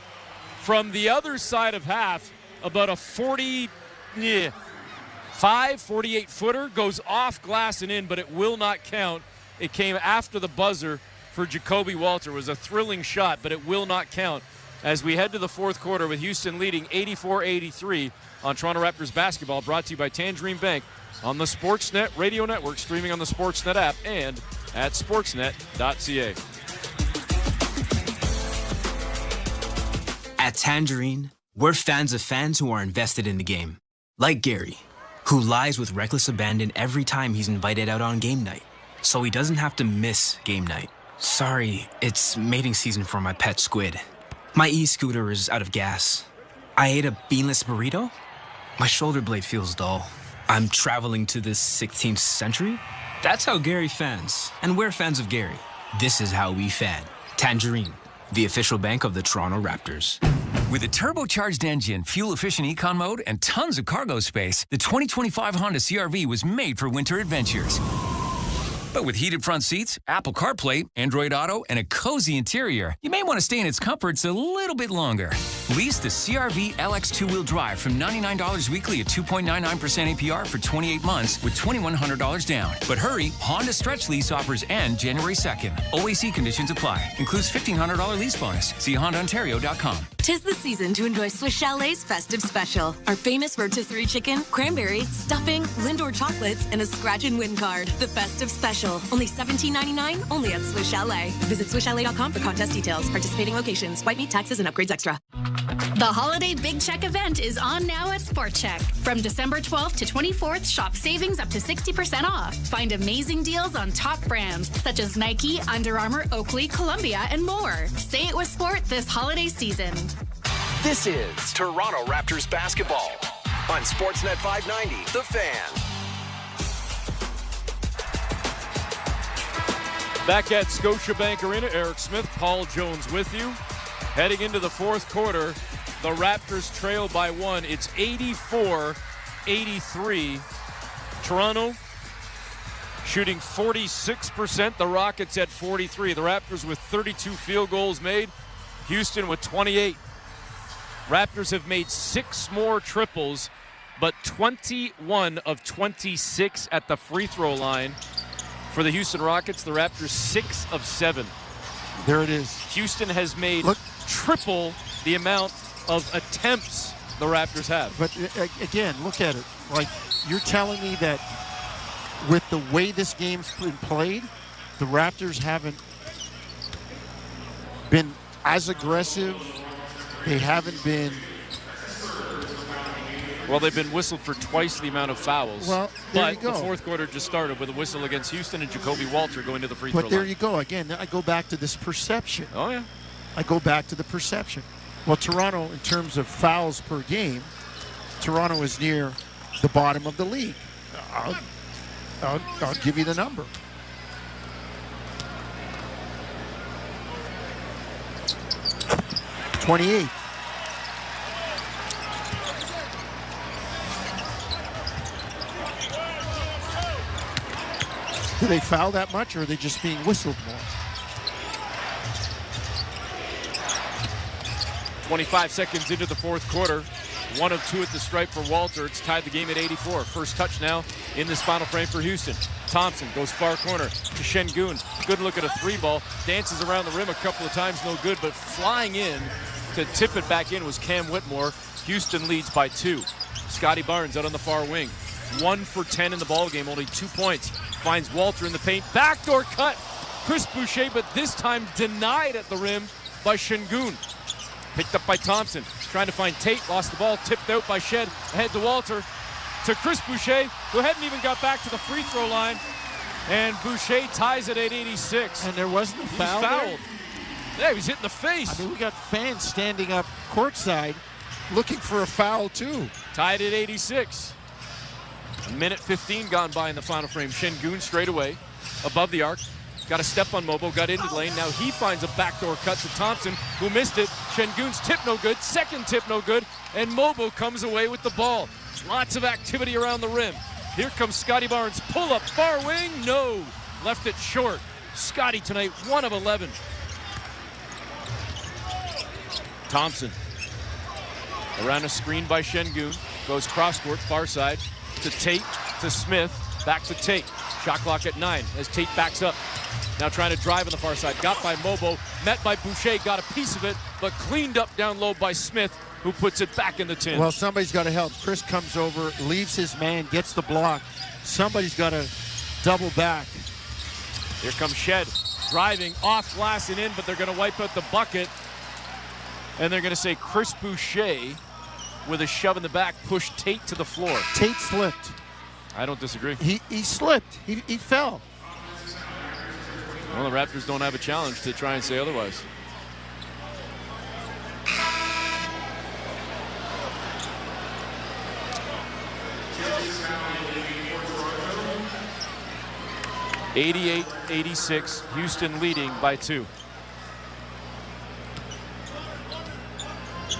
from the other side of half, about a 48-footer, goes off glass and in, but it will not count. It came after the buzzer for Jacoby Walter. It was a thrilling shot, but it will not count as we head to the fourth quarter with Houston leading 84-83 on Toronto Raptors basketball, brought to you by Tangerine Bank on the Sportsnet Radio Network, streaming on the Sportsnet app and at sportsnet.ca. At Tangerine, we're fans of fans who are invested in the game. Like Gary, who lies with reckless abandon every time he's invited out on game night, so he doesn't have to miss game night. Sorry, it's mating season for my pet squid. My e-scooter is out of gas. I ate a beanless burrito? My shoulder blade feels dull. I'm traveling to the 16th century? That's how Gary fans. And we're fans of Gary. This is how we fan. Tangerine, the official bank of the Toronto Raptors. With a turbocharged engine, fuel-efficient econ mode, and tons of cargo space, the 2025 Honda CR-V was made for winter adventures. But with heated front seats, Apple CarPlay, Android Auto, and a cozy interior, you may want to stay in its comforts a little bit longer. Lease the CR-V LX two-wheel drive from $99 weekly at 2.99% APR for 28 months with $2,100 down. But hurry, Honda Stretch Lease offers end January 2nd. OAC conditions apply. Includes $1,500 lease bonus. See HondaOntario.com. 'Tis the season to enjoy Swiss Chalet's festive special. Our famous rotisserie chicken, cranberry, stuffing, Lindor chocolates, and a scratch and win card. The festive special. Only $17.99, only at Swiss Chalet. Visit SwissChalet.com for contest details. Participating locations. White meat, taxes, and upgrades extra. The Holiday Big Check event is on now at Sport Check. From December 12th to 24th, shop savings up to 60% off. Find amazing deals on top brands such as Nike, Under Armour, Oakley, Columbia, and more. Say it with sport this holiday season. This is Toronto Raptors basketball on Sportsnet 590, The Fan. Back at Scotiabank Arena, Eric Smith, Paul Jones with you. Heading into the fourth quarter, the Raptors trail by one. It's 84-83. Toronto shooting 46%. The Rockets at 43. The Raptors with 32 field goals made. Houston with 28. Raptors have made 6 more triples, but 21 of 26 at the free throw line. For the Houston Rockets, the Raptors 6 of 7. There it is. Houston has made triple the amount of attempts the Raptors have. But again, look at it. Like, you're telling me that with the way this game's been played, the Raptors haven't been as aggressive. They haven't been. Well, they've been whistled for twice the amount of fouls. Well, there you but go. The fourth quarter just started with a whistle against Houston and Jacoby Walter going to the free throw line. But there you go. Again, I go back to this perception. Oh, yeah. I go back to the perception. Well, Toronto, in terms of fouls per game, Toronto is near the bottom of the league. I'll give you the number. '28. Do they foul that much, or are they just being whistled more? 25 seconds into the fourth quarter. 1 of 2 at the stripe for Walter. It's tied the game at 84. First touch now in this final frame for Houston. Thompson goes far corner to Şengün. Good look at a 3-ball. Dances around the rim a couple of times, no good, but flying in to tip it back in was Cam Whitmore. Houston leads by 2. Scotty Barnes out on the far wing. 1 for 10 in the ballgame, only 2 points. Finds Walter in the paint. Backdoor cut. Chris Boucher, but this time denied at the rim by Şengün. Picked up by Thompson. Trying to find Tate. Lost the ball. Tipped out by Shed. Ahead to Walter. To Chris Boucher, who hadn't even got back to the free throw line. And Boucher ties it at 86. And there wasn't a foul He was there? fouled. Yeah, he was hit in the face. I mean, we got fans standing up courtside looking for a foul, too. Tied at 86. A minute 15 gone by in the final frame. Şengün straight away. Above the arc. Got a step on Mobo, got into the lane. Now he finds a backdoor cut to Thompson, who missed it. Şengün's tip no good, second tip no good, and Mobo comes away with the ball. Lots of activity around the rim. Here comes Scotty Barnes, pull up, far wing, no. Left it short. Scotty tonight, 1 of 11. Thompson, around a screen by Şengün, goes cross court, far side, to Tate, to Smith, back to Tate. Shot clock at 9 as Tate backs up. Now trying to drive on the far side. Got by Mobo, met by Boucher, got a piece of it, but cleaned up down low by Smith, who puts it back in the tin. Well, somebody's got to help. Chris comes over, leaves his man, gets the block. Somebody's got to double back. Here comes Shed, driving off glass and in, but they're going to wipe out the bucket. And they're going to say Chris Boucher, with a shove in the back, pushed Tate to the floor. Tate slipped. I don't disagree. He slipped. He fell. Well, the Raptors don't have a challenge to try and say otherwise. (88-86), Houston leading by 2.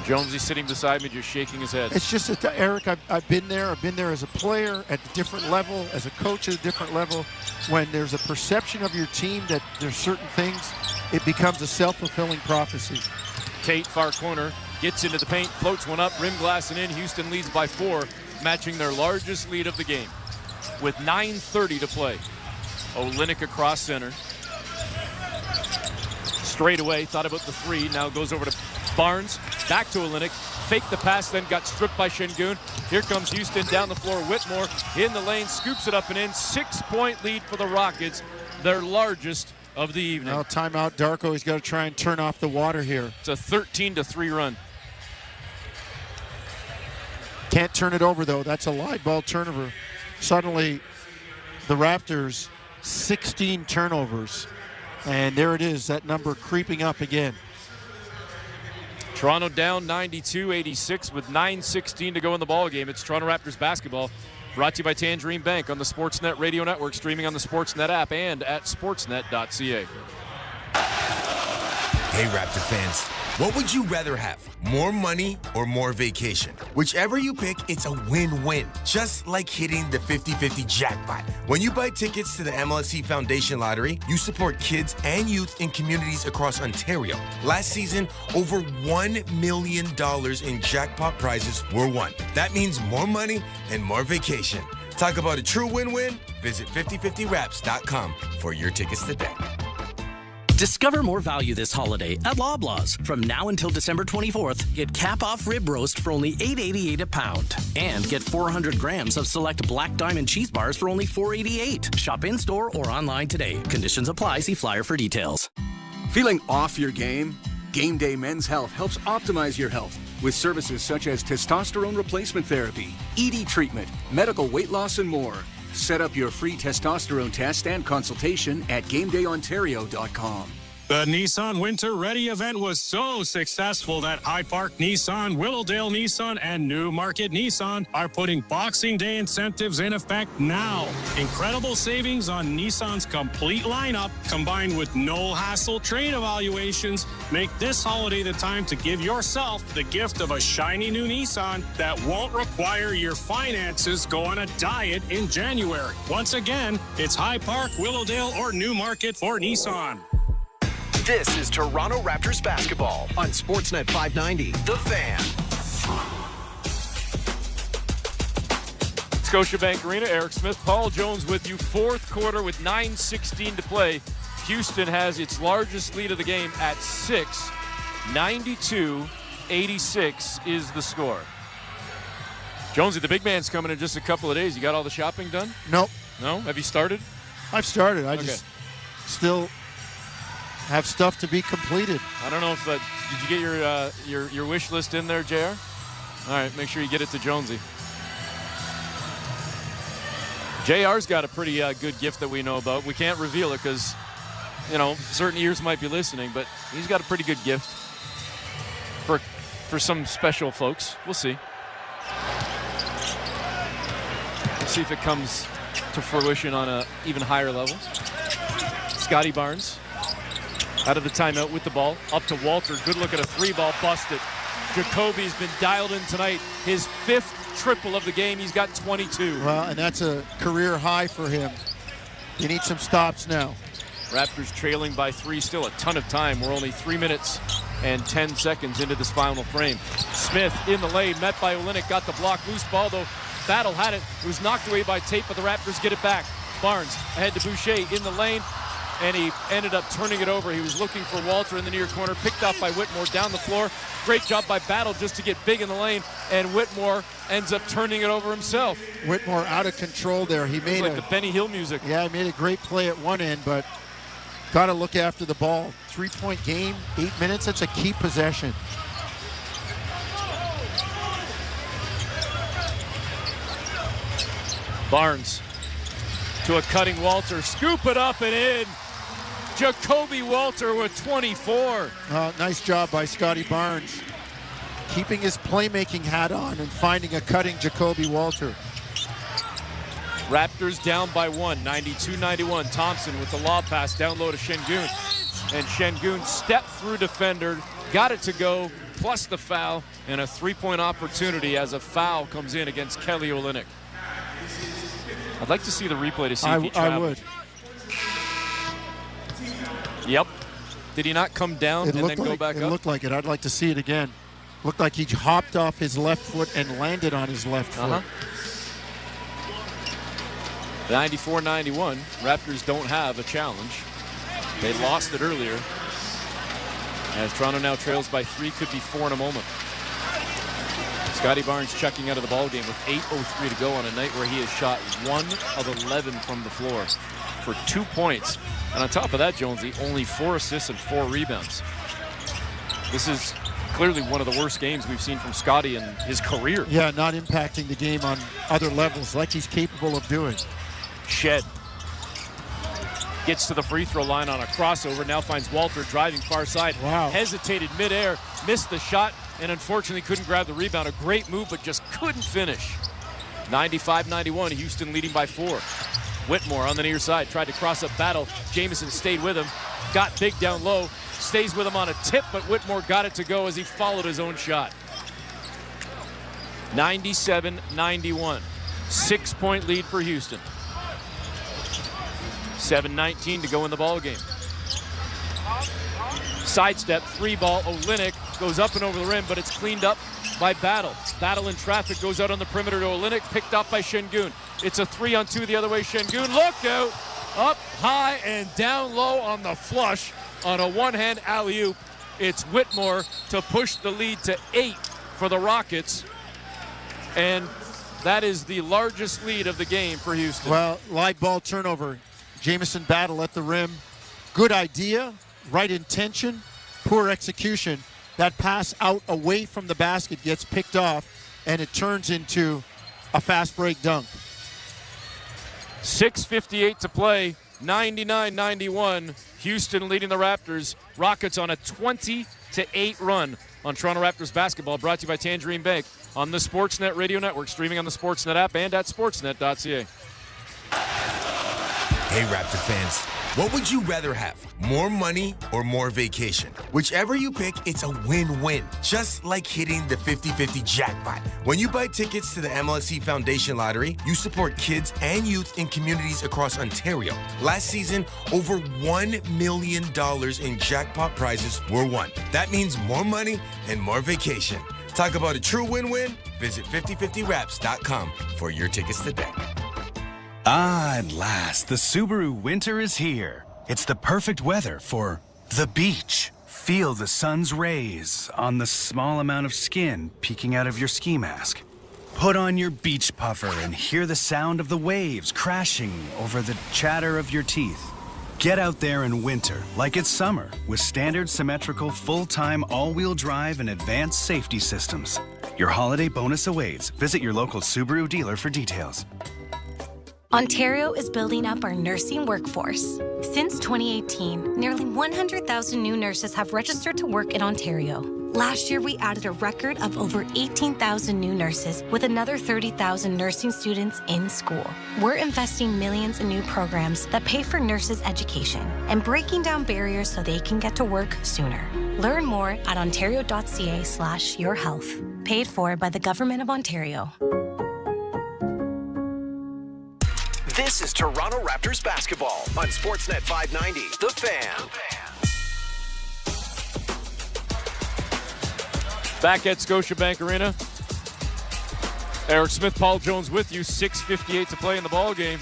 Jonesy sitting beside me, just shaking his head. It's just that, Eric, I've been there. I've been there as a player at a different level, as a coach at a different level. When there's a perception of your team that there's certain things, it becomes a self-fulfilling prophecy. Tate, far corner, gets into the paint, floats one up, rim glass and in. Houston leads by 4, matching their largest lead of the game. With 9:30 to play. Olynyk across center. Straight away, thought about the 3, now goes over to Barnes, back to Olynyk, faked the pass, then got stripped by Şengün. Here comes Houston down the floor. Whitmore in the lane, scoops it up and in. 6-point lead for the Rockets, their largest of the evening. Now timeout, Darko. He's got to try and turn off the water here. It's a 13-3 run. Can't turn it over, though. That's a live ball turnover. Suddenly, the Raptors, 16 turnovers. And there it is, that number creeping up again. Toronto down 92-86 with 9:16 to go in the ball game. It's Toronto Raptors basketball, brought to you by Tangerine Bank on the Sportsnet Radio Network, streaming on the Sportsnet app and at sportsnet.ca. Hey, Raptor fans. What would you rather have? More money or more vacation? Whichever you pick, it's a win-win. Just like hitting the 50-50 jackpot. When you buy tickets to the MLSE Foundation Lottery, you support kids and youth in communities across Ontario. Last season, over $1 million in jackpot prizes were won. That means more money and more vacation. Talk about a true win-win? Visit 5050wraps.com for your tickets today. Discover more value this holiday at Loblaws. From now until December 24th, get cap-off rib roast for only $8.88 a pound. And get 400 grams of select Black Diamond cheese bars for only $4.88. Shop in-store or online today. Conditions apply. See flyer for details. Feeling off your game? Game Day Men's Health helps optimize your health with services such as testosterone replacement therapy, ED treatment, medical weight loss, and more. Set up your free testosterone test and consultation at GameDayOntario.com. The Nissan Winter Ready event was so successful that Hyde Park Nissan, Willowdale Nissan, and Newmarket Nissan are putting Boxing Day incentives in effect now. Incredible savings on Nissan's complete lineup, combined with no-hassle trade evaluations, make this holiday the time to give yourself the gift of a shiny new Nissan that won't require your finances go on a diet in January. Once again, it's Hyde Park, Willowdale, or Newmarket for Nissan. This is Toronto Raptors basketball on Sportsnet 590. The Fan. Scotiabank Arena, Eric Smith, Paul Jones with you. Fourth quarter with 9:16 to play. Houston has its largest lead of the game at 6. 92-86 is the score. Jonesy, the big man's coming in just a couple of days. You got all the shopping done? Nope. No? Have you started? I've started. I Okay. just still have stuff to be completed. I don't know if did you get your wish list in there, JR? All right, make sure you get it to Jonesy. JR's got a pretty good gift that we know about. We can't reveal it because, certain ears might be listening, but he's got a pretty good gift for some special folks. We'll see. We'll see if it comes to fruition on an even higher level. Scotty Barnes out of the timeout with the ball. Up to Walter. Good look at a three ball. Busted. Jacoby's been dialed in tonight. His 5th triple of the game. He's got 22. Well, and that's a career high for him. You need some stops now. Raptors trailing by 3. Still a ton of time. We're only 3 minutes and 10 seconds into this final frame. Smith in the lane. Met by Olynyk. Got the block. Loose ball, though. Battle had it. It was knocked away by Tate, but the Raptors get it back. Barnes ahead to Boucher in the lane. And he ended up turning it over. He was looking for Walter in the near corner, picked off by Whitmore down the floor. Great job by Battle just to get big in the lane, and Whitmore ends up turning it over himself. Whitmore out of control there. He made like the Benny Hill music. Yeah, he made a great play at one end, but got to look after the ball. 3-point game, 8 minutes. That's a key possession. Barnes to a cutting Walter. Scoop it up and in. Jacoby Walter with 24. Nice job by Scotty Barnes. Keeping his playmaking hat on and finding a cutting Jacoby Walter. Raptors down by 1, 92-91. Thompson with the lob pass down low to Şengün. And Şengün stepped through defender, got it to go, plus the foul, and a 3-point opportunity as a foul comes in against Kelly Olynyk. I'd like to see the replay to see if he traveled. I would. Yep. Did he not come down and then go back up? It looked like it. I'd like to see it again. Looked like he hopped off his left foot and landed on his left foot. 94-91. Raptors don't have a challenge. They lost it earlier. As Toronto now trails by 3, could be 4 in a moment. Scotty Barnes checking out of the ballgame with 8:03 to go on a night where he has shot 1 of 11 from the floor for 2 points. And on top of that, Jonesy, only 4 assists and 4 rebounds. This is clearly one of the worst games we've seen from Scotty in his career. Yeah, not impacting the game on other levels like he's capable of doing. Shed gets to the free throw line on a crossover, now finds Walter driving far side. Wow. Hesitated midair, missed the shot, and unfortunately couldn't grab the rebound. A great move, but just couldn't finish. 95-91, Houston leading by 4. Whitmore on the near side, tried to cross up Battle. Jamison stayed with him. got big down low, stays with him on a tip, but Whitmore got it to go as he followed his own shot. 97-91. 6-point lead for Houston. 7:19 to go in the ball game. Sidestep, 3-ball. Olynyk goes up and over the rim, but it's cleaned up by Battle. Battle in traffic goes out on the perimeter to Olynyk, picked up by Şengün. It's a 3-on-2 the other way. Şengün, look out! Up high and down low on the flush on a one-hand alley-oop. It's Whitmore to push the lead to 8 for the Rockets. And that is the largest lead of the game for Houston. Well, live ball turnover. Jamison Battle at the rim. Good idea, right intention, poor execution. That pass out away from the basket gets picked off, and it turns into a fast break dunk. 6:58 to play, 99-91. Houston leading the Raptors. Rockets on a 20-8 run on Toronto Raptors basketball, brought to you by Tangerine Bank on the Sportsnet Radio Network, streaming on the Sportsnet app and at sportsnet.ca. Hey, Raptor fans, what would you rather have? More money or more vacation? Whichever you pick, it's a win-win. Just like hitting the 50-50 jackpot. When you buy tickets to the MLSE Foundation Lottery, you support kids and youth in communities across Ontario. Last season, over $1 million in jackpot prizes were won. That means more money and more vacation. Talk about a true win-win? Visit 5050raps.com for your tickets today. Ah, at last, the Subaru winter is here. It's the perfect weather for the beach. Feel the sun's rays on the small amount of skin peeking out of your ski mask. Put on your beach puffer and hear the sound of the waves crashing over the chatter of your teeth. Get out there in winter like it's summer with standard symmetrical full-time all-wheel drive and advanced safety systems. Your holiday bonus awaits. Visit your local Subaru dealer for details. Ontario is building up our nursing workforce. Since 2018, nearly 100,000 new nurses have registered to work in Ontario. Last year, we added a record of over 18,000 new nurses with another 30,000 nursing students in school. We're investing millions in new programs that pay for nurses' education and breaking down barriers so they can get to work sooner. Learn more at ontario.ca/yourhealth. Paid for by the Government of Ontario. This is Toronto Raptors basketball on Sportsnet 590, The Fan. Back at Scotiabank Arena. Eric Smith, Paul Jones with you. 6:58 to play in the ball game.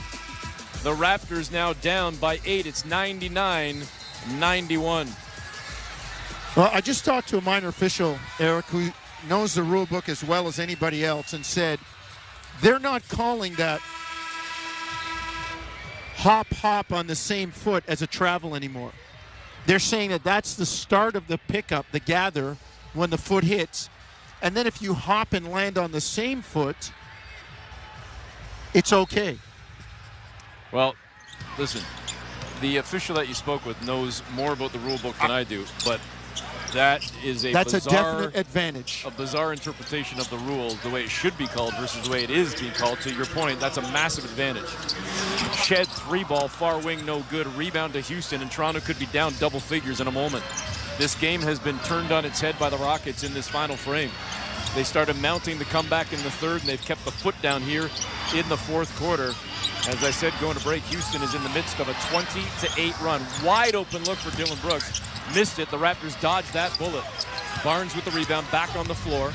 The Raptors now down by 8. It's 99-91. Well, I just talked to a minor official, Eric, who knows the rule book as well as anybody else, and said they're not calling that hop on the same foot as a travel anymore. They're saying that that's the start of the pickup, the gather, when the foot hits. And then if you hop and land on the same foot, it's okay. Well, listen, the official that you spoke with knows more about the rule book than I do, but that is a definite advantage. A bizarre interpretation of the rules, the way it should be called versus the way it is being called. To your point, that's a massive advantage. Shed 3-ball, far wing, no good. Rebound to Houston, and Toronto could be down double figures in a moment. This game has been turned on its head by the Rockets in this final frame. They started mounting the comeback in the third, and they've kept the foot down here in the fourth quarter. As I said, going to break, Houston is in the midst of a 20-8 run. Wide open look for Dylan Brooks. Missed it. The Raptors dodged that bullet. Barnes with the rebound, back on the floor.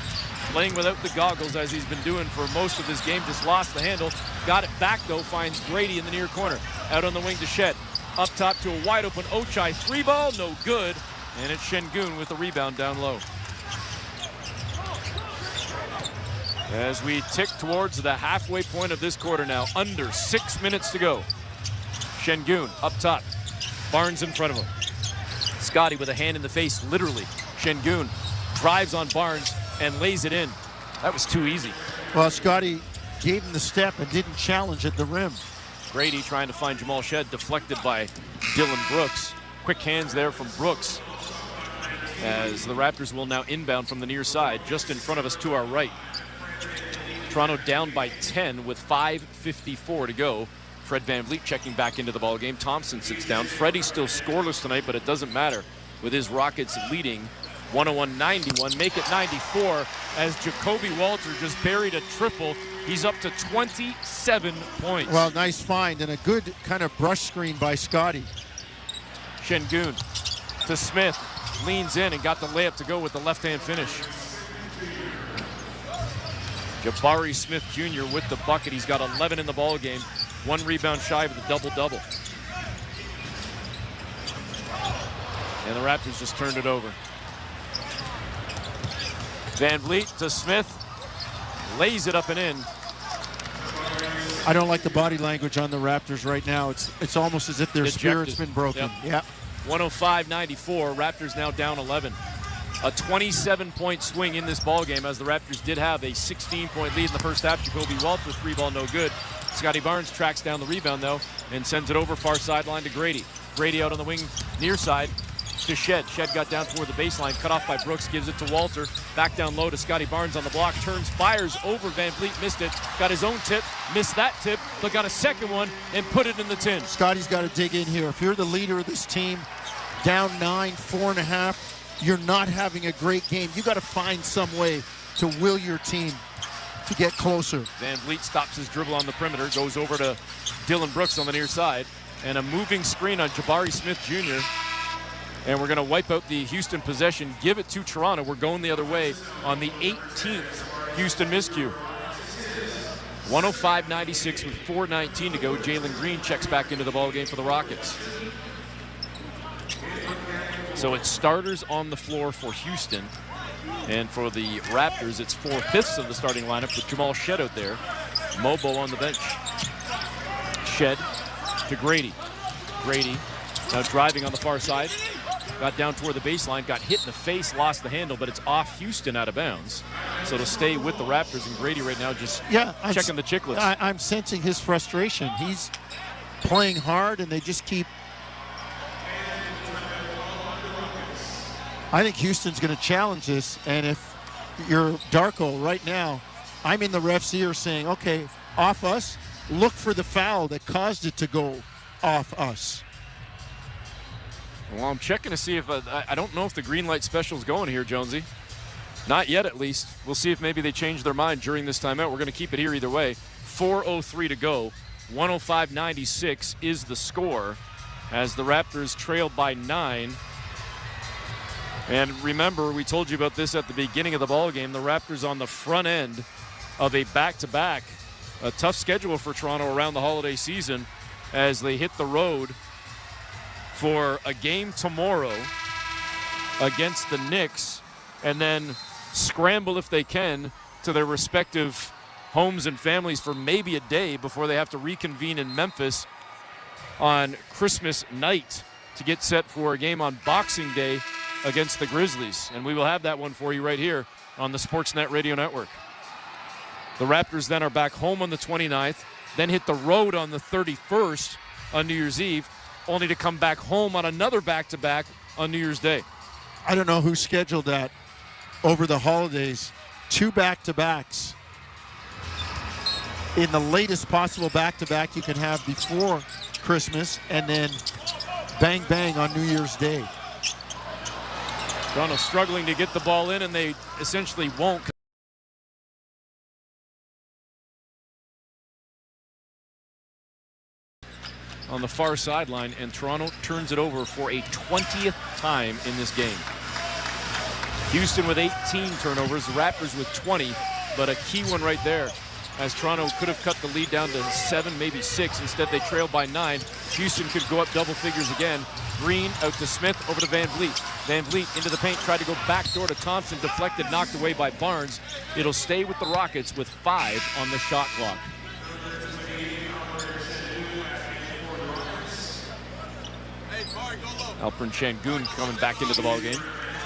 Playing without the goggles as he's been doing for most of this game. Just lost the handle. Got it back, though. Finds Grady in the near corner. Out on the wing to Shed. Up top to a wide open Ochai. 3-ball, no good. And it's Şengün with the rebound down low. As we tick towards the halfway point of this quarter now. Under 6 minutes to go. Şengün up top. Barnes in front of him. Scotty with a hand in the face, literally. Şengün drives on Barnes and lays it in. That was too easy. Well, Scotty gave him the step and didn't challenge at the rim. Grady trying to find Jamal Shed, deflected by Dylan Brooks. Quick hands there from Brooks. As the Raptors will now inbound from the near side, just in front of us to our right. Toronto down by 10 with 5:54 to go. Fred VanVleet checking back into the ballgame. Thompson sits down. Freddie's still scoreless tonight, but it doesn't matter with his Rockets leading 101-91. Make it 94 as Jacoby Walter just buried a triple. He's up to 27 points. Well, nice find and a good kind of brush screen by Scotty. Şengün to Smith. Leans in and got the layup to go with the left-hand finish. Jabari Smith Jr. with the bucket. He's got 11 in the ball game. 1 rebound shy of the double-double. And the Raptors just turned it over. VanVleet to Smith. Lays it up and in. I don't like the body language on the Raptors right now. It's almost as if their spirit's been broken. Yep. 105-94. Raptors now down 11. A 27-point swing in this ball game, as the Raptors did have a 16-point lead in the first half. Jacoby Walter, 3-ball, no good. Scotty Barnes tracks down the rebound, though, and sends it over far sideline to Grady. Grady out on the wing near side to Shed. Shed got down toward the baseline, cut off by Brooks, gives it to Walter. Back down low to Scotty Barnes on the block, turns, fires over VanVleet, missed it. Got his own tip, missed that tip, but got a second one and put it in the tin. Scotty's got to dig in here. If you're the leader of this team, down 9, 4.5, you're not having a great game. You got to find some way to will your team to get closer. VanVleet stops his dribble on the perimeter, goes over to Dylan Brooks on the near side, and a moving screen on Jabari Smith Jr. And we're going to wipe out the Houston possession, give it to Toronto. We're going the other way on the 18th Houston miscue. 105-96 with 4:19 to go. Jalen Green checks back into the ballgame for the Rockets. So it's starters on the floor for Houston. And for the Raptors, it's 4/5 of the starting lineup with Jamal Shed out there. Mobo on the bench. Shed to Grady. Grady now driving on the far side. Got down toward the baseline, got hit in the face, lost the handle, but it's off Houston out of bounds. So to stay with the Raptors, and Grady right now just checking the chicklets. I'm sensing his frustration. He's playing hard, and they just keep... I think Houston's going to challenge this, and if you're Darko right now, I'm in the ref's ear saying, okay, off us, look for the foul that caused it to go off us. Well, I'm checking to see if I don't know if the green light special is going here, Jonesy. Not yet, at least. We'll see if maybe they change their mind during this timeout. We're going to keep it here either way. 4:03 to go. 105-96 is the score as the Raptors trail by 9. And remember, we told you about this at the beginning of the ball game. The Raptors on the front end of a back-to-back. A tough schedule for Toronto around the holiday season as they hit the road for a game tomorrow against the Knicks, and then scramble if they can to their respective homes and families for maybe a day before they have to reconvene in Memphis on Christmas night to get set for a game on Boxing Day against the Grizzlies. And we will have that one for you right here on the Sportsnet Radio Network. The Raptors then are back home on the 29th, then hit the road on the 31st on New Year's Eve, only to come back home on another back-to-back on New Year's Day. I don't know who scheduled that over the holidays. 2 back-to-backs in the latest possible back-to-back you can have before Christmas, and then bang, bang on New Year's Day. Toronto struggling to get the ball in, and they essentially won't. On the far sideline, and Toronto turns it over for a 20th time in this game. Houston with 18 turnovers, the Raptors with 20, but a key one right there, as Toronto could have cut the lead down to 7, maybe 6. Instead, they trailed by 9. Houston could go up double figures again. Green out to Smith, over to VanVleet. VanVleet into the paint, tried to go backdoor to Thompson, deflected, knocked away by Barnes. It'll stay with the Rockets with 5 on the shot clock. Alperen Şengün coming back into the ballgame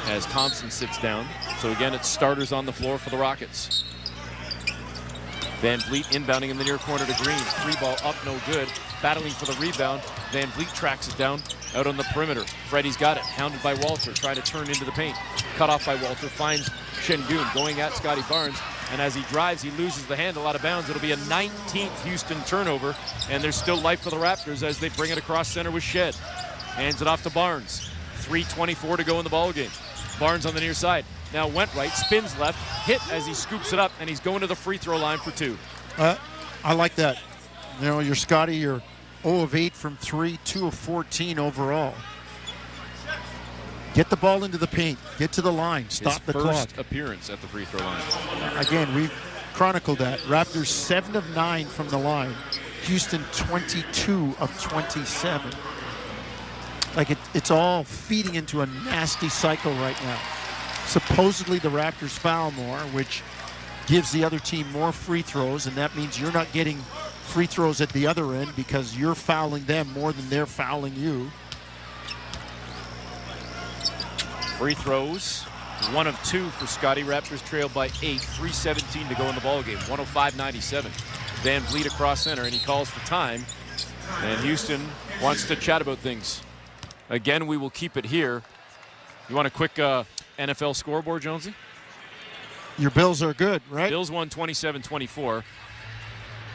as Thompson sits down. So again, it's starters on the floor for the Rockets. VanVleet inbounding in the near corner to Green. 3-ball up, no good. Battling for the rebound. VanVleet tracks it down out on the perimeter. Freddie's got it, hounded by Walter, trying to turn into the paint. Cut off by Walter, finds Şengün going at Scotty Barnes. And as he drives, he loses the handle out of bounds. It'll be a 19th Houston turnover. And there's still life for the Raptors as they bring it across center with Shed. Hands it off to Barnes. 3:24 to go in the ballgame. Barnes on the near side. Now went right, spins left, hit as he scoops it up, and he's going to the free throw line for 2. I like that. You know, you're Scotty, you're 0 of 8 from 3, 2 of 14 overall. Get the ball into the paint. Get to the line. Stop the clock. First appearance at the free throw line. Again, we've chronicled that. Raptors 7 of 9 from the line. Houston 22 of 27. Like it's all feeding into a nasty cycle right now. Supposedly the Raptors foul more, which gives the other team more free throws, and that means you're not getting free throws at the other end because you're fouling them more than they're fouling you. Free throws, 1 of 2 for Scotty. Raptors trail by 8, 3:17 to go in the ballgame, 105-97. Van Vliet across center, and he calls for time. And Houston wants to chat about things. Again, we will keep it here. You want a quick NFL scoreboard, Jonesy? Your Bills are good, right? Bills won 27-24.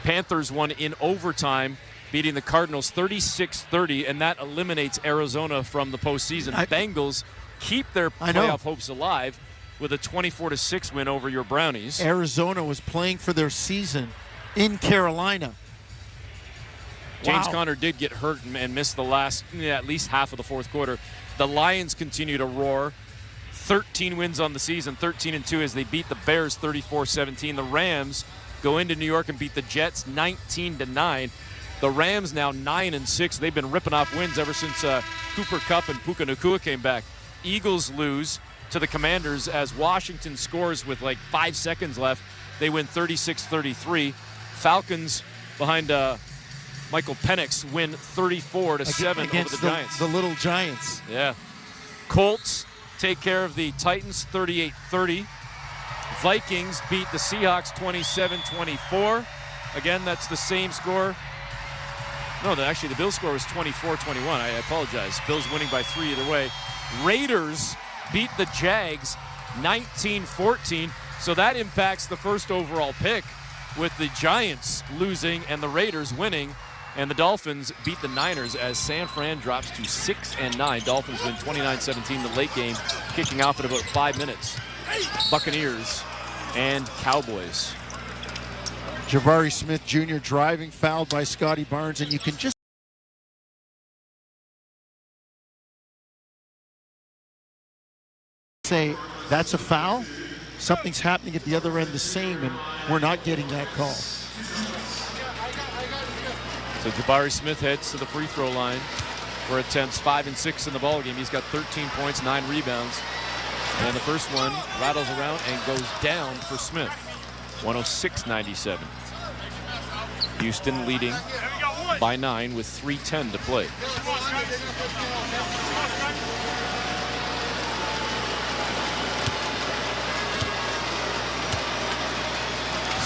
Panthers won in overtime, beating the Cardinals 36-30, and that eliminates Arizona from the postseason. Bengals keep their playoff hopes alive with a 24-6 win over your Brownies. Arizona was playing for their season in Carolina. James Conner did get hurt and missed the last, at least half of the fourth quarter. The Lions continue to roar. 13 wins on the season, 13-2 as they beat the Bears 34-17. The Rams go into New York and beat the Jets 19-9. The Rams now 9-6. They've been ripping off wins ever since Cooper Kupp and Puka Nacua came back. Eagles lose to the Commanders as Washington scores with like 5 seconds left. They win 36-33. Falcons behind Michael Penix win 34-7 over the Giants. The little Giants. Yeah. Colts take care of the Titans 38-30. Vikings beat the Seahawks 27-24. Again, that's the same score. No, actually the Bills score was 24-21. I apologize. Bills winning by 3 either way. Raiders beat the Jags 19-14. So that impacts the first overall pick with the Giants losing and the Raiders winning. And the Dolphins beat the Niners as San Fran drops to 6-9. Dolphins win 29-17. The late game kicking off at about 5 minutes. Buccaneers and Cowboys. Jabari Smith Jr. driving, fouled by Scotty Barnes, and you can just say that's a foul. Something's happening at the other end the same, and we're not getting that call. So Jabari Smith heads to the free throw line for attempts 5 and 6 in the ballgame. He's got 13 points, 9 rebounds. And the first one rattles around and goes down for Smith. 106-97. Houston leading by 9 with 3:10 to play.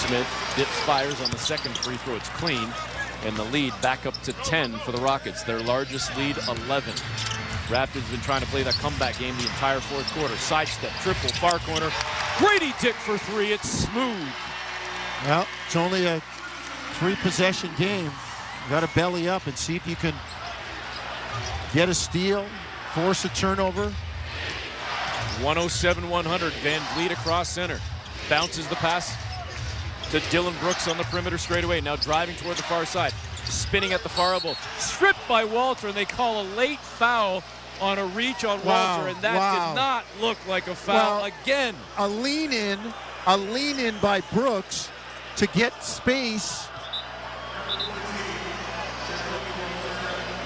Smith dips, fires on the second free throw. It's clean. And the lead back up to 10 for the Rockets. Their largest lead, 11. Raptors been trying to play that comeback game the entire fourth quarter. Sidestep, triple, far corner. Grady Dick for 3. It's smooth. Well, it's only a 3-possession game. You got to belly up and see if you can get a steal, force a turnover. 107-100. Van Vliet across center. Bounces the pass to Dylan Brooks on the perimeter straight away. Now driving toward the far side. Spinning at the far elbow. Stripped by Walter, and they call a late foul on a reach on Walter, and that did not look like a foul again. A lean in by Brooks to get space.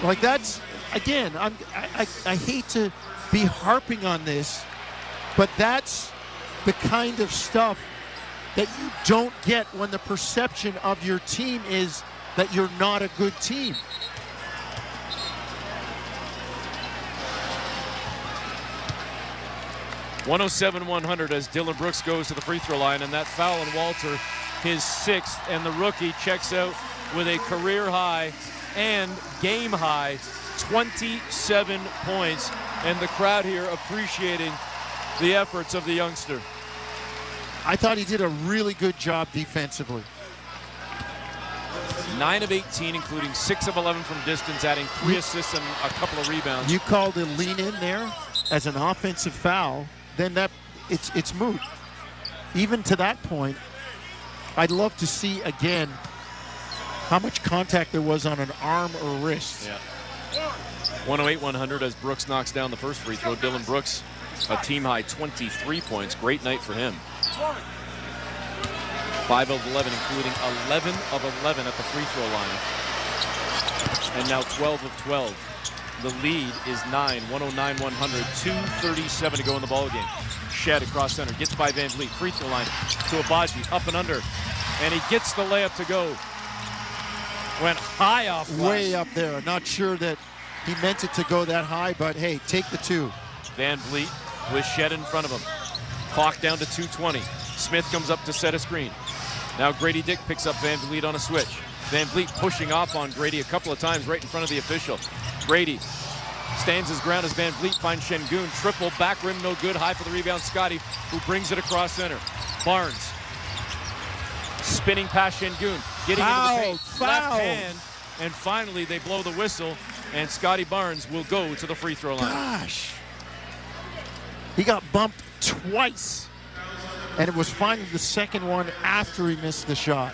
Like that's, again, I hate to be harping on this, but that's the kind of stuff that you don't get when the perception of your team is that you're not a good team. (107-100) as Dylan Brooks goes to the free throw line, and that foul on Walter, his 6th, and the rookie checks out with a career high and game high 27 points, and the crowd here appreciating the efforts of the youngster. I thought he did a really good job defensively. 9 of 18, including 6 of 11 from distance, adding 3 assists and a couple of rebounds. You called a lean in there as an offensive foul, then it's moot. Even to that point, I'd love to see again how much contact there was on an arm or wrist. Yeah. 108-100 as Brooks knocks down the first free throw. Dylan Brooks, a team-high 23 points. Great night for him. 5 of 11, including 11 of 11 at the free throw line. And now 12 of 12. The lead is 9, 109-100, 2:37 to go in the ballgame. Shed across center, gets by Van Vliet, free throw line to Abaji, up and under. And he gets the layup to go. Went high off glass. Way up there. Not sure that he meant it to go that high, but hey, take the 2. Van Vliet with Shed in front of him. Clock down to 2:20. Smith comes up to set a screen. Now Grady Dick picks up Van Vliet on a switch. Van Vliet pushing off on Grady a couple of times right in front of the official. Grady stands his ground as Van Vliet finds Şengün. Triple, back rim, no good. High for the rebound, Scotty, who brings it across center. Barnes spinning past Şengün, getting into the paint. Left hand, and finally they blow the whistle, and Scotty Barnes will go to the free throw line. Gosh. He got bumped twice, and it was finally the second one after he missed the shot.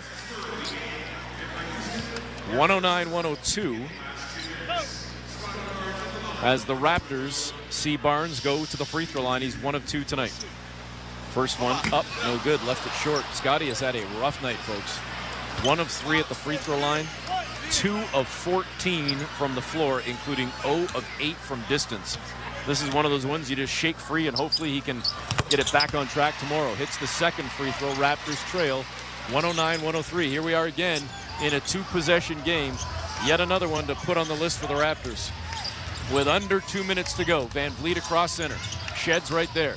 109-102 as the Raptors see Barnes go to the free throw line. He's 1 of 2 tonight. First one up, no good, left it short. Scotty has had a rough night, folks. 1 of 3 at the free throw line, 2 of 14 from the floor, including 0 of 8 from distance. This is one of those ones you just shake free, and hopefully he can get it back on track tomorrow. Hits the second free throw. Raptors trail 109-103. Here we are again in a 2-possession game. Yet another one to put on the list for the Raptors. With under 2 minutes to go, Van Vliet across center. Shed's right there.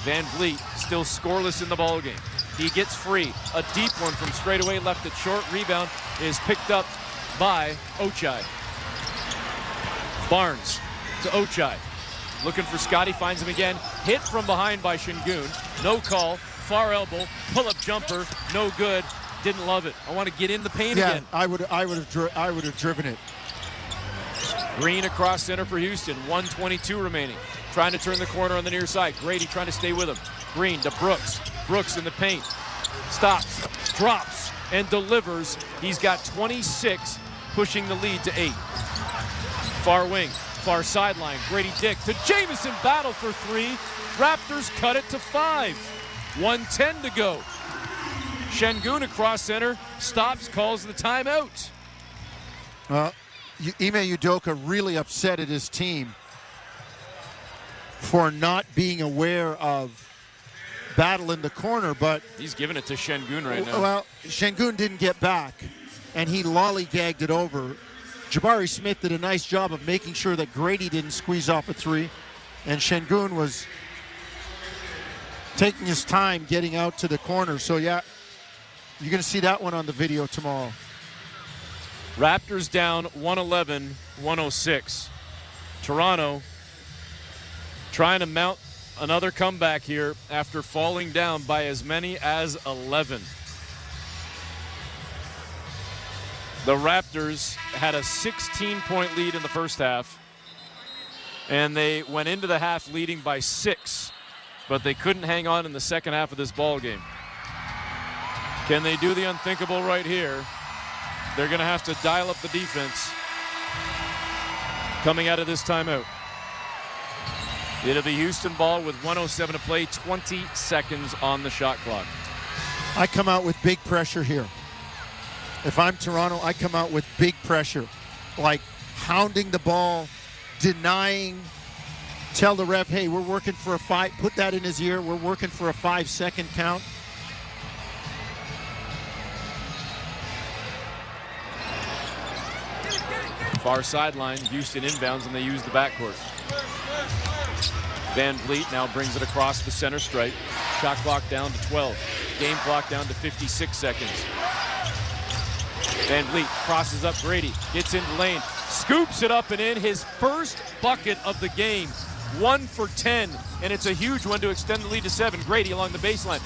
Van Vliet still scoreless in the ballgame. He gets free. A deep one from straight away, left it short. Rebound is picked up by Ochai. Barnes to Ochai. Looking for Scotty, finds him again. Hit from behind by Şengün. No call, far elbow, pull-up jumper, no good. Didn't love it. I want to get in the paint again. I would have driven it. Green across center for Houston. 1:22 remaining. Trying to turn the corner on the near side. Grady trying to stay with him. Green to Brooks. Brooks in the paint. Stops, drops, and delivers. He's got 26, pushing the lead to 8. Far wing, far sideline. Grady Dick to Jamison, battle for 3. Raptors cut it to 5. 1:10 to go. Şengün across center, stops, calls the timeout. Ime Udoka really upset at his team for not being aware of battle in the corner, but he's giving it to Şengün right now. Well, Şengün didn't get back, and he lollygagged it over. Jabari Smith did a nice job of making sure that Grady didn't squeeze off a 3, and Şengün was taking his time getting out to the corner. So, yeah, you're going to see that one on the video tomorrow. Raptors down 111-106. Toronto trying to mount another comeback here after falling down by as many as 11. The Raptors had a 16-point lead in the first half, and they went into the half leading by 6, but they couldn't hang on in the second half of this ball game. Can they do the unthinkable right here? They're going to have to dial up the defense coming out of this timeout. It'll be Houston ball with 1:07 to play, 20 seconds on the shot clock. I come out with big pressure here. If I'm Toronto, I come out with big pressure, like hounding the ball, denying, tell the ref, hey, we're working for a 5, put that in his ear, we're working for a 5-second count. Far sideline, Houston inbounds, and they use the backcourt. Van Vliet now brings it across the center stripe. Shot clock down to 12. Game clock down to 56 seconds. Van Vliet crosses up Grady, gets into lane, scoops it up and in. His first bucket of the game. 1 for 10, and it's a huge one to extend the lead to 7. Grady along the baseline.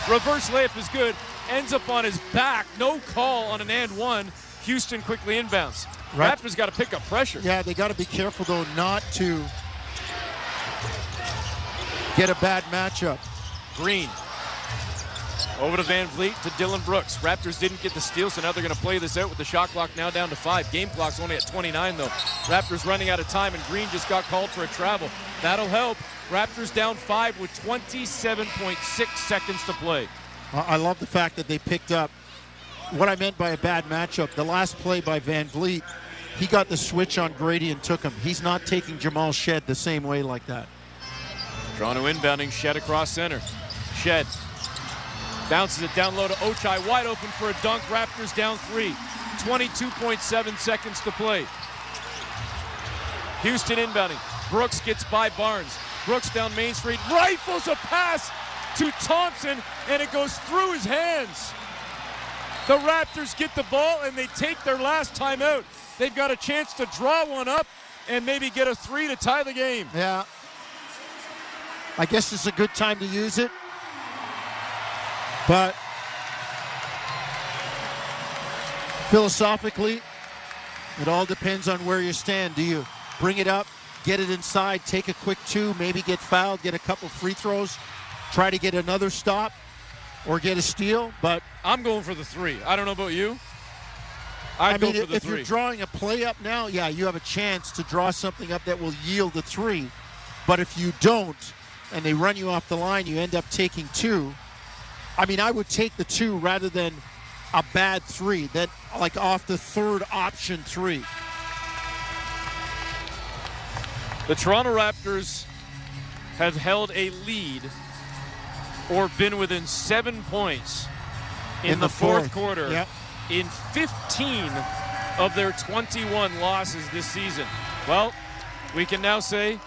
Reverse layup is good. Ends up on his back. No call on an and one. Houston quickly inbounds. Raptors got to pick up pressure. Yeah, they got to be careful, though, not to get a bad matchup. Green. Over to Van Vliet to Dylan Brooks. Raptors didn't get the steal, so now they're going to play this out with the shot clock now down to 5. Game clock's only at 29, though. Raptors running out of time, and Green just got called for a travel. That'll help. Raptors down 5 with 27.6 seconds to play. I love the fact that they picked up what I meant by a bad matchup. The last play by Van Vliet, he got the switch on Grady and took him. He's not taking Jamal Shed the same way like that. Toronto inbounding, Shed across center. Shed bounces it down low to Ochai, wide open for a dunk. Raptors down 3. 22.7 seconds to play. Houston inbounding. Brooks gets by Barnes. Brooks down Main Street, rifles a pass to Thompson, and it goes through his hands. The Raptors get the ball, and they take their last timeout. They've got a chance to draw one up and maybe get a 3 to tie the game. Yeah. I guess it's a good time to use it. But philosophically, it all depends on where you stand. Do you bring it up, get it inside, take a quick 2, maybe get fouled, get a couple free throws, try to get another stop, or get a steal? But I'm going for the 3. I don't know about you. I mean, if you're drawing a play up now, yeah, you have a chance to draw something up that will yield the 3. But if you don't, and they run you off the line, you end up taking 2. I mean, I would take the 2 rather than a bad 3, that like off the third option 3. The Toronto Raptors have held a lead or been within 7 points in the fourth quarter. Yep. In 15 of their 21 losses this season. Well, we can now say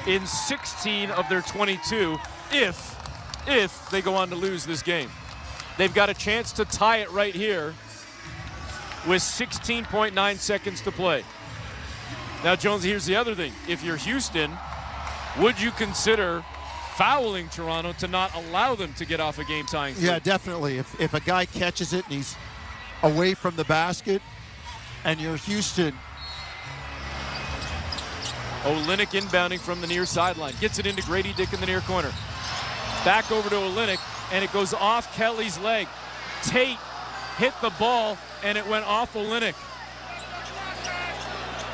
in 16 of their 22 if they go on to lose this game. They've got a chance to tie it right here with 16.9 seconds to play. Now, Jonesy, here's the other thing. If you're Houston, would you consider fouling Toronto to not allow them to get off a game-tying lead? Yeah, definitely. If a guy catches it and he's away from the basket and you're Houston. Olynyk inbounding from the near sideline. Gets it into Grady Dick in the near corner. Back over to Olynyk, and it goes off Kelly's leg. Tate hit the ball, and it went off Olynyk.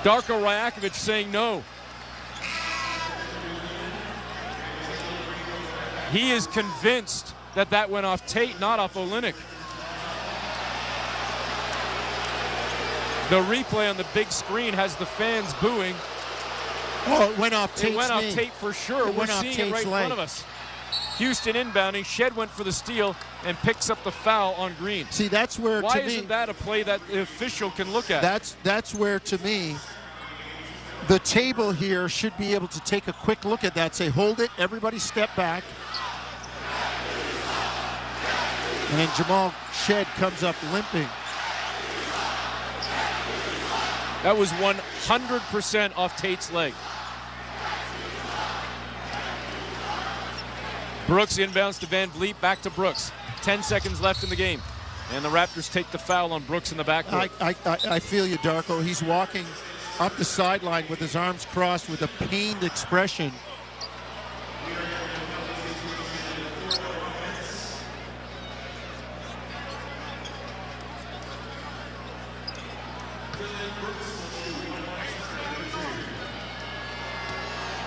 Darko Rajakovic saying no. He is convinced that went off Tate, not off Olynyk. The replay on the big screen has the fans booing. Oh, it went off Tate's It went off knee. Tate for sure. We're seeing it right in front of us. Houston inbounding. Shed went for the steal and picks up the foul on Green. See, that's where, Why to me, isn't that a play that the official can look at? That's where, to me, the table here should be able to take a quick look at that, say, hold it, everybody step back. And then Jamal Shed comes up limping. That was 100% off Tate's leg. Brooks inbounds to Van Vliet, back to Brooks. 10 seconds left in the game. And the Raptors take the foul on Brooks in the backcourt. I feel you, Darko. He's walking up the sideline with his arms crossed with a pained expression.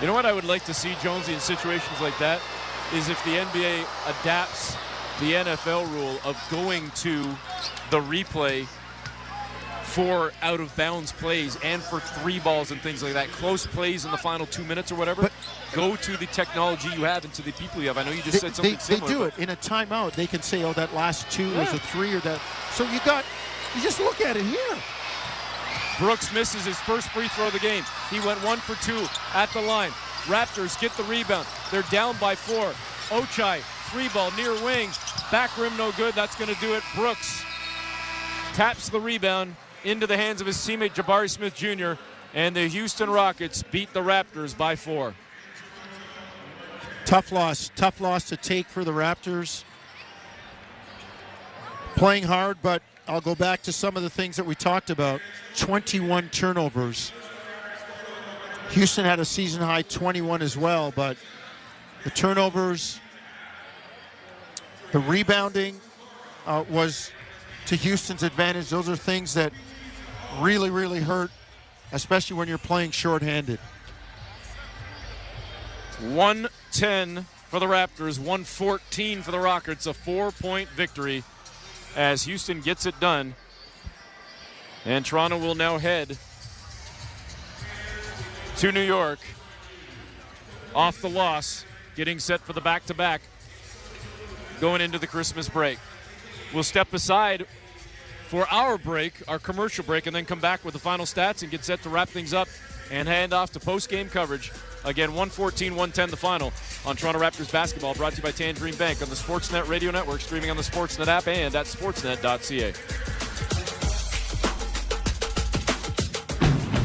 You know what I would like to see, Jonesy, in situations like that, is if the NBA adapts the NFL rule of going to the replay for out-of-bounds plays and for 3 balls and things like that, close plays in the final 2 minutes or whatever. Go to the technology you have and to the people you have. I know you just said something similar. They do it in a timeout. They can say, oh, that last 2 was a 3 or that. So you just look at it here. Brooks misses his first free throw of the game. He went 1 for 2 at the line. Raptors get the rebound. They're down by 4. Ochai, 3-ball near wing. Back rim no good. That's going to do it. Brooks taps the rebound into the hands of his teammate Jabari Smith Jr. And the Houston Rockets beat the Raptors by 4. Tough loss to take for the Raptors. Playing hard, but I'll go back to some of the things that we talked about. 21 turnovers. Houston had a season-high 21 as well, but the turnovers, the rebounding was to Houston's advantage. Those are things that really, really hurt, especially when you're playing shorthanded. 110 for the Raptors, 114 for the Rockets, a 4-point victory as Houston gets it done. And Toronto will now head to New York off the loss, getting set for the back-to-back going into the Christmas break. We'll step aside for our break, our commercial break, and then come back with the final stats and get set to wrap things up and hand off to post-game coverage. Again, 114-110 the final on Toronto Raptors basketball, brought to you by Tangerine Bank on the Sportsnet Radio Network, streaming on the Sportsnet app and at sportsnet.ca.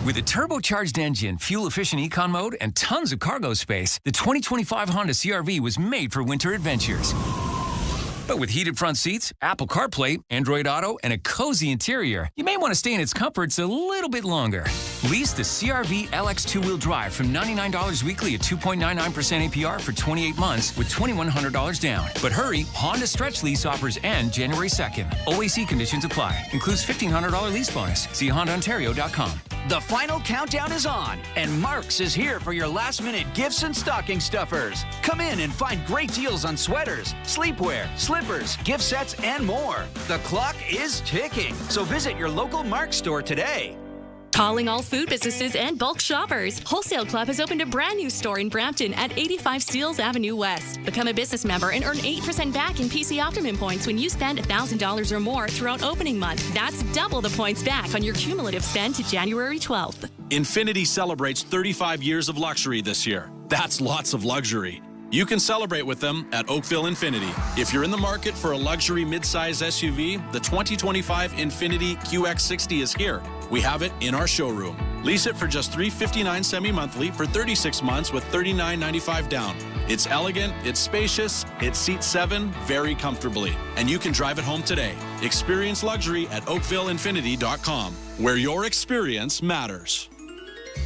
With a turbocharged engine, fuel-efficient econ mode, and tons of cargo space, the 2025 Honda CR-V was made for winter adventures. But with heated front seats, Apple CarPlay, Android Auto, and a cozy interior, you may want to stay in its comforts a little bit longer. Lease the CR-V LX two-wheel drive from $99 weekly at 2.99% APR for 28 months with $2,100 down. But hurry, Honda Stretch Lease offers end January 2nd. OAC conditions apply. Includes $1,500 lease bonus. See HondaOntario.com. The final countdown is on, and Mark's is here for your last-minute gifts and stocking stuffers. Come in and find great deals on sweaters, sleepwear, slippers, gift sets, and more. The clock is ticking, so visit your local Mark's store today. Calling all food businesses and bulk shoppers. Wholesale Club has opened a brand new store in Brampton at 85 Steeles Avenue West. Become a business member and earn 8% back in PC Optimum points when you spend $1,000 or more throughout opening month. That's double the points back on your cumulative spend to January 12th. Infiniti celebrates 35 years of luxury this year. That's lots of luxury. You can celebrate with them at Oakville Infiniti. If you're in the market for a luxury midsize SUV, the 2025 Infiniti QX60 is here. We have it in our showroom. Lease it for just $359 semi-monthly for 36 months with $39.95 down. It's elegant, it's spacious, it seats 7 very comfortably, and you can drive it home today. Experience luxury at oakvilleinfiniti.com, where your experience matters.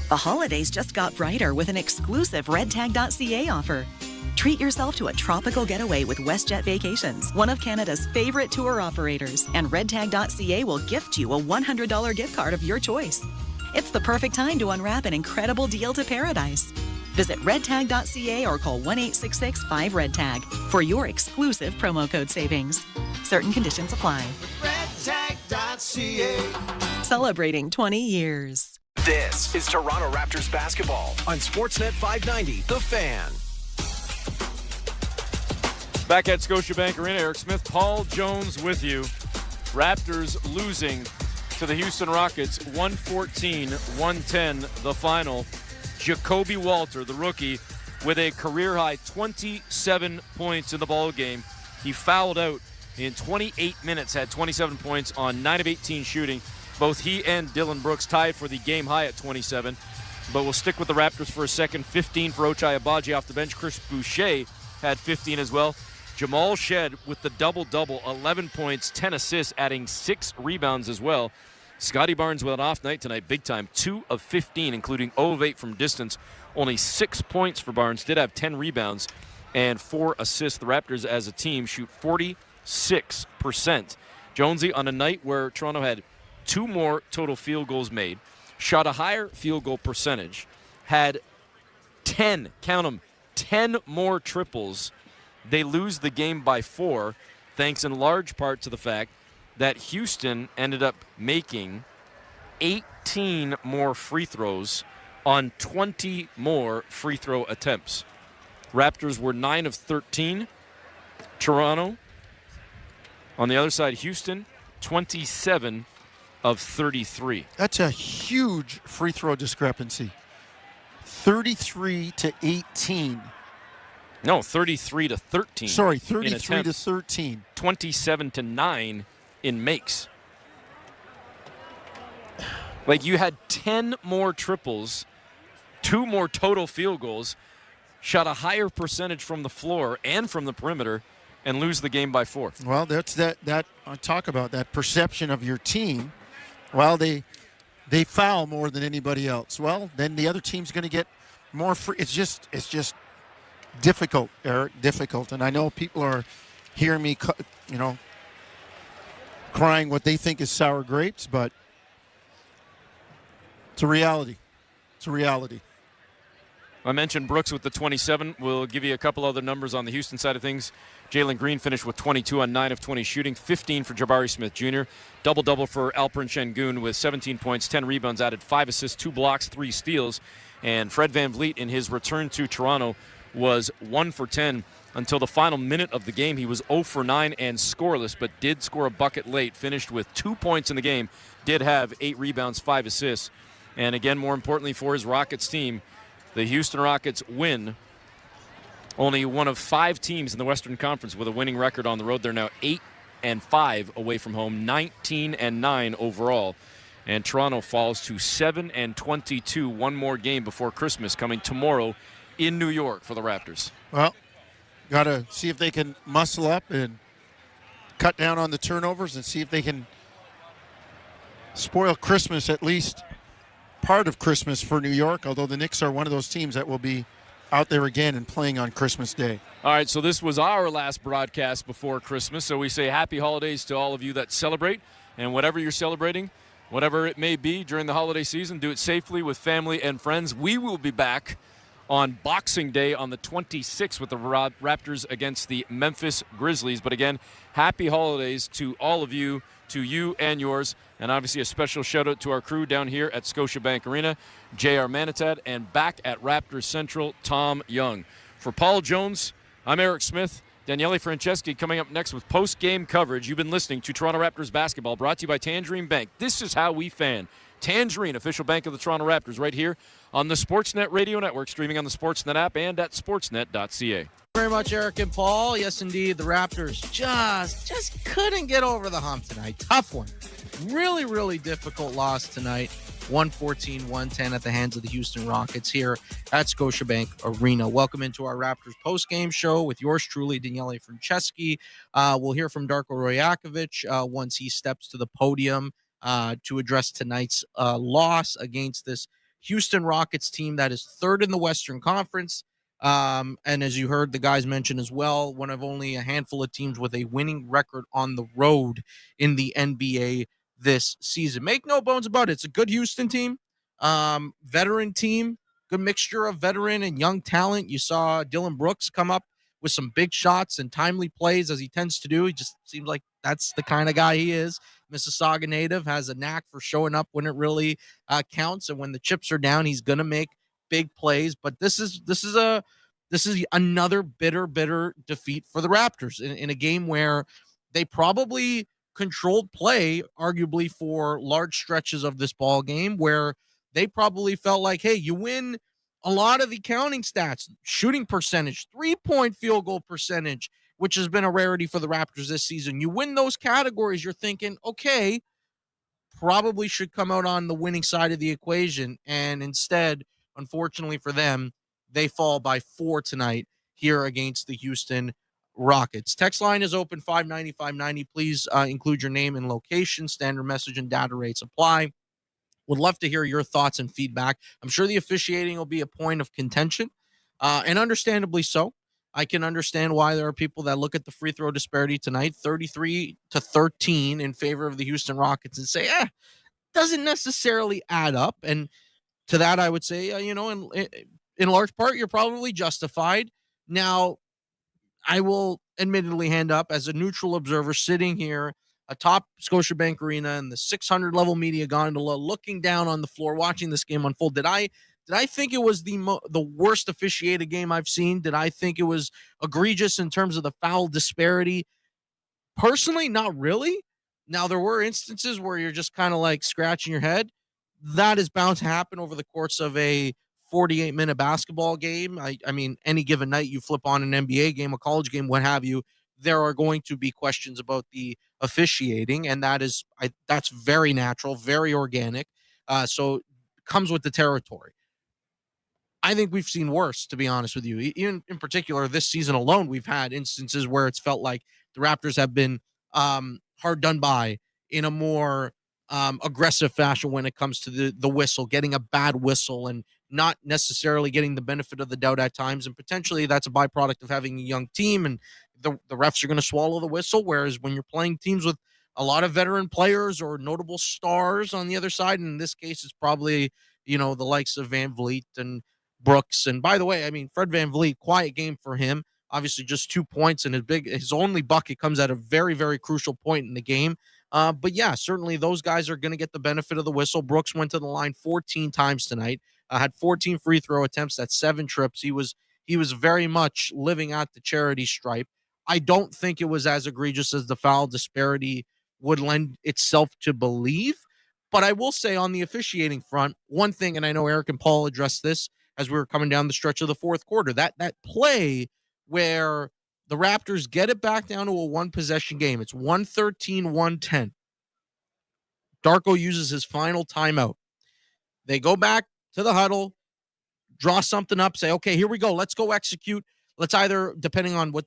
The holidays just got brighter with an exclusive redtag.ca offer. Treat yourself to a tropical getaway with WestJet Vacations, one of Canada's favorite tour operators, and redtag.ca will gift you a $100 gift card of your choice. It's the perfect time to unwrap an incredible deal to paradise. Visit redtag.ca or call 1-866-5REDTAG for your exclusive promo code savings. Certain conditions apply. redtag.ca. Celebrating 20 years. This is Toronto Raptors basketball on Sportsnet 590, The Fan. Back at Scotiabank Arena, Eric Smith, Paul Jones with you. Raptors losing to the Houston Rockets, 114-110 the final. Jacoby Walter, the rookie, with a career-high 27 points in the ball game. He fouled out in 28 minutes, had 27 points on 9 of 18 shooting. Both he and Dylan Brooks tied for the game high at 27. But we'll stick with the Raptors for a second. 15 for Ochai Agbaji off the bench. Chris Boucher had 15 as well. Jamal Shed with the double-double, 11 points, 10 assists, adding 6 rebounds as well. Scotty Barnes with an off night tonight, big time. 2 of 15, including 0 of 8 from distance. Only 6 points for Barnes. Did have 10 rebounds and 4 assists. The Raptors as a team shoot 46%. Jonesy, on a night where Toronto had 2 more total field goals made, shot a higher field goal percentage, had 10, count them, 10 more triples. They lose the game by 4, thanks in large part to the fact that Houston ended up making 18 more free throws on 20 more free throw attempts. Raptors were 9 of 13. Toronto, on the other side, Houston, 27 of 33. That's a huge free throw discrepancy. 33 to 18. No, 33 to 13. Sorry, 33 to 13. 27 to 9 in makes. Like, you had 10 more triples, 2 more total field goals, shot a higher percentage from the floor and from the perimeter and lose the game by 4. Well, that's that I talk about that perception of your team. Well, they foul more than anybody else. Well, then the other team's going to get more free. It's just difficult, Eric, difficult. And I know people are hearing me, crying what they think is sour grapes, but it's a reality. It's a reality. I mentioned Brooks with the 27. We'll give you a couple other numbers on the Houston side of things. Jalen Green finished with 22 on 9 of 20 shooting, 15 for Jabari Smith Jr. Double-double for Alperen Şengün with 17 points, 10 rebounds added, 5 assists, 2 blocks, 3 steals. And Fred VanVleet, in his return to Toronto, was 1 for 10 until the final minute of the game. He was 0 for 9 and scoreless, but did score a bucket late, finished with 2 points in the game, did have 8 rebounds, 5 assists. And again, more importantly for his Rockets team, the Houston Rockets win. Only one of 5 teams in the Western Conference with a winning record on the road. They're now 8-5 away from home, 19-9 overall. And Toronto falls to 7-22, one more game before Christmas coming tomorrow in New York for the Raptors. Well, got to see if they can muscle up and cut down on the turnovers and see if they can spoil Christmas, at least part of Christmas for New York, although the Knicks are one of those teams that will be out there again and playing on Christmas Day. All right, so this was our last broadcast before Christmas, so we say happy holidays to all of you that celebrate, and whatever you're celebrating, whatever it may be during the holiday season, do it safely with family and friends. We will be back on Boxing Day on the 26th with the Raptors against the Memphis Grizzlies. But again, happy holidays to all of you, to you and yours, and obviously a special shout-out to our crew down here at Scotiabank Arena, J.R. Manatad, and back at Raptors Central, Tom Young. For Paul Jones, I'm Eric Smith. Daniele Franceschi coming up next with post-game coverage. You've been listening to Toronto Raptors basketball, brought to you by Tangerine Bank. This is how we fan. Tangerine, official bank of the Toronto Raptors, right here on the Sportsnet Radio Network, streaming on the Sportsnet app and at sportsnet.ca. Very much, Eric and Paul. Yes, indeed, the Raptors just couldn't get over the hump tonight. Tough one. Really, really difficult loss tonight. 114-110 at the hands of the Houston Rockets here at Scotiabank Arena. Welcome into our Raptors post-game show with yours truly, Daniele Franceschi. We'll hear from Darko Rajakovic once he steps to the podium to address tonight's loss against this Houston Rockets team that is third in the Western Conference. And as you heard the guys mention as well, one of only a handful of teams with a winning record on the road in the NBA this season. Make no bones about it. It's a good Houston team, veteran team, good mixture of veteran and young talent. You saw Dylan Brooks come up with some big shots and timely plays as he tends to do. He just seems like that's the kind of guy he is. Mississauga native, has a knack for showing up when it really counts, and when the chips are down, he's going to make big plays. But this is another bitter defeat for the Raptors in a game where they probably controlled play, arguably for large stretches of this ball game, where they probably felt like, hey, you win a lot of the counting stats, shooting percentage, 3-point field goal percentage, which has been a rarity for the Raptors this season. You win those categories, you're thinking, okay, probably should come out on the winning side of the equation. And instead, unfortunately for them, they fall by 4 tonight here against the Houston Rockets. Text line is open, 590-590. Please include your name and location. Standard message and data rates apply. Would love to hear your thoughts and feedback. I'm sure the officiating will be a point of contention, and understandably so. I can understand why there are people that look at the free throw disparity tonight, 33-13 in favor of the Houston Rockets, and say, doesn't necessarily add up. And to that, I would say, in large part, you're probably justified. Now, I will admittedly hand up as a neutral observer sitting here atop Scotiabank Arena in the 600-level media gondola, looking down on the floor, watching this game unfold. Did I think it was the worst officiated game I've seen? Did I think it was egregious in terms of the foul disparity? Personally, not really. Now, there were instances where you're just kind of like scratching your head. That is bound to happen over the course of a 48-minute basketball game. I mean, any given night you flip on an NBA game, a college game, what have you, there are going to be questions about the officiating, and that's very natural, very organic. So comes with the territory. I think we've seen worse, to be honest with you. Even in particular, this season alone, we've had instances where it's felt like the Raptors have been hard done by in a more aggressive fashion when it comes to the whistle, getting a bad whistle and not necessarily getting the benefit of the doubt at times. And potentially that's a byproduct of having a young team, and the refs are going to swallow the whistle. Whereas when you're playing teams with a lot of veteran players or notable stars on the other side, and in this case, it's probably, the likes of Van Vliet and Brooks. And by the way, I mean, Fred Van Vliet, quiet game for him. Obviously, just 2 points, and his only bucket comes at a very, very crucial point in the game. But yeah, certainly those guys are going to get the benefit of the whistle. Brooks went to the line 14 times tonight, had 14 free throw attempts, that's 7 trips. He was very much living at the charity stripe. I don't think it was as egregious as the foul disparity would lend itself to believe. But I will say on the officiating front, one thing, and I know Eric and Paul addressed this as we were coming down the stretch of the fourth quarter, that play where the Raptors get it back down to a one-possession game. It's 113-110. Darko uses his final timeout. They go back to the huddle, draw something up, say, okay, here we go. Let's go execute. Let's either, depending on what,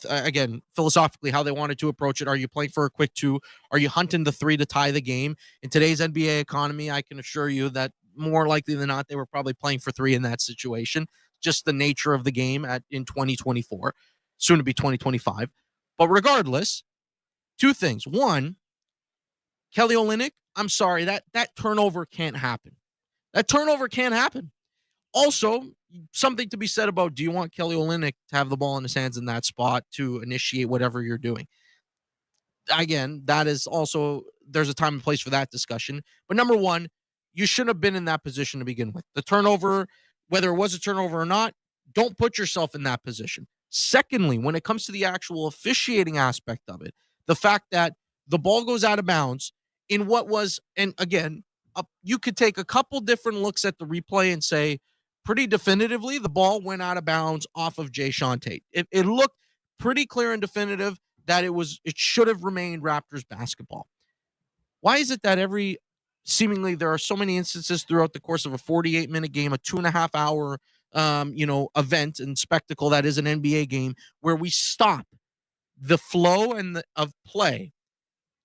again, philosophically, how they wanted to approach it. Are you playing for a quick 2? Are you hunting the 3 to tie the game? In today's NBA economy, I can assure you that more likely than not, they were probably playing for 3 in that situation. Just the nature of the game in 2024, soon to be 2025. But regardless, 2 things. One, Kelly Olynyk, I'm sorry, that turnover can't happen. That turnover can't happen. Also, something to be said about, do you want Kelly Olynyk to have the ball in his hands in that spot to initiate whatever you're doing? Again, that is also, there's a time and place for that discussion. But number one, you shouldn't have been in that position to begin with. The turnover, whether it was a turnover or not, don't put yourself in that position. Secondly, when it comes to the actual officiating aspect of it, the fact that the ball goes out of bounds in what was, and again, you could take a couple different looks at the replay and say, pretty definitively, the ball went out of bounds off of Jae'Sean Tate. It looked pretty clear and definitive that it should have remained Raptors basketball. Why is it that seemingly there are so many instances throughout the course of a 48-minute game, a 2.5-hour event and spectacle that is an NBA game, where we stop the flow of play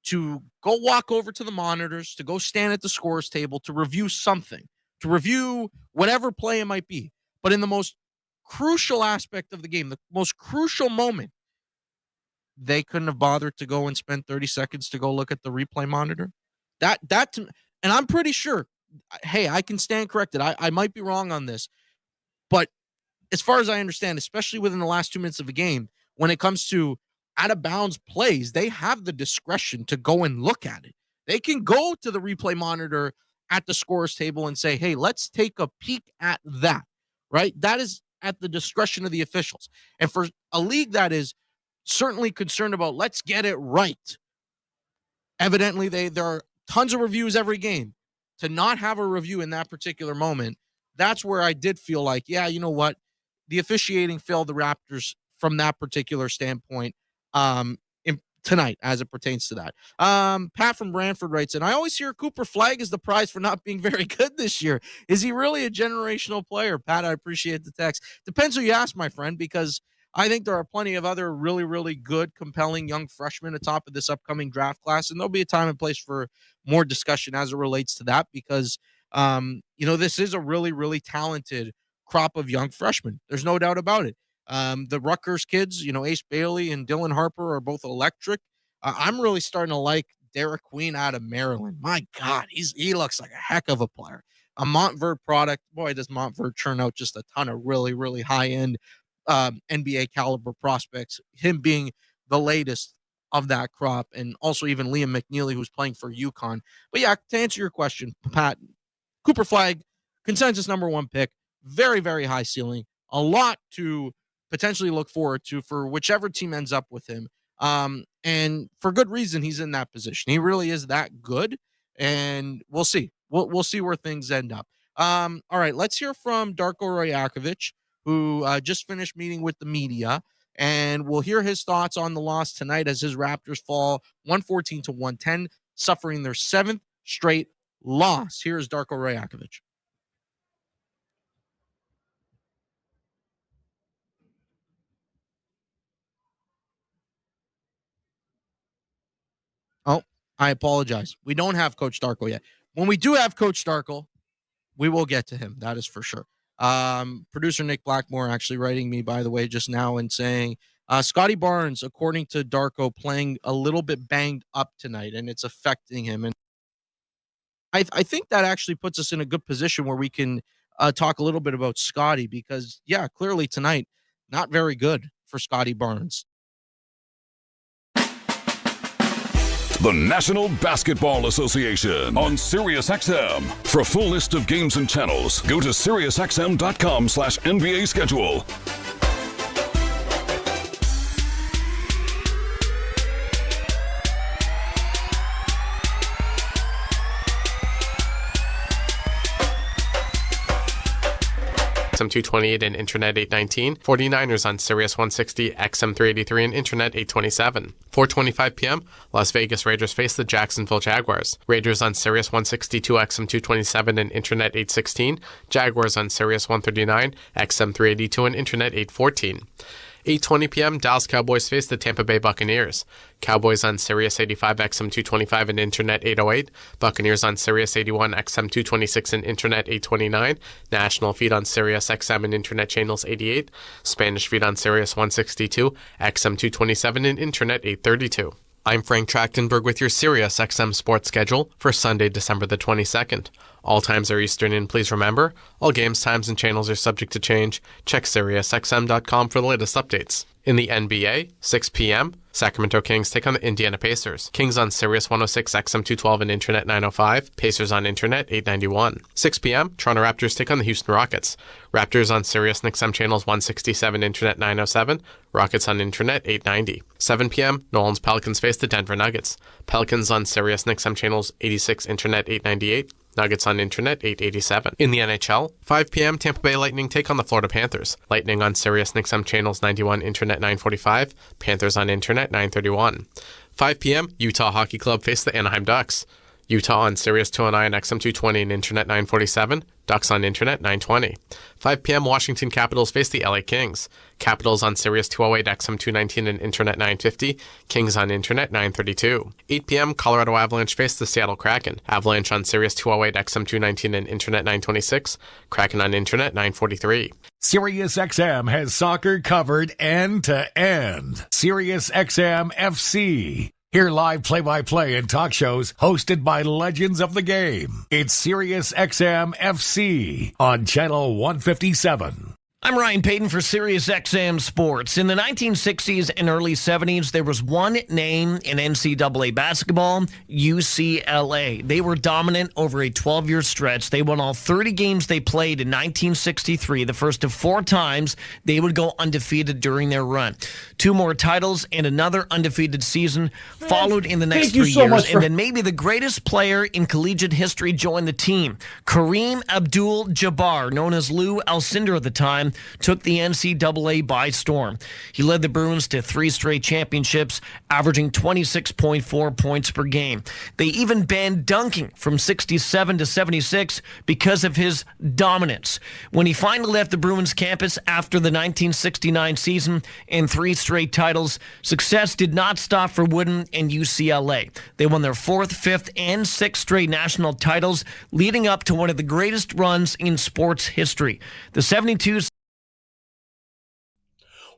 to go walk over to the monitors, to go stand at the scorer's table, to review something, to review whatever play it might be. But in the most crucial aspect of the game, the most crucial moment, they couldn't have bothered to go and spend 30 seconds to go look at the replay monitor. And I'm pretty sure, hey, I can stand corrected. I might be wrong on this, but as far as I understand, especially within the last 2 minutes of the game, when it comes to out of bounds plays, they have the discretion to go and look at it. They can go to the replay monitor at the scorer's table and say, hey, let's take a peek at that, right? That is at the discretion of the officials. And for a league that is certainly concerned about, let's get it right, evidently there are tons of reviews every game. To not have a review in that particular moment, that's where I did feel like, yeah, you know what? The officiating failed the Raptors from that particular standpoint tonight as it pertains to that. Pat from Brantford writes in, I always hear Cooper Flagg is the prize for not being very good this year. Is he really a generational player? Pat, I appreciate the text. Depends who you ask, my friend, because I think there are plenty of other really, really good, compelling young freshmen atop of this upcoming draft class, and there'll be a time and place for more discussion as it relates to that because, this is a really, really talented crop of young freshmen. There's no doubt about it. The Rutgers kids, Ace Bailey and Dylan Harper are both electric. I'm really starting to like Derek Queen out of Maryland. My God, he looks like a heck of a player. A Montverde product. Boy, does Montverde churn out just a ton of really, really high-end NBA caliber prospects, him being the latest of that crop, and also even Liam McNeely, who's playing for UConn. But yeah, to answer your question, Pat, Cooper Flagg, consensus number 1 pick, very, very high ceiling, a lot to potentially look forward to for whichever team ends up with him. And for good reason, he's in that position. He really is that good, and we'll see. We'll see where things end up. All right, let's hear from Darko Rajakovic, who just finished meeting with the media, and we'll hear his thoughts on the loss tonight as his Raptors fall 114-110, suffering their 7th straight loss. Here is Darko Rajakovic. I apologize. We don't have Coach Darko yet. When we do have Coach Darko, we will get to him. That is for sure. Producer Nick Blackmore actually writing me, by the way, just now and saying, Scotty Barnes, according to Darko, playing a little bit banged up tonight, and it's affecting him. And I think that actually puts us in a good position where we can talk a little bit about Scotty because, yeah, clearly tonight, not very good for Scotty Barnes. The National Basketball Association on SiriusXM. For a full list of games and channels, go to SiriusXM.com/NBA schedule. XM228 and Internet 819, 49ers on Sirius 160, XM383 and Internet 827. 4:25 p.m., Las Vegas Raiders face the Jacksonville Jaguars. Raiders on Sirius 162, XM227 and Internet 816, Jaguars on Sirius 139, XM382 and Internet 814. 8:20 p.m., Dallas Cowboys face the Tampa Bay Buccaneers. Cowboys on Sirius 85, XM225 and Internet 808. Buccaneers on Sirius 81, XM226 and Internet 829. National feed on Sirius XM and Internet channels 88. Spanish feed on Sirius 162, XM227 and Internet 832. I'm Frank Trachtenberg with your Sirius XM sports schedule for Sunday, December the 22nd. All times are Eastern, and please remember, all games, times, and channels are subject to change. Check SiriusXM.com for the latest updates. In the NBA, 6 p.m., Sacramento Kings take on the Indiana Pacers. Kings on Sirius 106, XM212 and Internet 905. Pacers on Internet 891. 6 p.m., Toronto Raptors take on the Houston Rockets. Raptors on Sirius and XM channels 167, Internet 907. Rockets on Internet 890. 7 p.m., New Orleans Pelicans face the Denver Nuggets. Pelicans on Sirius and XM channels 86, Internet 898. Nuggets on Internet 887. In the NHL, 5 p.m., Tampa Bay Lightning take on the Florida Panthers. Lightning on Sirius and XM channels 91, Internet 945. Panthers on Internet 931. 5 p.m., Utah Hockey Club face the Anaheim Ducks. Utah on Sirius 209, XM220 and Internet 947. Ducks on Internet 920. 5 p.m., Washington Capitals face the LA Kings. Capitals on Sirius 208, XM219 and Internet 950. Kings on Internet 932. 8 p.m., Colorado Avalanche face the Seattle Kraken. Avalanche on Sirius 208, XM219 and Internet 926. Kraken on Internet 943. SiriusXM has soccer covered end to end. SiriusXM FC. Hear live play-by-play and talk shows hosted by legends of the game. It's SiriusXM FC on Channel 157. I'm Ryan Payton for SiriusXM Sports. In the 1960s and early 70s, there was one name in NCAA basketball, UCLA. They were dominant over a 12-year stretch. They won all 30 games they played in 1963. The first of 4 times they would go undefeated during their run. 2 more titles and another undefeated season followed in the next 3 years. And then maybe the greatest player in collegiate history joined the team. Kareem Abdul-Jabbar, known as Lou Alcindor at the time, took the NCAA by storm. He led the Bruins to 3 straight championships, averaging 26.4 points per game. They even banned dunking from 67 to 76 because of his dominance. When he finally left the Bruins campus after the 1969 season and 3 straight titles, success did not stop for Wooden and UCLA. They won their 4th, 5th, and 6th straight national titles, leading up to one of the greatest runs in sports history. The 72s.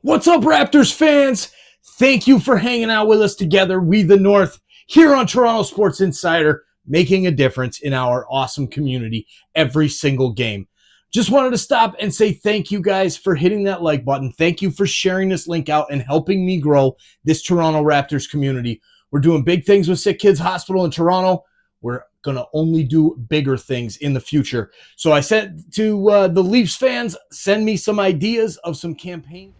What's up, Raptors fans? Thank you for hanging out with us together, We the North, here on Toronto Sports Insider, making a difference in our awesome community every single game. Just wanted to stop and say thank you guys for hitting that like button. Thank you for sharing this link out and helping me grow this Toronto Raptors community. We're doing big things with SickKids Hospital in Toronto. We're going to only do bigger things in the future. So I said to the Leafs fans, send me some ideas of some campaign.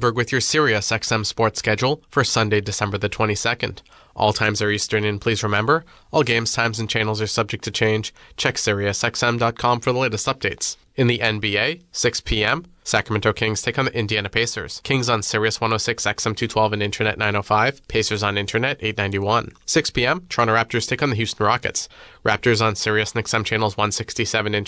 Goldberg with your Sirius XM sports schedule for Sunday, December the 22nd. All times are Eastern, and please remember, all games, times, and channels are subject to change. Check SiriusXM.com for the latest updates. In the NBA, 6 p.m., Sacramento Kings take on the Indiana Pacers. Kings on Sirius 106 XM 212 and Internet 905. Pacers on Internet 891. 6 p.m., Toronto Raptors take on the Houston Rockets. Raptors on Sirius and XM channels 167 Internet